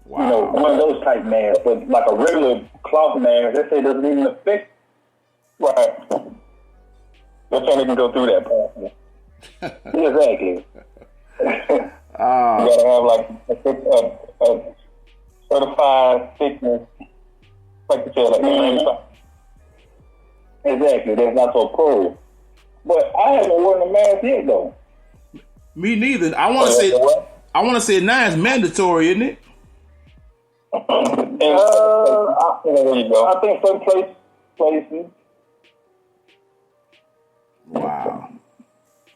[SPEAKER 2] Wow.
[SPEAKER 5] One of those type masks, but like a regular cloth mask, they say doesn't even affect. Right. They can't even go through that process. Exactly. You gotta have like a certified thickness, like you said, like exactly. That's not so cool. But I haven't worn a mask yet, though.
[SPEAKER 2] Me neither. I want to say now it's mandatory, isn't it?
[SPEAKER 5] There you go. I think some places.
[SPEAKER 2] Wow.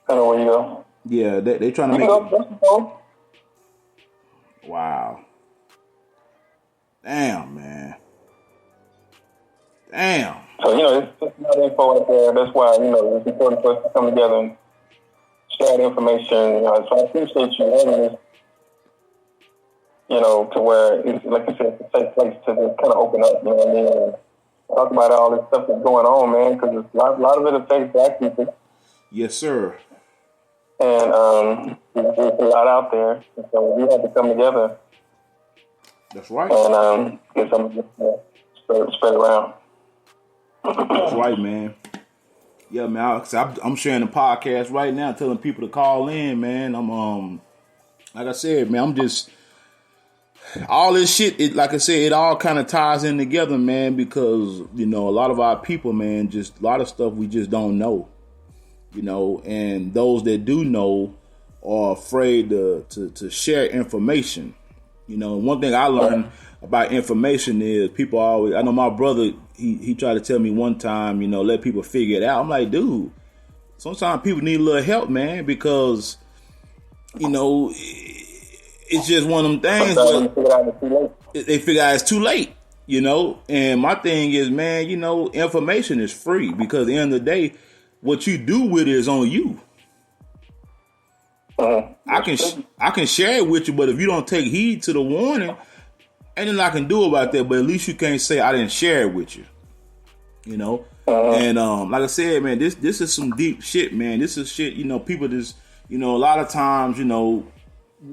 [SPEAKER 5] I know where you go.
[SPEAKER 2] Yeah, they trying to make it. Wow. Damn, man. Damn.
[SPEAKER 5] So, it's just not info out there. That's why, it's important for us to come together and share the information. So I appreciate you having this, to where it's, like you said, it's a safe place to just kind of open up, you know what I mean? And talk about all this stuff that's going on, man, because a lot of it affects black people.
[SPEAKER 2] Yes, sir.
[SPEAKER 5] And there's a lot out there. And so we have to come together.
[SPEAKER 2] That's right.
[SPEAKER 5] And get something spread around.
[SPEAKER 2] That's right, man. Yeah, man. I'm sharing the podcast right now, telling people to call in, man. I'm like I said, man. I'm just all this shit. Like I said, it all kind of ties in together, man. Because a lot of our people, man, just a lot of stuff we just don't know. And those that do know, are afraid to share information. You know, one thing I learned about information is people always, I know my brother, he tried to tell me one time, you know, let people figure it out. I'm like, dude, sometimes people need a little help, man, because, you know, it's just one of them things where they figure out it's too late, you know. And my thing is, man, you know, information is free because at the end of the day, what you do with it is on you. I can share it with you, but if you don't take heed to the warning, ain't nothing I can do about that. But at least you can't say I didn't share it with you, you know. And like I said, man, this is some deep shit, man. This is shit, you know. People just, you know, a lot of times, you know,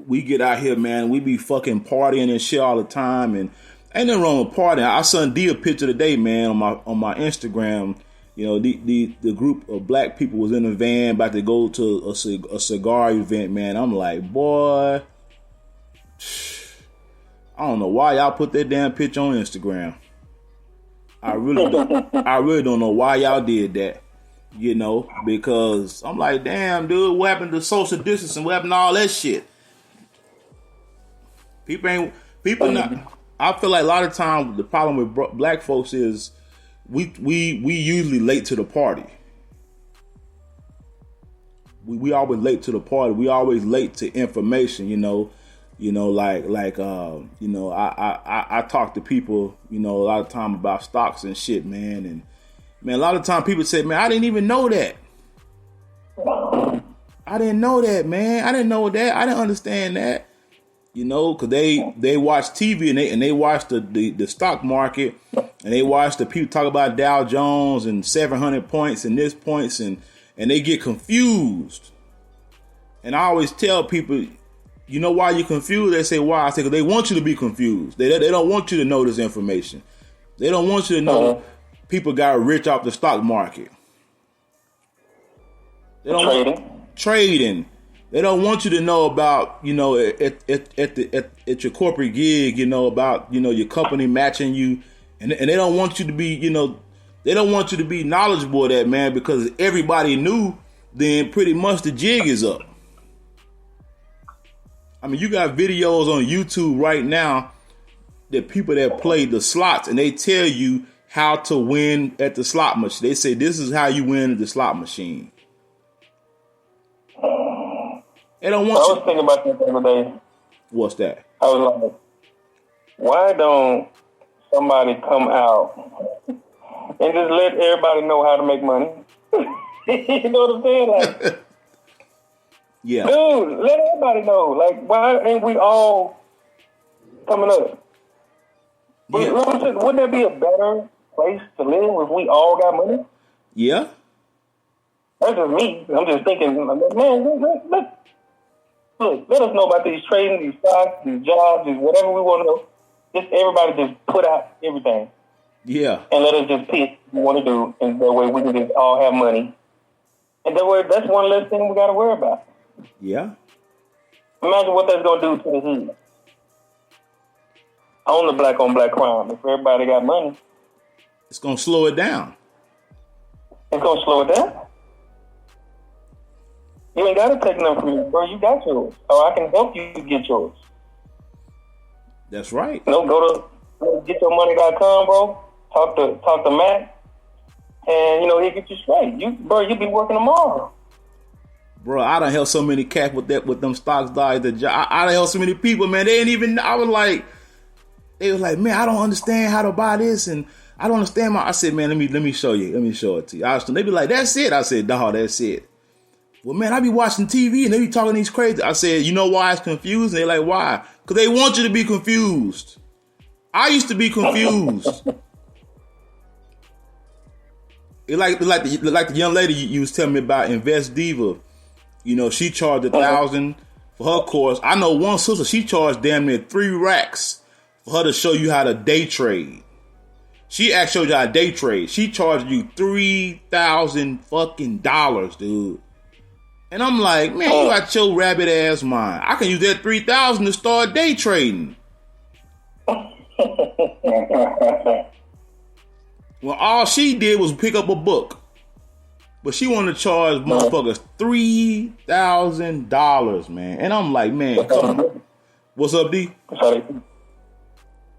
[SPEAKER 2] we get out here, man. We be fucking partying and shit all the time, and ain't nothing wrong with partying. I sent D a picture today, man, on my Instagram. You know, the group of black people was in a van about to go to a cigar event, man. I'm like, boy, I don't know why y'all put that damn picture on Instagram. I really don't know why y'all did that, you know, because I'm like, damn, dude, what happened to social distancing? What happened to all that shit? People not. I feel like a lot of times the problem with black folks is we usually late to the party. We always late to the party. We always late to information, you know. You know, you know, I talk to people, you know, a lot of time about stocks and shit, man. And man, a lot of time people say, man, I didn't even know that. I didn't know that, man. I didn't know that. I didn't understand that. You know, because they watch TV and they watch the stock market and they watch the people talk about Dow Jones and 700 points and this points and they get confused. And I always tell people, you know why you're confused? They say, why? I say, because they want you to be confused. They don't want you to know this information. They don't want you to know people got rich off the stock market. They don't trading. They don't want you to know about, you know, at your corporate gig, you know, about, you know, your company matching you. And they don't want you to be, you know, they don't want you to be knowledgeable of that, man, because everybody knew, then pretty much the jig is up. I mean, you got videos on YouTube right now that people that play the slots and they tell you how to win at the slot machine. They say this is how you win at the slot machine. They don't want
[SPEAKER 5] I was thinking about that the other day.
[SPEAKER 2] What's that?
[SPEAKER 5] I was like, why don't somebody come out and just let everybody know how to make money? You know what I'm saying? Like,
[SPEAKER 2] yeah.
[SPEAKER 5] Dude, let everybody know. Like, why ain't we all coming up? Yeah. Wouldn't that be a better place to live if we all got money?
[SPEAKER 2] Yeah.
[SPEAKER 5] That's just me. I'm just thinking, man, let us know about these trading, these stocks, these jobs, these whatever we want to know. Just everybody just put out everything.
[SPEAKER 2] Yeah.
[SPEAKER 5] And let us just pick what we want to do, and that way we can just all have money. And that way, that's one less thing we got to worry about.
[SPEAKER 2] Yeah.
[SPEAKER 5] Imagine what that's going to do to the hood. On the black on black crime. If everybody got money,
[SPEAKER 2] it's going to slow it down.
[SPEAKER 5] It's going to slow it down. You ain't got to take nothing from me, bro. You got yours. Or I can help you get yours.
[SPEAKER 2] That's right.
[SPEAKER 5] No, go to getyourmoney.com, bro. Talk to Matt. And, you know, he'll get you straight. You'll be working tomorrow.
[SPEAKER 2] Bro, I done helped so many cats with them stocks died. I done helped so many people, man. They ain't even, they was like, man, I don't understand how to buy this. And I don't understand I said, man, let me show you. Let me show it to you. They be like, that's it. I said, dawg, that's it. Well, man, I be watching TV and they be talking these crazy. I said, you know why it's confused? And they're like, why? Because they want you to be confused. I used to be confused. like the young lady you was telling me about, Invest Diva. You know, she charged $1,000 for her course. I know one sister, she charged damn near 3 racks for her to show you how to day trade. She actually showed you how to day trade. She charged you $3,000 fucking dollars, dude. And I'm like, man, you got your rabbit ass mind. I can use that $3,000 to start day trading. Well, all she did was pick up a book. But she wanted to charge motherfuckers $3,000, man. And I'm like, man, come on. What's up, D?
[SPEAKER 5] That's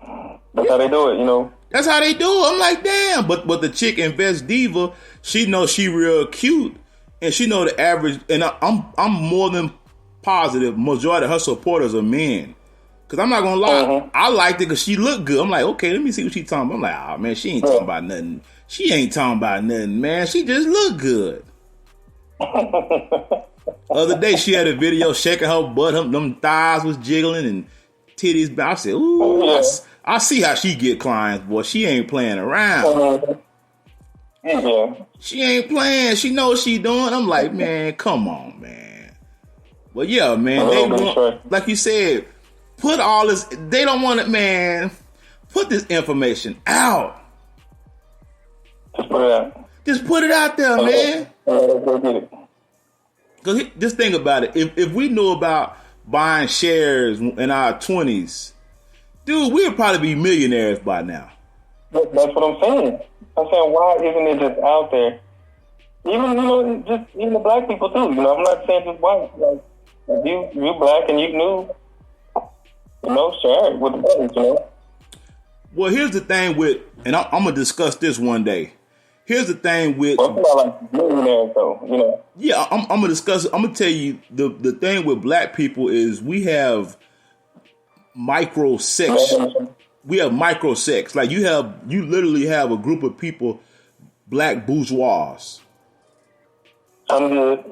[SPEAKER 5] how they do it, you know.
[SPEAKER 2] That's how they do it. I'm like, damn. But the chick Invest Diva, she knows she real cute, and she know the average. And I'm more than positive majority of her supporters are men. Cause I'm not gonna lie, I liked it because she looked good. I'm like, okay, let me see what she talking about. I'm like, oh man, she ain't talking about nothing. She ain't talking about nothing, man. She just look good. Other day she had a video shaking her butt, them thighs was jiggling and titties. I said, ooh, I see how she get clients, boy. She ain't playing around. She ain't playing. She knows what she doing. I'm like, man, come on, man. Well, yeah, man. They want, like you said, put all this. They don't want it, man. Put this information out.
[SPEAKER 5] Just put it out.
[SPEAKER 2] Just put it out there, man. Because just think about it. If we knew about buying shares in our 20s, dude, we'd probably be millionaires by now.
[SPEAKER 5] That's what I'm saying. I'm saying, why isn't it just out there? Even, even the black people too. I'm not saying just white. Like, if you black and you knew, share it with the brothers,
[SPEAKER 2] Well, here's the thing with, and I'm going to discuss this one day. Here's the thing with,
[SPEAKER 5] like millionaires though,
[SPEAKER 2] Yeah, I'm going to discuss it. I'm going to tell you the thing with black people is we have micro sex. We have micro sex. Like you literally have a group of people, black bourgeois.
[SPEAKER 5] I'm good.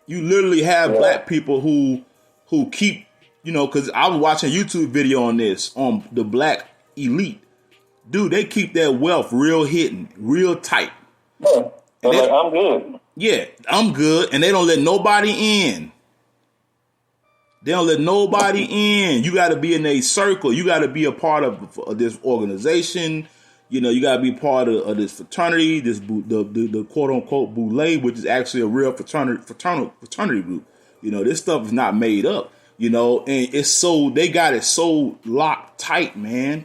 [SPEAKER 2] You literally have black people who keep, because I was watching a YouTube video on this, on the black elite. Dude, they keep their wealth real hidden, real tight.
[SPEAKER 5] Yeah. Like, I'm good.
[SPEAKER 2] Yeah, I'm good. And they don't let nobody in. They don't let nobody in. You got to be in a circle. You got to be a part of this organization. You got to be part of this fraternity, the quote unquote boule, which is actually a real fraternity group. This stuff is not made up. And it's they got it so locked tight, man.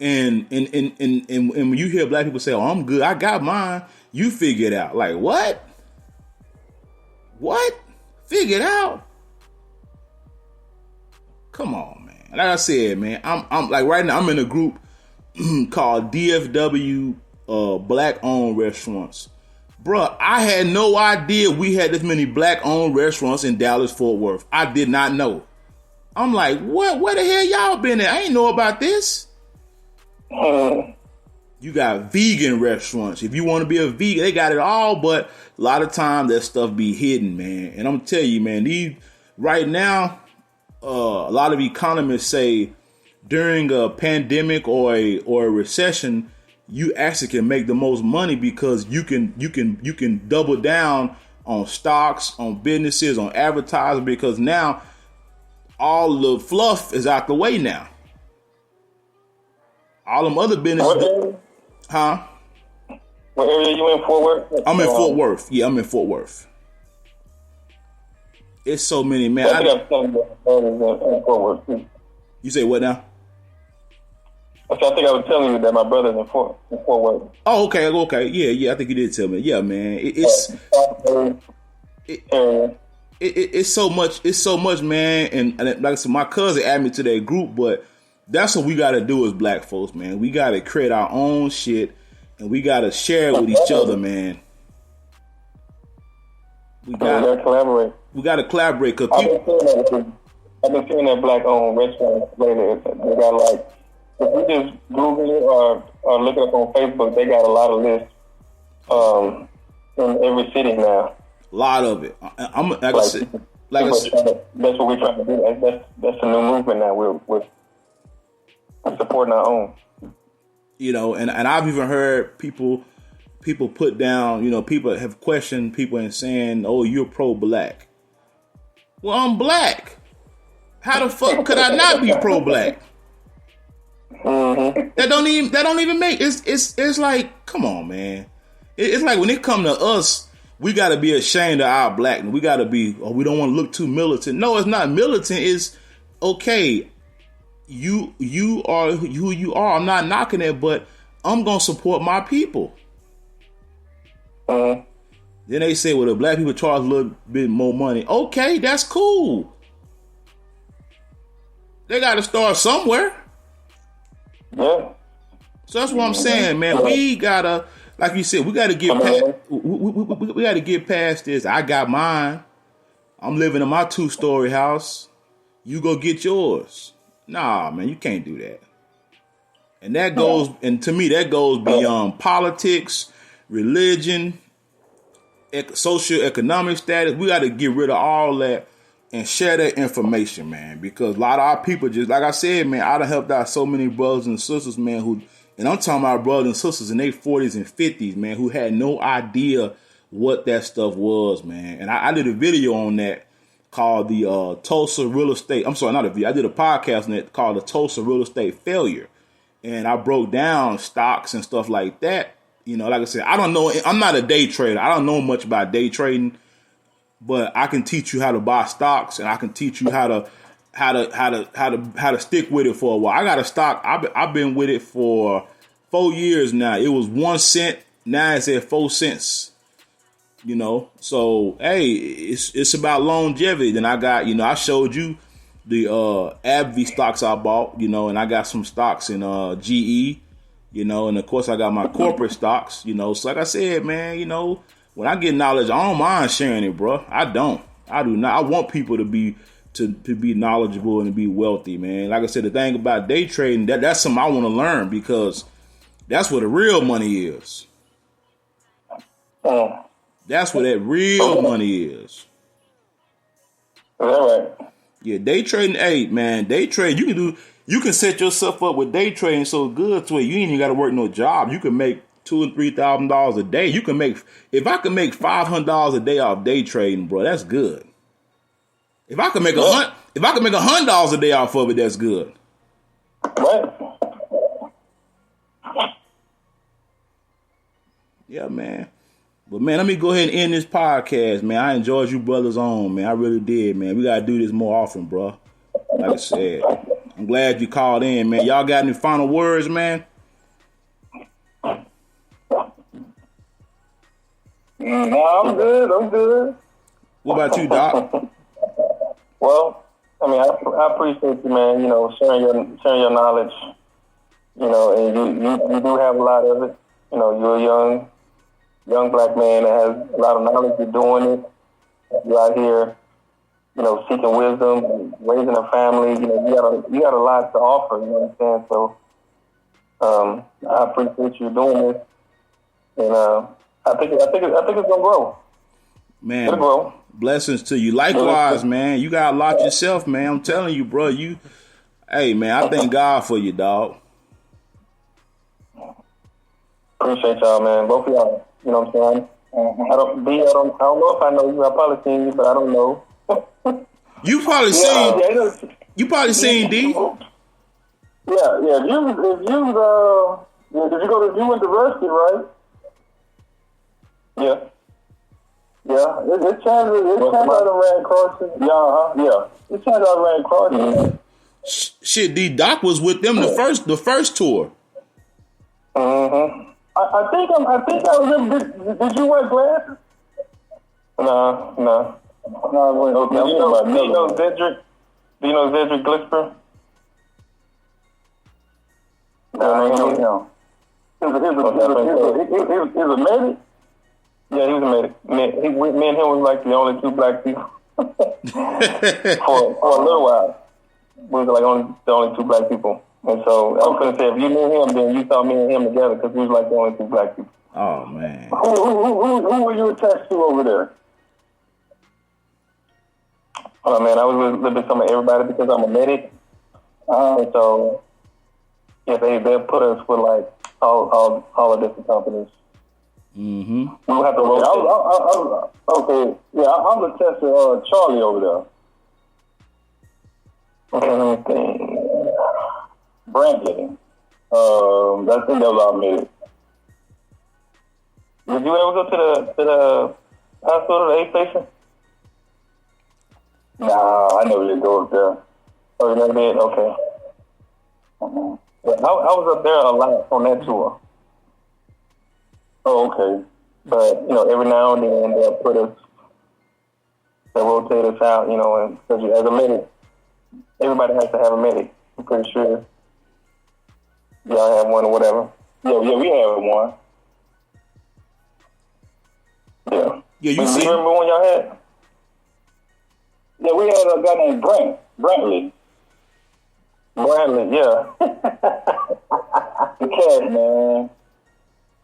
[SPEAKER 2] And when you hear black people say, "Oh, I'm good, I got mine," you figure it out. Like what? What? Figure it out? Come on, man. Like I said, man, I'm like right now I'm in a group called DFW Black Owned Restaurants. Bruh, I had no idea we had this many black owned restaurants in Dallas Fort Worth. I did not know. I'm like, what? Where the hell y'all been at? I ain't know about this. You got vegan restaurants. If you want to be a vegan, they got it all, but a lot of times that stuff be hidden, man. And I'm gonna tell you, man, right now, a lot of economists say during a pandemic or a recession, you actually can make the most money because you can double down on stocks, on businesses, on advertising, because now all the fluff is out the way now. All them other businesses. Huh?
[SPEAKER 5] What area you in, Fort Worth?
[SPEAKER 2] I'm in Fort Worth. Yeah, I'm in Fort Worth. It's so many, man.
[SPEAKER 5] I think I'm in Fort Worth.
[SPEAKER 2] You say what now?
[SPEAKER 5] I think I was telling you that my brother's in Fort Worth.
[SPEAKER 2] Oh, okay. Yeah. I think you did tell me. Yeah, man. It's so much. It's so much, man. And like I said, my cousin added me to that group, but that's what we got to do as black folks, man. We got to create our own shit, and we got to share it with each other, man. We got to collaborate. We got to collaborate. Cause
[SPEAKER 5] I've been seeing that black-owned restaurants lately. They got like, if you just Google it or look it up on Facebook, they got a lot of lists in every city now.
[SPEAKER 2] A lot of it. I said,
[SPEAKER 5] that's what we're trying to do. That's the new movement now. We're supporting our own.
[SPEAKER 2] And I've even heard people put down, people have questioned people and saying, "Oh, you're pro-black." Well, I'm black. How the fuck could I not be pro-black?
[SPEAKER 5] Mm-hmm.
[SPEAKER 2] That don't even make it's like, come on, man. It's like when it come to us, we got to be ashamed of our blackness. We got to be, we don't want to look too militant. No, it's not militant. It's okay. You are who you are. I'm not knocking it, but I'm gonna support my people. Then they say, well, the black people charge a little bit more money. Okay, that's cool. They got to start somewhere.
[SPEAKER 5] Yeah.
[SPEAKER 2] So that's what I'm saying, man. We gotta, like you said, we gotta get past. We gotta get past this. I got mine. I'm living in my 2-story house. You go get yours. Nah, man, you can't do that. And that goes, and to me, that goes beyond politics, religion, socioeconomic status. We got to get rid of all that and share that information, man. Because a lot of our people, just like I said, man, I done helped out so many brothers and sisters, man, who, and I'm talking about brothers and sisters in their 40s and 50s, man, who had no idea what that stuff was, man. And I did a video on that called the Tulsa Real Estate. I'm sorry, not a video. I did a podcast on it called the Tulsa Real Estate Failure. And I broke down stocks and stuff like that. You know, like I said, I don't know. I'm not a day trader. I don't know much about day trading, but I can teach you how to buy stocks, and I can teach you how to stick with it for a while. I got a stock. I've been with it for 4 years now. It was 1 cent. Now it's at 4 cents. You know, so hey, it's about longevity. Then I got, you know, I showed you the AbbVie stocks I bought, you know, and I got some stocks in GE, you know, and of course I got my corporate stocks, you know. So like I said, man, you know, when I get knowledge, I don't mind sharing it, bro. I do not. I want people to be knowledgeable and to be wealthy, man. Like I said, the thing about day trading, that's something I want to learn, because that's where the real money is. That's where that real money is.
[SPEAKER 5] All right.
[SPEAKER 2] Yeah, day trading, hey man, day trade, you can set yourself up with day trading so good to where you ain't even gotta work no job. You can make $2,000 and $3,000 a day. You can make, if I can make $500 a day off day trading, bro, that's good. If I can make $100 a day off of it, that's good.
[SPEAKER 5] Right.
[SPEAKER 2] Yeah, man. But, man, let me go ahead and end this podcast, man. I enjoyed you brothers on, man. I really did, man. We got to do this more often, bro. Like I said, I'm glad you called in, man. Y'all got any final words, man?
[SPEAKER 5] No, I'm good.
[SPEAKER 2] What about you, Doc?
[SPEAKER 5] Well, I mean, I appreciate you, man, you know, sharing your knowledge, you know, and you do have a lot of it. You know, you're a young black man that has a lot of knowledge. You're doing it. You're out here, you know, seeking wisdom, raising a family. You know, you got a lot to offer. You know what I'm saying? So, I appreciate you doing this, and I think it's gonna grow.
[SPEAKER 2] Man,
[SPEAKER 5] it'll grow.
[SPEAKER 2] Blessings to you. Likewise, man. You got a lot yourself, man. I'm telling you, bro. Hey, man. I thank God for you, dog.
[SPEAKER 5] Appreciate y'all, man. Both of y'all. You know what I'm saying? I don't know if I know you. I probably seen you, but I don't know.
[SPEAKER 2] You probably seen D.
[SPEAKER 5] Yeah. Did you went to Rusty, right? Yeah. It's changed out of ran crossing. Yeah. It's changed out of ran crossing.
[SPEAKER 2] Shit, D Doc was with them the first tour.
[SPEAKER 5] Mm-hmm. I think I was. Did you wear glasses? No. Do you know Cedric? Do you know Cedric Glisper? No. He was a medic. Yeah, he was a medic. Me and him was like the only two black people for a little while. We were like the only two black people. And so I was going to say, if you knew him, then you saw me and him together, because we was like the only two black people.
[SPEAKER 2] Oh, man.
[SPEAKER 5] Who were you attached to over there? Oh, man, I was with a little bit some of everybody because I'm a medic. And so, yeah, they put us with, like, all the different companies.
[SPEAKER 2] Mm-hmm.
[SPEAKER 5] We'll have to rotate. Okay, yeah, I'm attached to Charlie over there. Brantley. I think that was our medic. Did you ever go to the hospital, the aid station? Nah, I never did go up there. Oh, you never did? Okay. Yeah, I was up there a lot on that tour. Oh, okay. But, every now and then they'll rotate us out, and because as a medic, everybody has to have a medic. I'm pretty sure y'all have one or whatever. Yeah, we have one. Yeah.
[SPEAKER 2] Yeah, you
[SPEAKER 5] Do
[SPEAKER 2] see.
[SPEAKER 5] you remember when y'all had? Yeah, we had a guy named Brantley, yeah. The cat, man.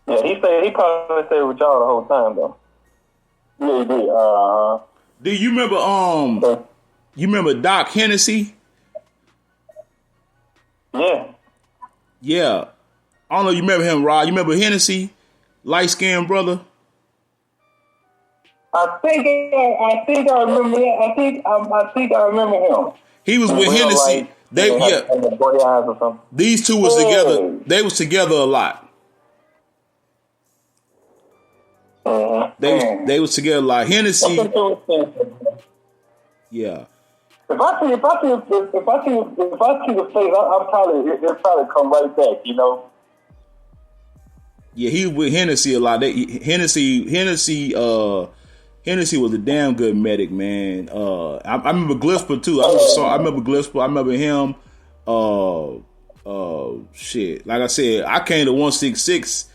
[SPEAKER 5] Yeah, he probably stayed with y'all the whole time, though. Yeah, he did.
[SPEAKER 2] Do you remember, you remember Doc Hennessy?
[SPEAKER 5] Yeah.
[SPEAKER 2] Yeah. I don't know if you remember him, Rod. You remember Hennessy? Light-skinned brother?
[SPEAKER 5] I think I remember that. I think I remember him.
[SPEAKER 2] He was with Hennessy.
[SPEAKER 5] The gray eyes or something.
[SPEAKER 2] These two was together. They was together a lot. They was together a lot. Hennessy. Yeah.
[SPEAKER 5] If I see the face, it'll probably come right back.
[SPEAKER 2] Yeah, he was with Hennessy a lot. Hennessy was a damn good medic, man. I remember Glisper too. I remember Glisper. I remember him. Shit. Like I said, I came to 166.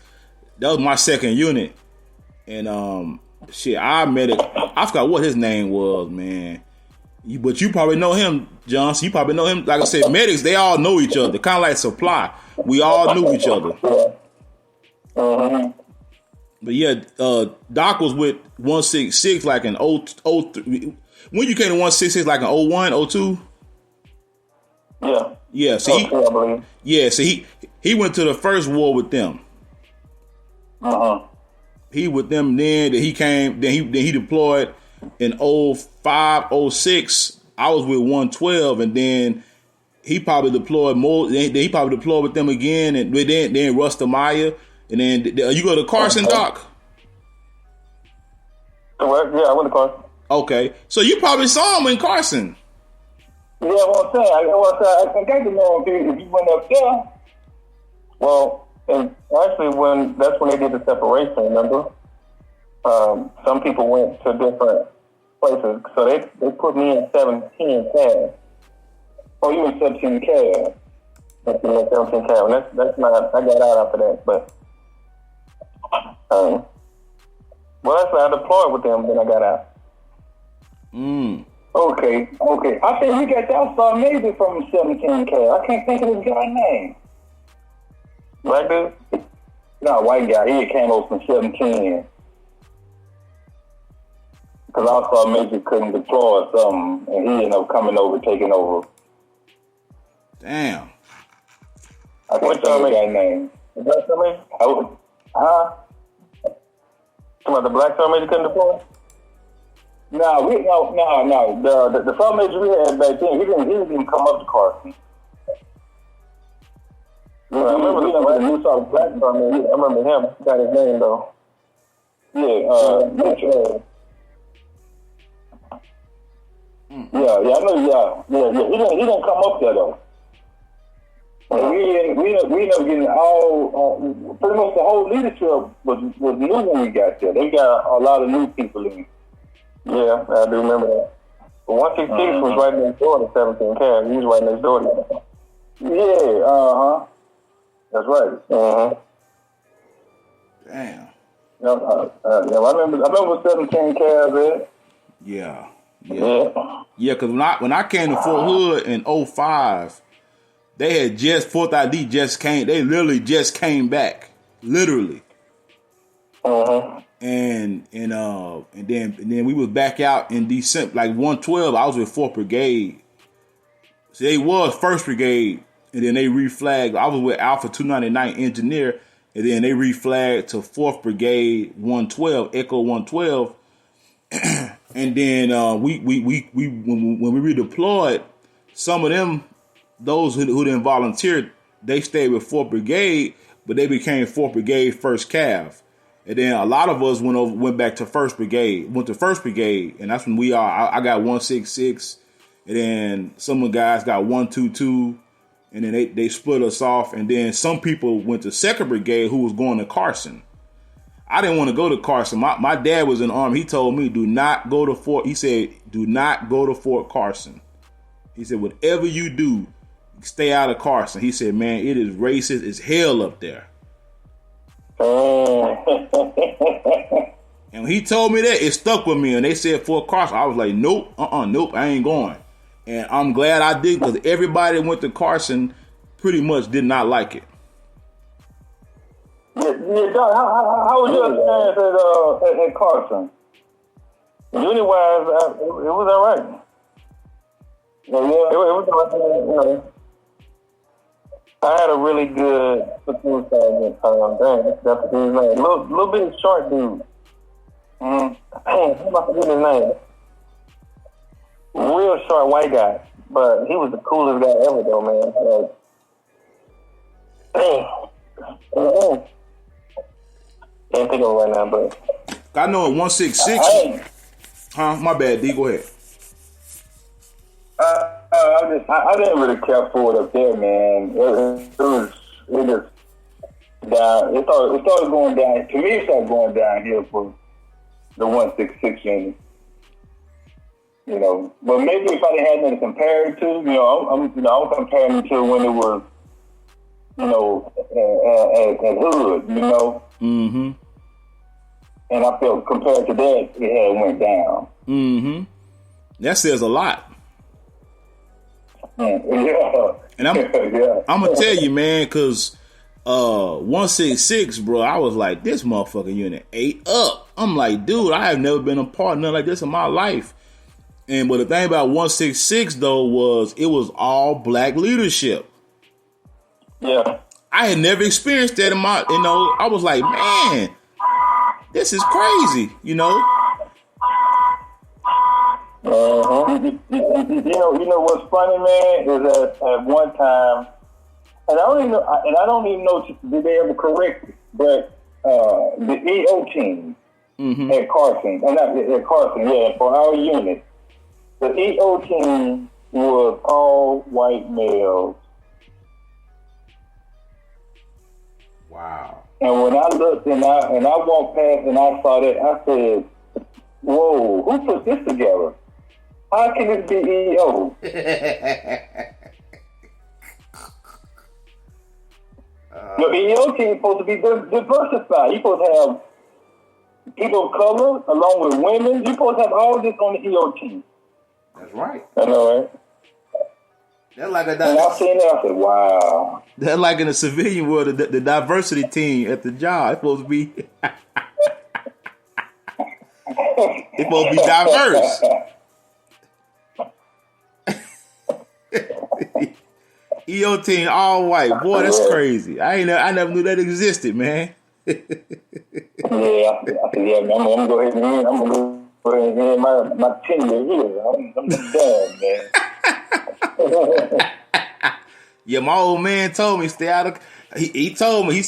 [SPEAKER 2] That was my second unit, and our medic. I forgot what his name was, man. But you probably know him, Johnson. You probably know him. Like I said, medics, they all know each other. Kind of like supply. We all knew each other. But yeah, Doc was with 166 like in 03. When you came to 166, like in 01, 02?
[SPEAKER 5] Yeah.
[SPEAKER 2] Yeah, so he went to the first war with them. He with them then he came, then he deployed in 05, 06. I was with 112, and then he probably deployed more. Then he probably deployed with them again, and then Rustemeyer. And then you go to Carson, Doc?
[SPEAKER 5] Yeah, I went to Carson.
[SPEAKER 2] Okay. So you probably saw him in Carson.
[SPEAKER 5] Yeah, what I'm saying. I got to know if you went up there. Well, and actually, that's when they did the separation, remember? Some people went to different places. So they put me in 17 CAD. Oh, you in 17 CAD. That's 17 CAD. That's not, I got out after that, but well, that's why I deployed with them. Then I got out. Okay. I think we got that star maybe from 17K. I can't think of his guy's name. Black dude? No, white guy. He came over from 17. Because I saw Major couldn't deploy or something, and he ended up coming over, taking over.
[SPEAKER 2] Damn.
[SPEAKER 5] I can't think of his guy's name. Is that something? Some of the black sergeant couldn't deploy? No. The sergeant we had back then, he didn't even come up to Carson. I remember the new black sergeant. I remember him. I got his name though. Yeah, I know. Yeah. He didn't come up there though. We ended up getting all pretty much the whole leadership was new when we got there. They got a lot of new people in. Yeah, I do remember that. But 166 was right next door to 17 Cab. He was right next door to them. Yeah, that's right.
[SPEAKER 2] Damn.
[SPEAKER 5] I remember 17 Cab there.
[SPEAKER 2] Yeah. Because when I came to Fort Hood in 05, they had Fourth ID just came. They literally just came back, literally. And then we was back out in December, like 112. I was with 4th Brigade. So they was 1st Brigade, and then they reflagged. I was with Alpha 299 Engineer, and then they reflagged to 4th Brigade 112, Echo 112. And then when we redeployed, some of them, those who didn't volunteer, they stayed with 4th Brigade, but they became 4th Brigade 1st Cav. And then a lot of us went back to 1st Brigade, went to 1st Brigade, and that's when I got 166, and then some of the guys got 122, and then they split us off, and then some people went to 2nd Brigade who was going to Carson. I didn't want to go to Carson. My dad was in the Army. He told me, do not go to Fort. He said, do not go to Fort Carson. He said, whatever you do, stay out of Carson. He said, man, it is racist as hell up there. And when he told me that, it stuck with me. And they said Fort Carson. I was like, nope, nope, I ain't going. And I'm glad I did, because everybody that went to Carson pretty much did not like it.
[SPEAKER 5] Yeah, Doc, how was your experience at Carson? Uni-wise, it was all right. Yeah, it was all right. I had a really good platoon sergeant. That's his name. Little bit short dude. I forget his name. Real short white guy, but he was the coolest guy ever, though, man. Can't think of it right now, but
[SPEAKER 2] I know at 166. My bad, D. Go ahead.
[SPEAKER 5] I didn't really care for it up there, man. It just down. It started going down. To me, it started going down here for the 166 unit. You know, but maybe if I didn't have nothing to compare it to, I'm comparing it to when it was, at hood,
[SPEAKER 2] Mm-hmm.
[SPEAKER 5] And I felt compared to that, it had went down.
[SPEAKER 2] Mm-hmm. That says a lot.
[SPEAKER 5] Yeah.
[SPEAKER 2] And I'm gonna tell you, man, because 166, bro, I was like, this motherfucking unit ate up. I'm like, dude, I have never been a part of nothing like this in my life. But the thing about 166 though was it was all black leadership.
[SPEAKER 5] Yeah.
[SPEAKER 2] I had never experienced that in my, I was like, man, this is crazy,
[SPEAKER 5] Uh-huh. You know what's funny, man, is that at one time, and I don't even know did they ever correct it, but the EO team at Carson, for our unit, the EO team was all white males.
[SPEAKER 2] Wow.
[SPEAKER 5] And when I looked and I walked past and I saw that, I said, whoa, who put this together? How can this be EO? Your EO team is supposed to be diversified. You're supposed to have people of color along with women. You're supposed to have all this on the EO team.
[SPEAKER 2] That's right.
[SPEAKER 5] I know, right?
[SPEAKER 2] That's like
[SPEAKER 5] and I seen that, I said, wow.
[SPEAKER 2] That's like in the civilian world, the diversity team at the job. It's supposed to be it's supposed to be diverse. EO team all white. Boy, that's crazy. I never knew that existed, man.
[SPEAKER 5] Yeah, man, I'm gonna go ahead and end my tenure here. I'm done, man.
[SPEAKER 2] Yeah, my old man told me stay out of. He told me.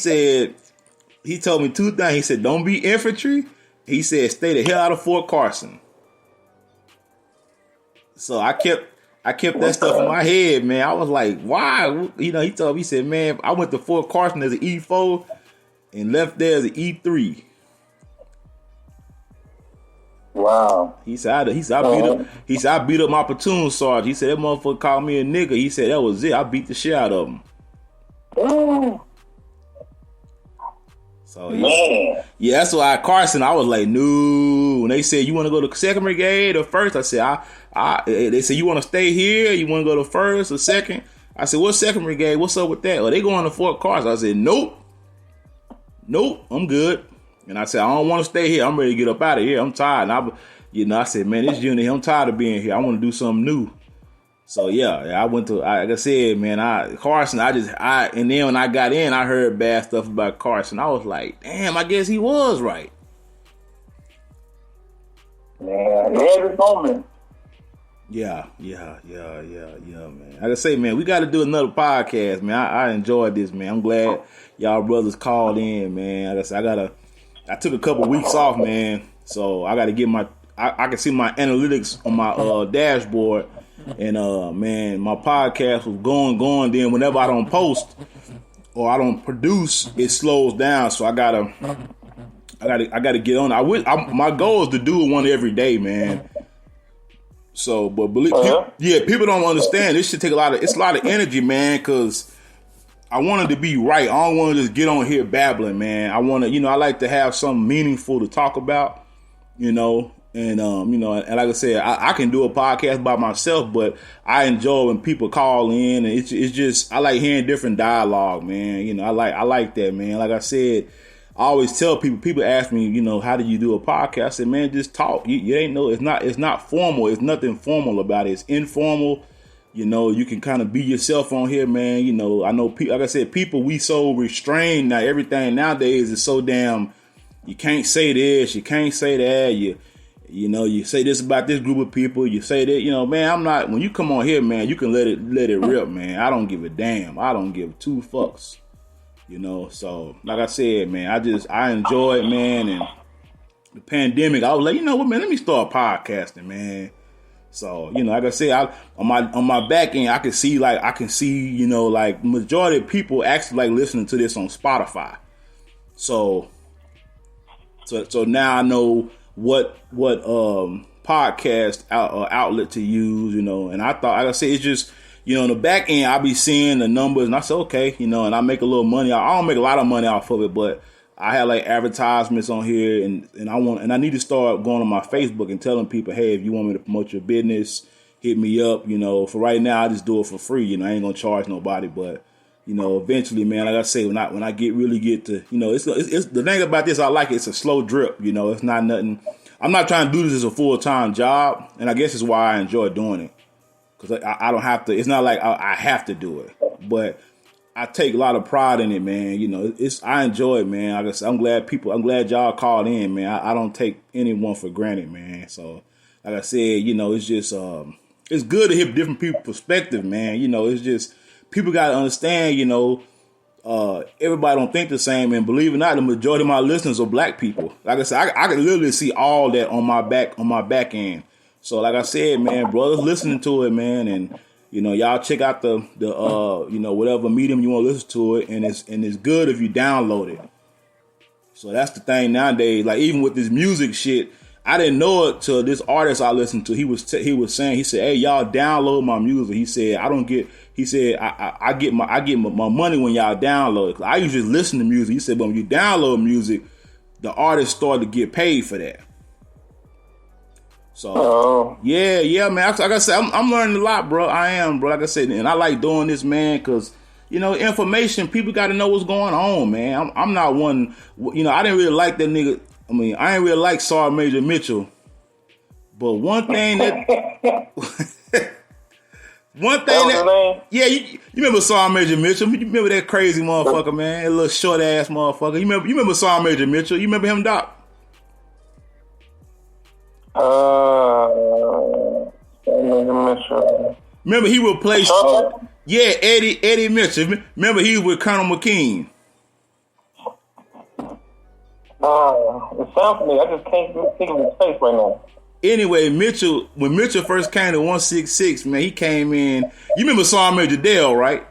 [SPEAKER 2] He told me two things. He said, don't be infantry. He said, stay the hell out of Fort Carson. So I kept that stuff in my head, man. I was like, why? He told me. He said, man, I went to Fort Carson as an E4 and left there as an E3.
[SPEAKER 5] Wow.
[SPEAKER 2] He said, I beat up my platoon sergeant. He said, that motherfucker called me a nigga. He said, that was it. I beat the shit out of him.
[SPEAKER 5] Ooh.
[SPEAKER 2] So yeah, that's why Carson, I was like, no. When they said, you want to go to 2nd Brigade or 1st? I said, they said, you want to stay here? You want to go to 1st or 2nd? I said, what's 2nd Brigade? What's up with that? Oh, they going to Fort Carson. I said, nope, I'm good. And I said, I don't want to stay here. I'm ready to get up out of here. I'm tired. And I said, man, this unit, I'm tired of being here. I want to do something new. So yeah, I went to, like I said, man, Carson, and then when I got in, I heard bad stuff about Carson. I was like, damn, I guess he was right.
[SPEAKER 5] Yeah, every moment.
[SPEAKER 2] Yeah, man. Like I say, man, we got to do another podcast, man. I enjoyed this, man. I'm glad y'all brothers called in, man. Like I said, I took a couple weeks off, man. So I got to get I can see my analytics on my dashboard. And man, my podcast was going. Then whenever I don't post or I don't produce, it slows down. So I gotta I gotta get on. My goal is to do one every day, man. So, but believe, people don't understand. This should take it's a lot of energy, man, because I wanted to be right. I don't want to just get on here babbling, man. I want to, I like to have something meaningful to talk about, and and like I said, I can do a podcast by myself, but I enjoy when people call in, and it's just, I like hearing different dialogue, man. I like that, man. Like I said, I always tell people ask me, how do you do a podcast? I said, man, just talk. You ain't know, it's not formal. It's nothing formal about it. It's informal. You can kind of be yourself on here, man. I know, like I said, people, we so restrained now. Everything nowadays is so damn, you can't say this, you can't say that. You say this about this group of people. You say that, man, I'm not, when you come on here, man, you can let it rip, man. I don't give a damn. I don't give two fucks. So like I said, man, I enjoy it, man. And the pandemic, I was like, what, man, let me start podcasting, man. So, like I said, on my back end, I can see, like majority of people actually like listening to this on Spotify. So now I know what podcast outlet to use, and I thought, like I said, it's just, on the back end, I'll be seeing the numbers, and I said, okay, and I make a little money. I don't make a lot of money off of it, but I have like advertisements on here, and I need to start going on my Facebook and telling people, hey, if you want me to promote your business, hit me up. For right now, I just do it for free. I ain't gonna charge nobody, but eventually, man, like I say, when I really get to, it's the thing about this, I like it. It's a slow drip. It's not nothing. I'm not trying to do this as a full-time job, and I guess it's why I enjoy doing it, because I don't have to. It's not like I have to do it, but I take a lot of pride in it, man. I enjoy it, man. Like I said, I'm glad y'all called in, man. I don't take anyone for granted, man. So, like I said, it's just, it's good to hear different people's perspective, man. It's just, people got to understand, everybody don't think the same, and believe it or not, the majority of my listeners are black people. Like I said, I can literally see all that on my back end. So, like I said, man, brothers listening to it, man, and y'all check out the whatever medium you want to listen to it, and it's good if you download it. So that's the thing nowadays. Like, even with this music shit, I didn't know it till this artist I listened to. He was saying, he said, hey, y'all download my music. He said, I get my money when y'all download it. I usually listen to music. He said, but when you download music, the artist started to get paid for that. So, yeah, man. Like I said, I'm learning a lot, bro. I am, bro. Like I said, and I like doing this, man, because, information, people got to know what's going on, man. I'm not one, I didn't really like that nigga. I ain't really like Sarah Major Mitchell. But one thing that... yeah, you remember Sarah Major Mitchell? You remember that crazy motherfucker, man? That little short-ass motherfucker. You remember Sarah Major Mitchell? You remember him, Doc? Remember he replaced Eddie Mitchell. Remember he was with Colonel McKean.
[SPEAKER 5] It sounds to me. I just can't think of his face right now.
[SPEAKER 2] Anyway, when Mitchell first came to 166, man, he came in. You remember Sergeant Major Dale, right?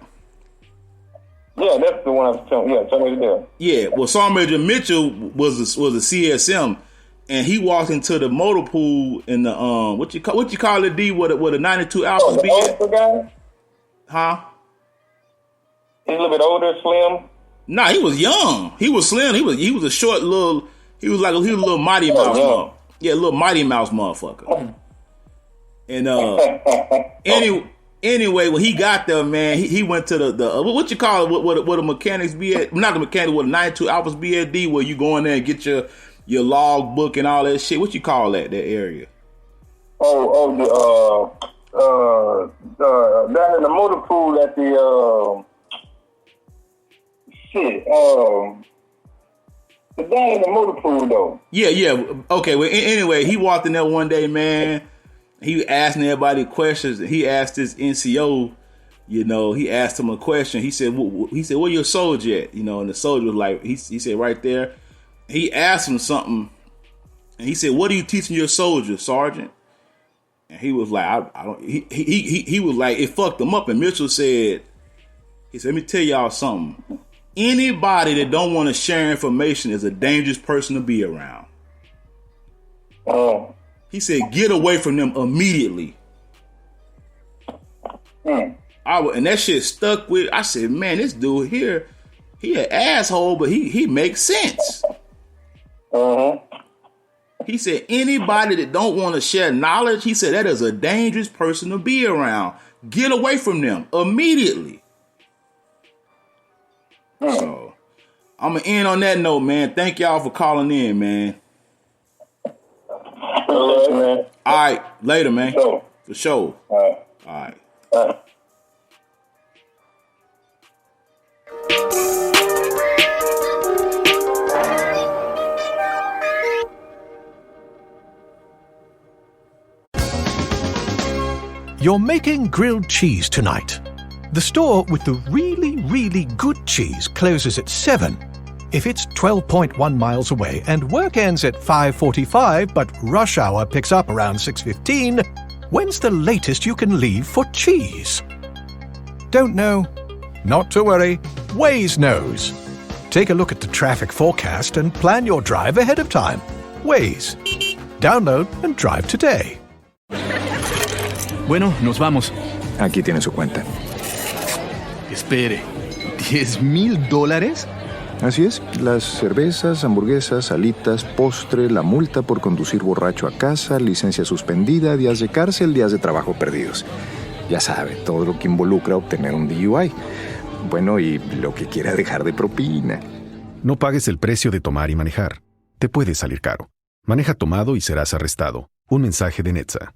[SPEAKER 5] Yeah, that's the one I was telling. Yeah, Sergeant Major Dale.
[SPEAKER 2] Yeah, well, Sergeant Major Mitchell was a CSM. And he walked into the motor pool in the what you call it, D, what a 92 ounces be at?
[SPEAKER 5] Guy?
[SPEAKER 2] Huh?
[SPEAKER 5] He's a little bit older, slim.
[SPEAKER 2] Nah, he was young. He was slim. He was a short little. He was a little Mighty Mouse. Yeah, a little Mighty Mouse motherfucker. And anyway, when he got there, man, he went to the what you call it? What the mechanics be at? Not the mechanics. What 92 Alphas be at, D? Where you go in there and get your log book and all that shit. What you call that area?
[SPEAKER 5] Down in the motor pool at the down in the motor pool though.
[SPEAKER 2] Yeah. Okay. Well, anyway, he walked in there one day, man. He was asking everybody questions. He asked his NCO, he asked him a question. He said, "Where your soldier at?" And the soldier was like, he said, "Right there." He asked him something, and he said, "What are you teaching your soldiers, Sergeant?" And he was like, "I don't." He was like, it fucked him up. And Mitchell said, "Let me tell y'all something. anybody that don't want to share information is a dangerous person to be around.
[SPEAKER 5] Oh.
[SPEAKER 2] He said, get away from them immediately. And that shit stuck with. I said, man, this dude here, he an asshole, but he makes sense. He said, anybody that don't want to share knowledge, he said, that is a dangerous person to be around. Get away from them immediately. So, I'm going to end on that note, man. Thank y'all for calling in, man. All right. Later, man. For sure. All right.
[SPEAKER 1] You're making grilled cheese tonight. The store with the really, really good cheese closes at 7. If it's 12.1 miles away and work ends at 5:45 but rush hour picks up around 6:15, when's the latest you can leave for cheese? Don't know? Not to worry. Waze knows. Take a look at the traffic forecast and plan your drive ahead of time. Waze. Download and drive today.
[SPEAKER 10] Bueno, nos vamos.
[SPEAKER 11] Aquí tiene su cuenta.
[SPEAKER 10] Espere, $10,000?
[SPEAKER 11] Así es, las cervezas, hamburguesas, alitas, postre, la multa por conducir borracho a casa, licencia suspendida, días de cárcel, días de trabajo perdidos. Ya sabe, todo lo que involucra obtener un DUI. Bueno, y lo que quiera dejar de propina.
[SPEAKER 10] No pagues el precio de tomar y manejar. Te puede salir caro. Maneja tomado y serás arrestado. Un mensaje de Netza.